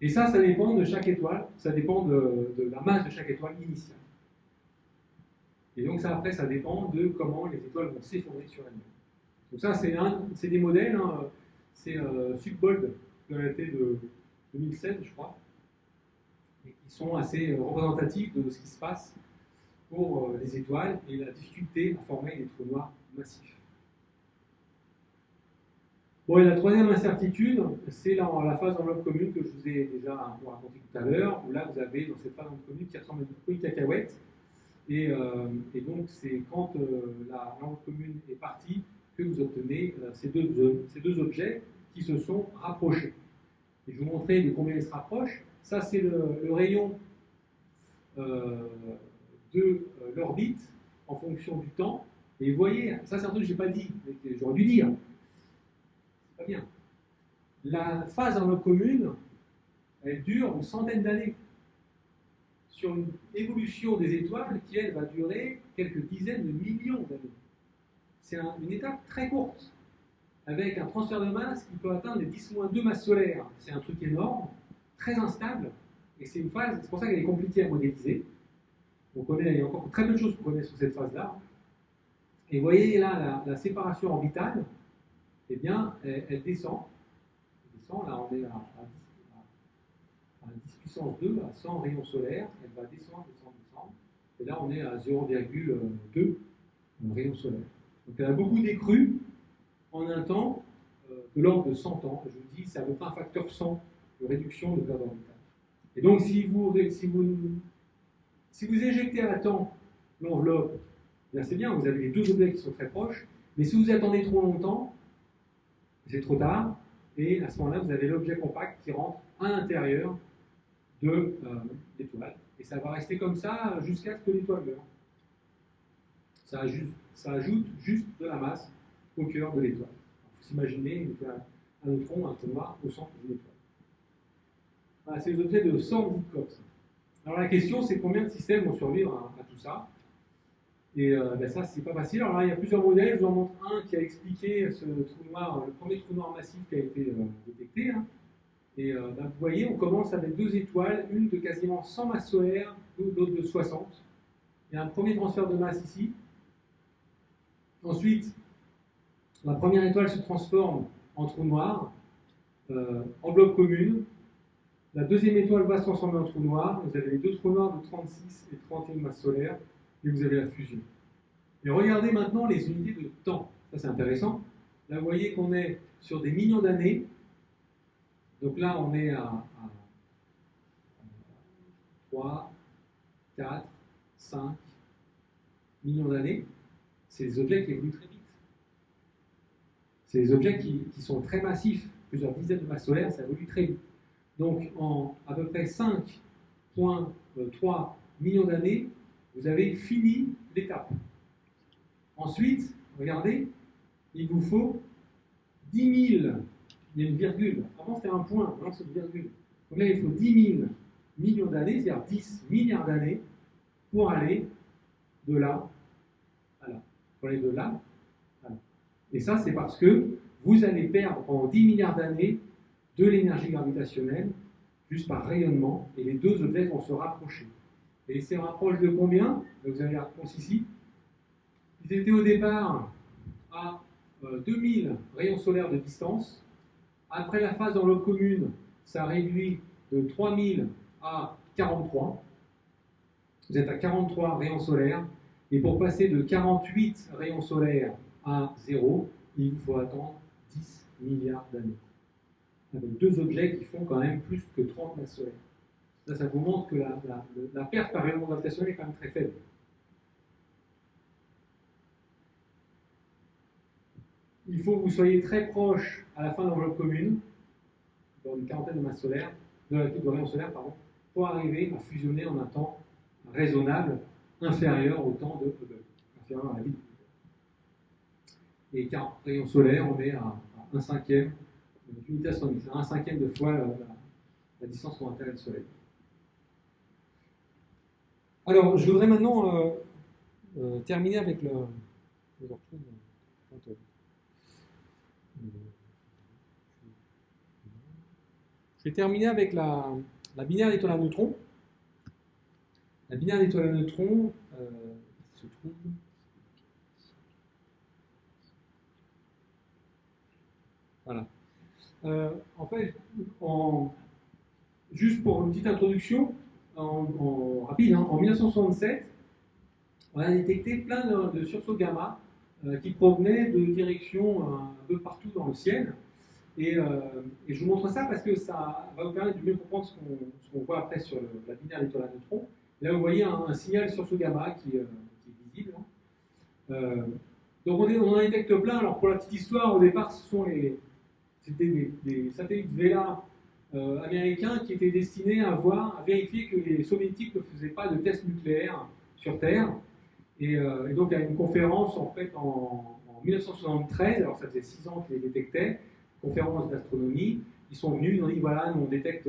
Et ça dépend de chaque étoile, ça dépend de la masse de chaque étoile initiale. Et donc ça, après, ça dépend de comment les étoiles vont s'effondrer sur elles-mêmes. Donc ça, c'est des modèles, hein, c'est Subbold, qui a été de 2016, je crois, et qui sont assez représentatifs de ce qui se passe pour les étoiles et la difficulté à former des trous noirs massifs. Bon, et la troisième incertitude, c'est la phase d'enveloppe commune que je vous ai déjà un peu raconté tout à l'heure, où là vous avez dans cette phase d'enveloppe commune qui ressemble à une cacahuète, et donc c'est quand l'enveloppe commune est partie que vous obtenez ces deux objets qui se sont rapprochés. Et je vais vous montrer de combien ils se rapprochent. Ça c'est le rayon de l'orbite en fonction du temps. Et vous voyez, ça c'est un truc que je n'ai pas dit, mais que j'aurais dû dire. Pas bien. La phase d'enveloppe commune, elle dure une centaine d'années. Sur une évolution des étoiles qui, elle, va durer quelques dizaines de millions d'années. C'est une étape très courte, avec un transfert de masse qui peut atteindre les 10-2 masses solaires. C'est un truc énorme, très instable, et c'est une phase, c'est pour ça qu'elle est compliquée à modéliser. Il y a encore très peu de choses qu'on connaît sur cette phase-là. Et vous voyez là, la séparation orbitale, eh bien, elle descend. Là, on est à 10 puissance 2, à 100 rayons solaires. Elle va descendre. Et là, on est à 0,2 rayons solaires. Donc, elle a beaucoup décru en un temps de l'ordre de 100 ans. Je vous dis, c'est à peu près un facteur 100 de réduction de perte orbitale. Et donc, si vous éjectez à temps l'enveloppe, c'est bien, vous avez les deux objets qui sont très proches. Mais si vous attendez trop longtemps, c'est trop tard, et à ce moment-là, vous avez l'objet compact qui rentre à l'intérieur de l'étoile, et ça va rester comme ça jusqu'à ce que l'étoile meure. Ça ajoute juste de la masse au cœur de l'étoile. Il faut s'imaginer un neutron, un trou noir au centre d'une étoile. Voilà, c'est les objets de Sandikov. Alors la question, c'est combien de systèmes vont survivre à tout ça. Et ça, c'est pas facile. Alors là, il y a plusieurs modèles. Je vous en montre un qui a expliqué ce trou noir, le premier trou noir massif qui a été détecté. Hein. Et vous voyez, on commence avec deux étoiles, une de quasiment 100 masses solaires, l'autre de 60. Il y a un premier transfert de masse ici. Ensuite, la première étoile se transforme en trou noir, enveloppe commune. La deuxième étoile va se transformer en trou noir. Vous avez les deux trous noirs de 36 et 31 masses solaires. Et vous avez la fusion. Et regardez maintenant les unités de temps. Ça, c'est intéressant. Là, vous voyez qu'on est sur des millions d'années. Donc là, on est à 3, 4, 5 millions d'années. C'est des objets qui évoluent très vite. C'est des objets qui sont très massifs. Plusieurs dizaines de masses solaires, ça évolue très vite. Donc, en à peu près 5,3 millions d'années, vous avez fini l'étape. Ensuite, regardez, il vous faut 10 000, il y a une virgule. Avant c'était un point, maintenant c'est une virgule. Donc là, il faut 10 000 millions d'années, c'est-à-dire 10 milliards d'années, pour aller de là à là. Pour aller de là à là. Et ça, c'est parce que vous allez perdre pendant 10 milliards d'années de l'énergie gravitationnelle, juste par rayonnement, et les deux objets vont se rapprocher. Et ils se rapprochent de combien? Vous avez la réponse ici. Ils étaient au départ à 2000 rayons solaires de distance. Après la phase d'enveloppe commune, ça réduit de 3000 à 43. Vous êtes à 43 rayons solaires. Et pour passer de 48 rayons solaires à 0, il vous faut attendre 10 milliards d'années. Avec deux objets qui font quand même plus que 30 masses solaires. Là, ça vous montre que la perte par rayon gravitationnel est quand même très faible. Il faut que vous soyez très proche à la fin de l'enveloppe commune, dans une quarantaine de masses solaires, de rayons solaires, pardon, pour arriver à fusionner en un temps raisonnable, inférieur au temps de Hubble, inférieur à la vie de Hubble. Et 40 rayons solaires, on est à 1/5 d'unité astronomique, c'est 1/5 de fois la distance qu'on intéresse du Soleil. Alors, je voudrais maintenant terminer avec le. Je vais terminer avec la binaire d'étoiles à neutrons. La binaire d'étoiles à neutrons se trouve. Voilà. En fait, juste pour une petite introduction, rapide, en 1967, on a détecté plein de sursauts gamma qui provenaient de directions un peu partout dans le ciel. Et je vous montre ça parce que ça va vous permettre de mieux comprendre ce qu'on voit après sur la binaire d'étoiles à neutrons. Là, vous voyez un signal sursaut gamma qui est visible. Donc, on en détecte plein. Alors, pour la petite histoire, au départ, c'était des satellites Vela américains qui étaient destinés à vérifier que les soviétiques ne faisaient pas de tests nucléaires sur Terre. Et donc, il y a une conférence en fait en 1973, alors ça faisait 6 ans qu'ils les détectaient, conférence d'astronomie. Ils sont venus, ils ont dit voilà, nous on détecte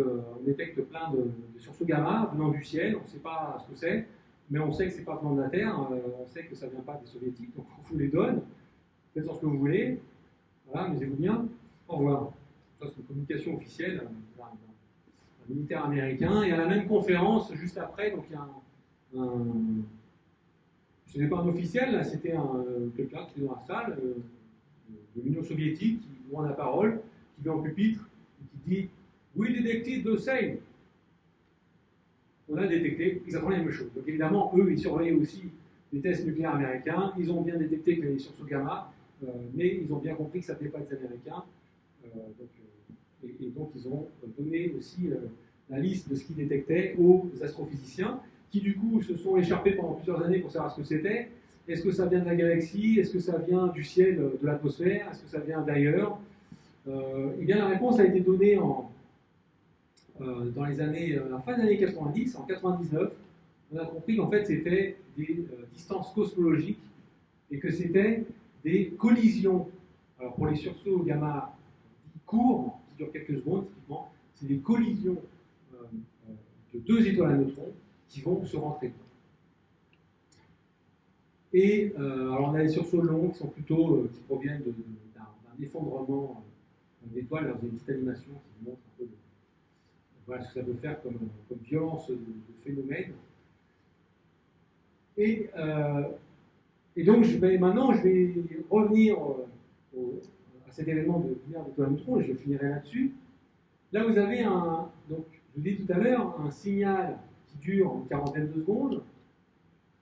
plein de sursauts gamma venant du ciel, on ne sait pas ce que c'est, mais on sait que ce n'est pas venant de la Terre, on sait que ça ne vient pas des soviétiques, donc on vous les donne, faites en ce que vous voulez, voilà, amusez-vous bien, au revoir. Ça c'est une communication officielle d'un militaire américain, et à la même conférence, juste après, donc il y a ce n'est pas un officiel, là, c'était quelqu'un qui est dans la salle de l'Union soviétique qui prend la parole, qui vient en pupitre et qui dit We detected the same. On a détecté exactement la même chose. Donc évidemment, eux, ils surveillaient aussi les tests nucléaires américains. Ils ont bien détecté qu'il y avait des sursauts gamma, mais ils ont bien compris que ça ne pouvait pas être américain. Et donc ils ont donné aussi la liste de ce qu'ils détectaient aux astrophysiciens, qui du coup se sont écharpés pendant plusieurs années pour savoir ce que c'était. Est-ce que ça vient de la galaxie? Est-ce que ça vient du ciel, de l'atmosphère? Est-ce que ça vient d'ailleurs? Eh bien, la réponse a été donnée dans la fin des années 90, en 99. On a compris qu'en fait, c'était des distances cosmologiques et que c'était des collisions. Alors, pour les sursauts gamma courts, qui durent quelques secondes, typiquement, c'est des collisions de deux étoiles à neutrons qui vont se rentrer. Et alors on a les sursauts longs qui sont plutôt qui proviennent d'un effondrement d'étoiles. Vous avez une petite animation qui vous montre un peu voilà ce que ça peut faire comme violence de phénomène. Et donc maintenant je vais revenir à cet événement de binaire d'étoiles à neutrons et je finirai là-dessus. Là vous avez donc je vous dis tout à l'heure, un signal qui dure une quarantaine de secondes.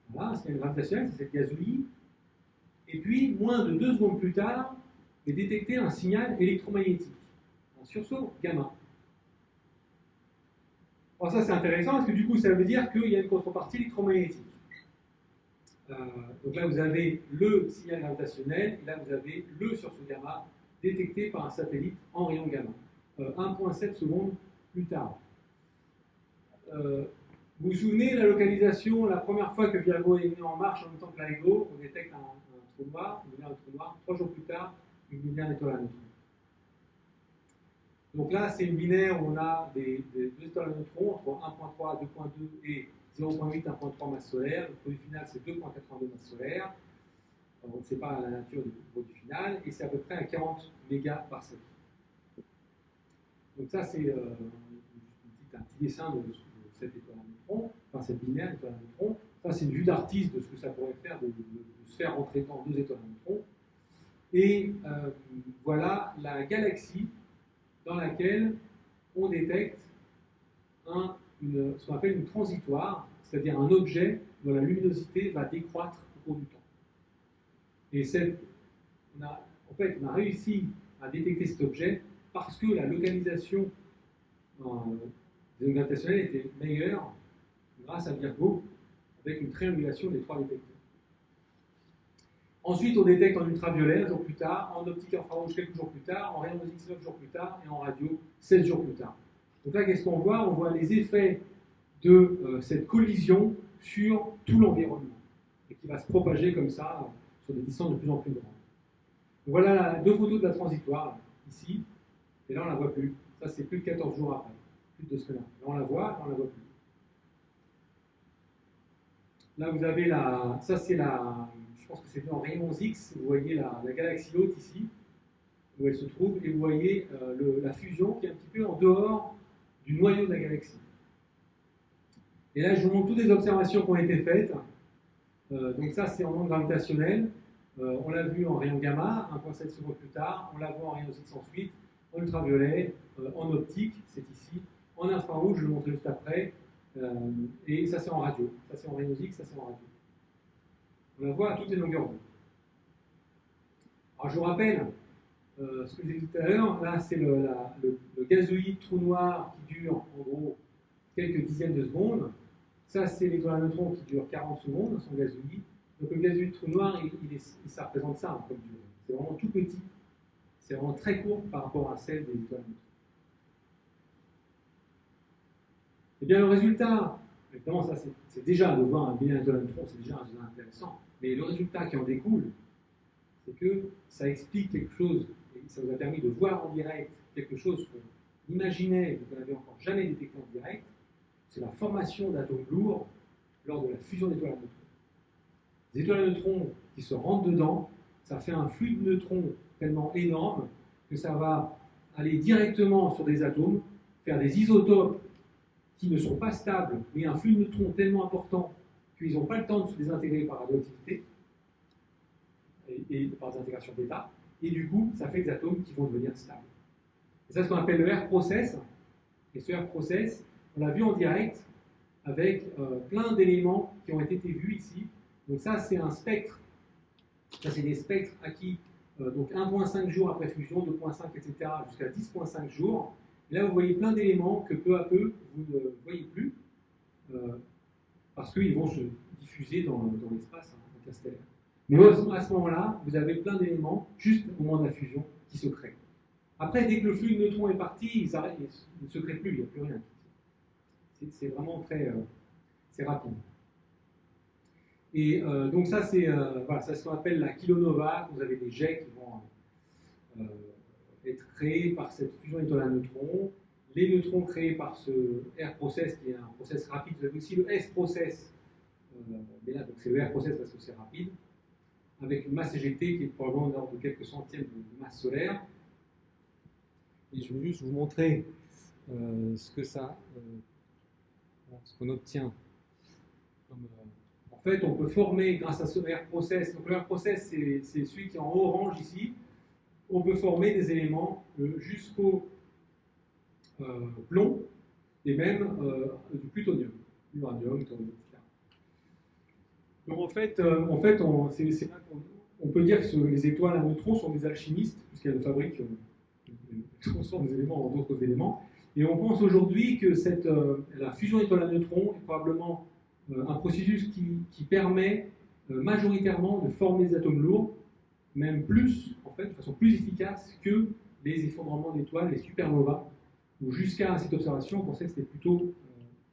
Voilà, un signal gravitationnel, c'est cette gazouillis. Et puis, moins de 2 secondes plus tard, est détecté un signal électromagnétique, un sursaut gamma. Alors ça, c'est intéressant, parce que du coup, ça veut dire qu'il y a une contrepartie électromagnétique. Donc là, vous avez le signal gravitationnel, et là, vous avez le sursaut gamma détecté par un satellite en rayon gamma. 1,7 secondes plus tard. Vous vous souvenez la localisation, la première fois que Virgo est né en marche en même temps que LIGO, on détecte un trou noir, une lumière de trou noir, 3 jours plus tard, une lumière d'étoile à neutrons. Donc là, c'est une binaire où on a des deux étoiles à neutrons entre 1.3, 2.2 et 0.8, 1.3 masse solaire. Le produit final, c'est 2.82 masse solaire. On ne sait pas la nature du produit final, et c'est à peu près à 40 mégas par seconde. Donc ça, c'est un petit dessin de cette étoile à neutrons, enfin cette binaire étoile à neutrons. Ça, c'est une vue d'artiste de ce que ça pourrait faire de se faire rentrer dans deux étoiles à neutrons. Et voilà la galaxie dans laquelle on détecte ce qu'on appelle une transitoire, c'est-à-dire un objet dont la luminosité va décroître au cours du temps. Et on a réussi à détecter cet objet parce que la localisation des ondes gravitationnelles était meilleure grâce à Virgo, avec une triangulation des trois détecteurs. Ensuite, on détecte en ultraviolet un jour plus tard, en optique infrarouge quelques jours plus tard, en rayon X 9 jours plus tard et en radio 16 jours plus tard. Donc là, qu'est-ce qu'on voit? On voit les effets de cette collision sur tout l'environnement et qui va se propager comme ça sur des distances de plus en plus grandes. Donc voilà deux photos de la transitoire, ici, et là on ne la voit plus. Ça, c'est plus de 14 jours après, plus de 2 semaines après. Là, on la voit, là, on ne la voit plus. Là, vous avez ça c'est je pense que c'est en rayon X, vous voyez la galaxie haute ici, où elle se trouve, et vous voyez la fusion qui est un petit peu en dehors du noyau de la galaxie. Et là, je vous montre toutes les observations qui ont été faites. Donc ça, c'est en ondes gravitationnelles. On l'a vu en rayon gamma, 1,7 secondes plus tard. On la voit en rayon X ensuite, en ultraviolet, en optique, c'est ici. En infrarouge, je vais le montrer juste après. Et ça, c'est en radio. Ça, c'est en rayon X, ça, c'est en radio. On la voit à toutes les longueurs d'onde. Alors, je vous rappelle ce que j'ai dit tout à l'heure. Là, c'est le gazoïde trou noir qui dure, en gros, quelques dizaines de secondes. Ça, c'est l'étoile à neutrons qui dure 40 secondes, son gazoïde. Donc, le gazoïde trou noir, ça représente ça comme durée. C'est vraiment tout petit. C'est vraiment très court par rapport à celle des étoiles à neutrons. Eh bien, le résultat, évidemment, ça c'est déjà de voir un binaire étoile à neutrons, c'est déjà un résultat intéressant. Mais le résultat qui en découle, c'est que ça explique quelque chose, et ça nous a permis de voir en direct quelque chose qu'on imaginait, qu'on n'avait encore jamais détecté en direct, c'est la formation d'atomes lourds lors de la fusion d'étoiles à neutrons. Les étoiles à neutrons qui se rentrent dedans, ça fait un flux de neutrons tellement énorme que ça va aller directement sur des atomes, faire des isotopes qui ne sont pas stables, mais un flux de neutrons tellement important qu'ils n'ont pas le temps de se désintégrer par radioactivité et par des intégrations bêta, et du coup, ça fait des atomes qui vont devenir stables. Et ça, c'est ce qu'on appelle le R-process. Et ce R-process, on l'a vu en direct avec plein d'éléments qui ont été vus ici. Donc ça, c'est un spectre. Ça, c'est des spectres acquis donc 1,5 jours après fusion, 2,5, etc., jusqu'à 10,5 jours. Et là, vous voyez plein d'éléments que peu à peu, vous ne voyez plus, parce qu'ils vont se diffuser dans l'espace interstellaire. Mais à ce moment-là, vous avez plein d'éléments, juste au moment de la fusion, qui se créent. Après, dès que le flux de neutrons est parti, ils ne se créent plus, il n'y a plus rien. C'est vraiment c'est rapide. Et donc ça, c'est ce qu'on appelle la kilonova. Vous avez des jets qui vont être créés par cette fusion étoile à neutrons. Les neutrons créés par ce R-process, qui est un process rapide. Vous avez aussi le S-process, mais là, c'est le R-process parce que c'est rapide, avec une masse éjectée qui est probablement de l'ordre de quelques centièmes de masse solaire. Et je vais juste vous montrer ce qu'on obtient. En fait, on peut former, grâce à ce R-process, donc le R-process, c'est celui qui est en orange ici, on peut former des éléments jusqu'au plomb et même du plutonium, l'uranium, etc. Donc en fait, on peut dire que les étoiles à neutrons sont des alchimistes, puisqu'elles fabriquent, transforment des éléments en d'autres éléments. Et on pense aujourd'hui que la fusion étoile à neutrons est probablement un processus qui permet majoritairement de former des atomes lourds, même plus, en fait, de façon plus efficace que les effondrements d'étoiles, les supernovas, où jusqu'à cette observation, on pensait que c'était plutôt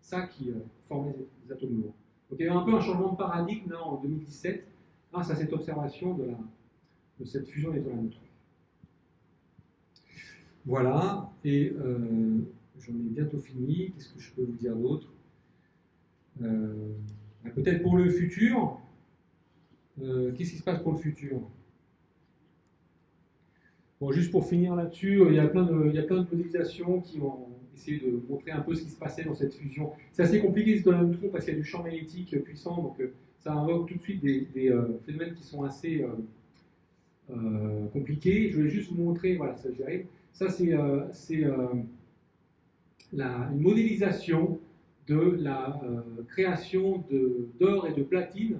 ça qui formait des atomes lourds. Donc il y a eu un peu un changement de paradigme là, en 2017, grâce à cette observation de cette fusion d'étoiles à neutrons. Voilà, et j'en ai bientôt fini. Qu'est-ce que je peux vous dire d'autre? Peut-être pour le futur. Qu'est-ce qui se passe pour le futur? Bon, juste pour finir là-dessus, il y a plein de modélisations qui ont essayer de montrer un peu ce qui se passait dans cette fusion. C'est assez compliqué ces étoiles à neutrons parce qu'il y a du champ magnétique puissant, donc ça invoque tout de suite des phénomènes qui sont assez compliqués. Je vais juste vous montrer, voilà, ça j'y arrive. Ça c'est une modélisation de la création d'or et de platine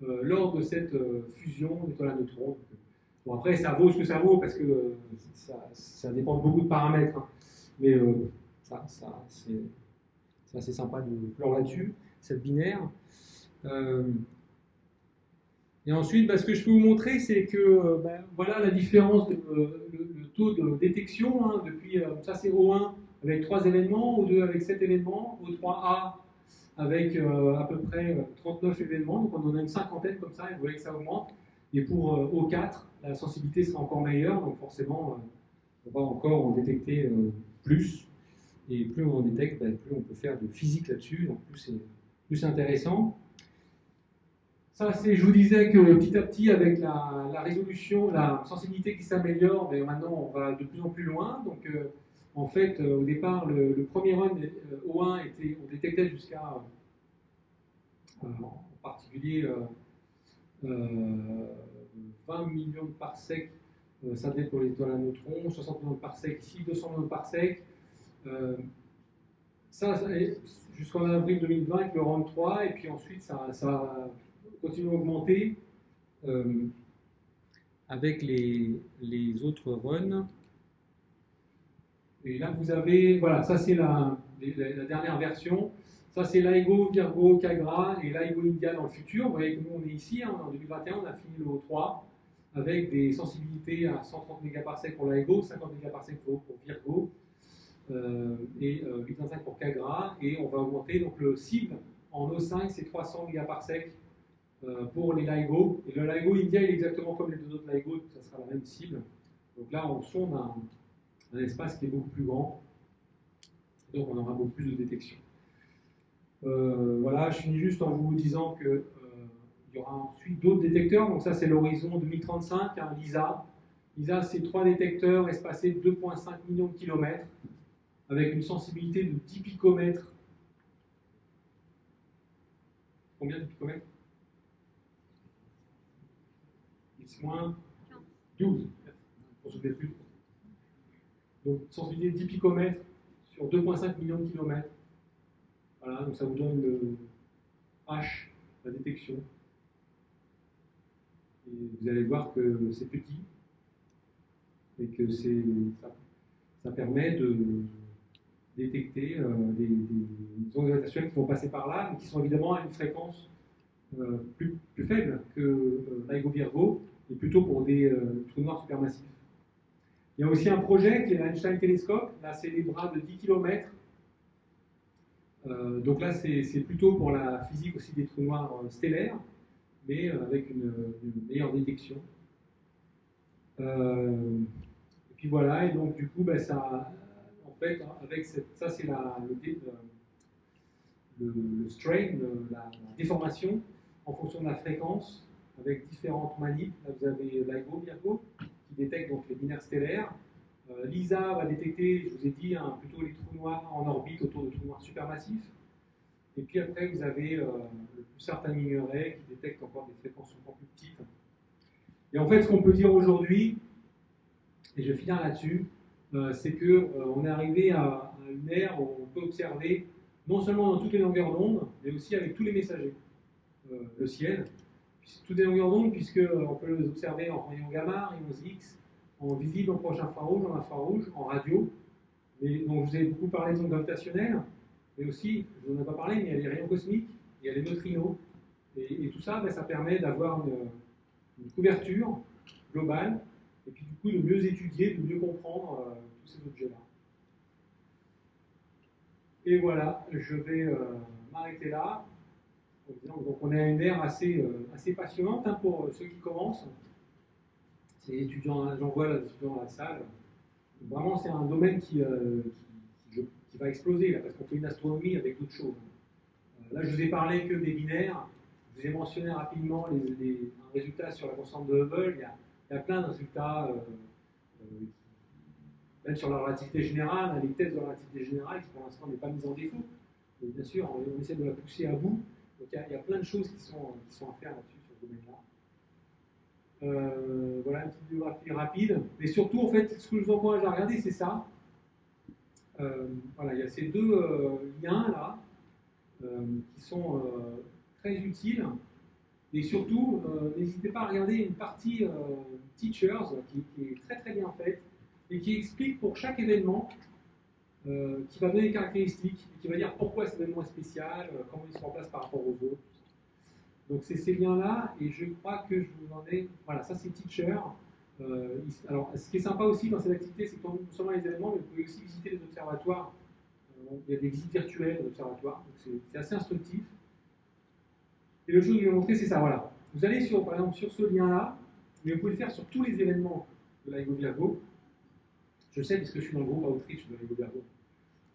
lors de cette fusion d'étoiles à neutrons. Bon, après, ça vaut ce que ça vaut parce que ça dépend de beaucoup de paramètres. Hein. Mais c'est assez sympa de clore là-dessus, cette binaire. Et ensuite, ce que je peux vous montrer, c'est que voilà la différence, le taux de détection. Hein, depuis, ça c'est O1 avec 3 événements, O2 avec 7 événements, O3A avec à peu près 39 événements. Donc on en a une cinquantaine comme ça, et vous voyez que ça augmente. Et pour O4, la sensibilité sera encore meilleure, donc forcément, on va encore en détecter plus. Et plus on en détecte, plus on peut faire de physique là-dessus, donc plus c'est intéressant. Ça, je vous disais que petit à petit, avec la résolution, la sensibilité qui s'améliore, maintenant on va de plus en plus loin. Donc en fait, au départ, le premier run O1 on détectait jusqu'à, en particulier, 20 millions de parsecs, ça devait être pour les étoiles à neutrons, 60 millions de parsecs ici, 200 millions de parsecs. Ça jusqu'en avril 2020 avec le run 3, et puis ensuite ça continue à augmenter avec les autres runs. Et là vous avez, voilà, ça c'est la dernière version. Ça c'est LIGO, Virgo, Cagra et LIGO India dans le futur. Vous voyez que nous on est ici, hein, en 2021 on a fini le O3 avec des sensibilités à 130 mégaparsecs pour LIGO, 50 mégaparsecs pour Virgo et 825 pour Cagra, et on va augmenter donc le cible en O5 c'est 300 mégaparsecs pour les LIGO, et le LIGO India il est exactement comme les deux autres LIGO, ça sera la même cible. Donc là on sonde un espace qui est beaucoup plus grand, donc on aura beaucoup plus de détection. Voilà, je finis juste en vous disant que il y aura ensuite d'autres détecteurs, donc ça c'est l'horizon 2035, hein, LISA. LISA c'est 3 détecteurs espacés de 2,5 millions de kilomètres, avec une sensibilité de 10 picomètres. Combien de picomètres? 10 moins 12, pour soulever plus. Donc sensibilité de 10 picomètres sur 2,5 millions de kilomètres. Voilà, donc ça vous donne le H, la détection. Et vous allez voir que c'est petit et que ça permet de détecter des ondes gravitationnelles qui vont passer par là, mais qui sont évidemment à une fréquence plus faible que LIGO Virgo, et plutôt pour des trous noirs supermassifs. Il y a aussi un projet qui est l'Einstein Telescope. Là, c'est des bras de 10 km. Donc là, c'est plutôt pour la physique aussi des trous noirs stellaires, mais avec une meilleure détection. Et puis voilà, et donc du coup, ça, en fait, avec ça c'est le strain, la déformation en fonction de la fréquence, avec différentes manips. Là, vous avez LIGO, Virgo, qui détecte donc les binaires stellaires. LISA va détecter, je vous ai dit, plutôt les trous noirs en orbite autour de trous noirs supermassifs. Et puis après, vous avez le pulsar timing array qui détecte encore des fréquences encore plus petites. Et en fait, ce qu'on peut dire aujourd'hui, et je vais finir là-dessus, c'est qu'on est arrivé à une ère où on peut observer non seulement dans toutes les longueurs d'onde, mais aussi avec tous les messagers. Le ciel, toutes les longueurs d'onde, puisqu'on peut les observer en rayons gamma, rayons X, en visible, en proche infrarouge, en infrarouge, en radio. Et donc, je vous ai beaucoup parlé de ondes gravitationnelles, mais aussi, je n'en ai pas parlé, mais il y a les rayons cosmiques, il y a les neutrinos, et tout ça, ça permet d'avoir une couverture globale, et puis du coup de mieux étudier, de mieux comprendre tous ces objets-là. Et voilà, je vais m'arrêter là. Donc on est à une ère assez passionnante hein, pour ceux qui commencent. C'est étudiants, j'en vois les étudiants dans la salle. Vraiment, c'est un domaine qui va exploser, là, parce qu'on fait une astronomie avec d'autres choses. Là, je vous ai parlé que des binaires. Je vous ai mentionné rapidement un résultat sur la constante de Hubble. Il y a plein de résultats. Même sur la relativité générale, les thèses de la relativité générale, qui pour l'instant n'est pas mise en défaut. Et bien sûr, on essaie de la pousser à bout. Donc il y a plein de choses qui sont à faire là-dessus, sur ce domaine-là. Voilà une petite biographie rapide. Mais surtout, en fait, ce que je vous encourage à regarder, c'est ça. Voilà, il y a ces deux liens là qui sont très utiles. Et surtout, n'hésitez pas à regarder une partie Teachers qui est très très bien faite et qui explique pour chaque événement, qui va donner des caractéristiques, et qui va dire pourquoi cet événement est spécial, comment il se remplace par rapport aux autres. Donc c'est ces liens-là, et je crois que je vous en ai... Voilà, ça c'est Teacher. Alors, ce qui est sympa aussi dans cette activité, c'est que non seulement les événements, mais vous pouvez aussi visiter les observatoires. Il y a des visites virtuelles d'observatoires, donc c'est assez instructif. Et l'autre chose que je vais vous montrer, c'est ça, voilà. Vous allez par exemple sur ce lien-là, mais vous pouvez le faire sur tous les événements de LIGO Virgo. Je sais parce que je suis dans le groupe Outreach de LIGO Virgo.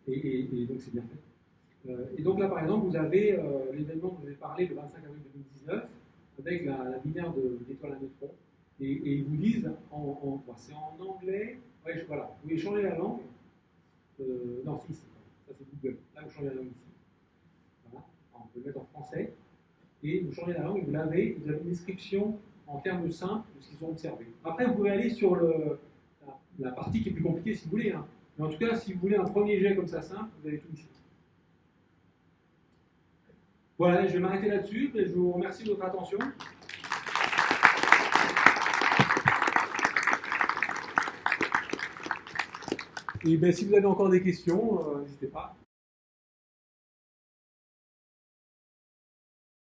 Et donc c'est bien fait. Et donc là, par exemple, vous avez l'événement dont je vous ai parlé le 25 avril 2019, avec la binaire d'étoiles à neutrons. Et ils vous disent, c'est en anglais, ouais, voilà, vous pouvez changer la langue. Non, si, ça c'est Google. Là, vous changez la langue ici. Voilà, on peut le mettre en français. Et vous changez la langue, et vous avez une description en termes simples de ce qu'ils ont observé. Après, vous pouvez aller sur la partie qui est plus compliquée si vous voulez. Hein. Mais en tout cas, si vous voulez un premier jet comme ça simple, vous avez tout ici. Voilà, je vais m'arrêter là-dessus, mais je vous remercie de votre attention. Et bien, si vous avez encore des questions, n'hésitez pas.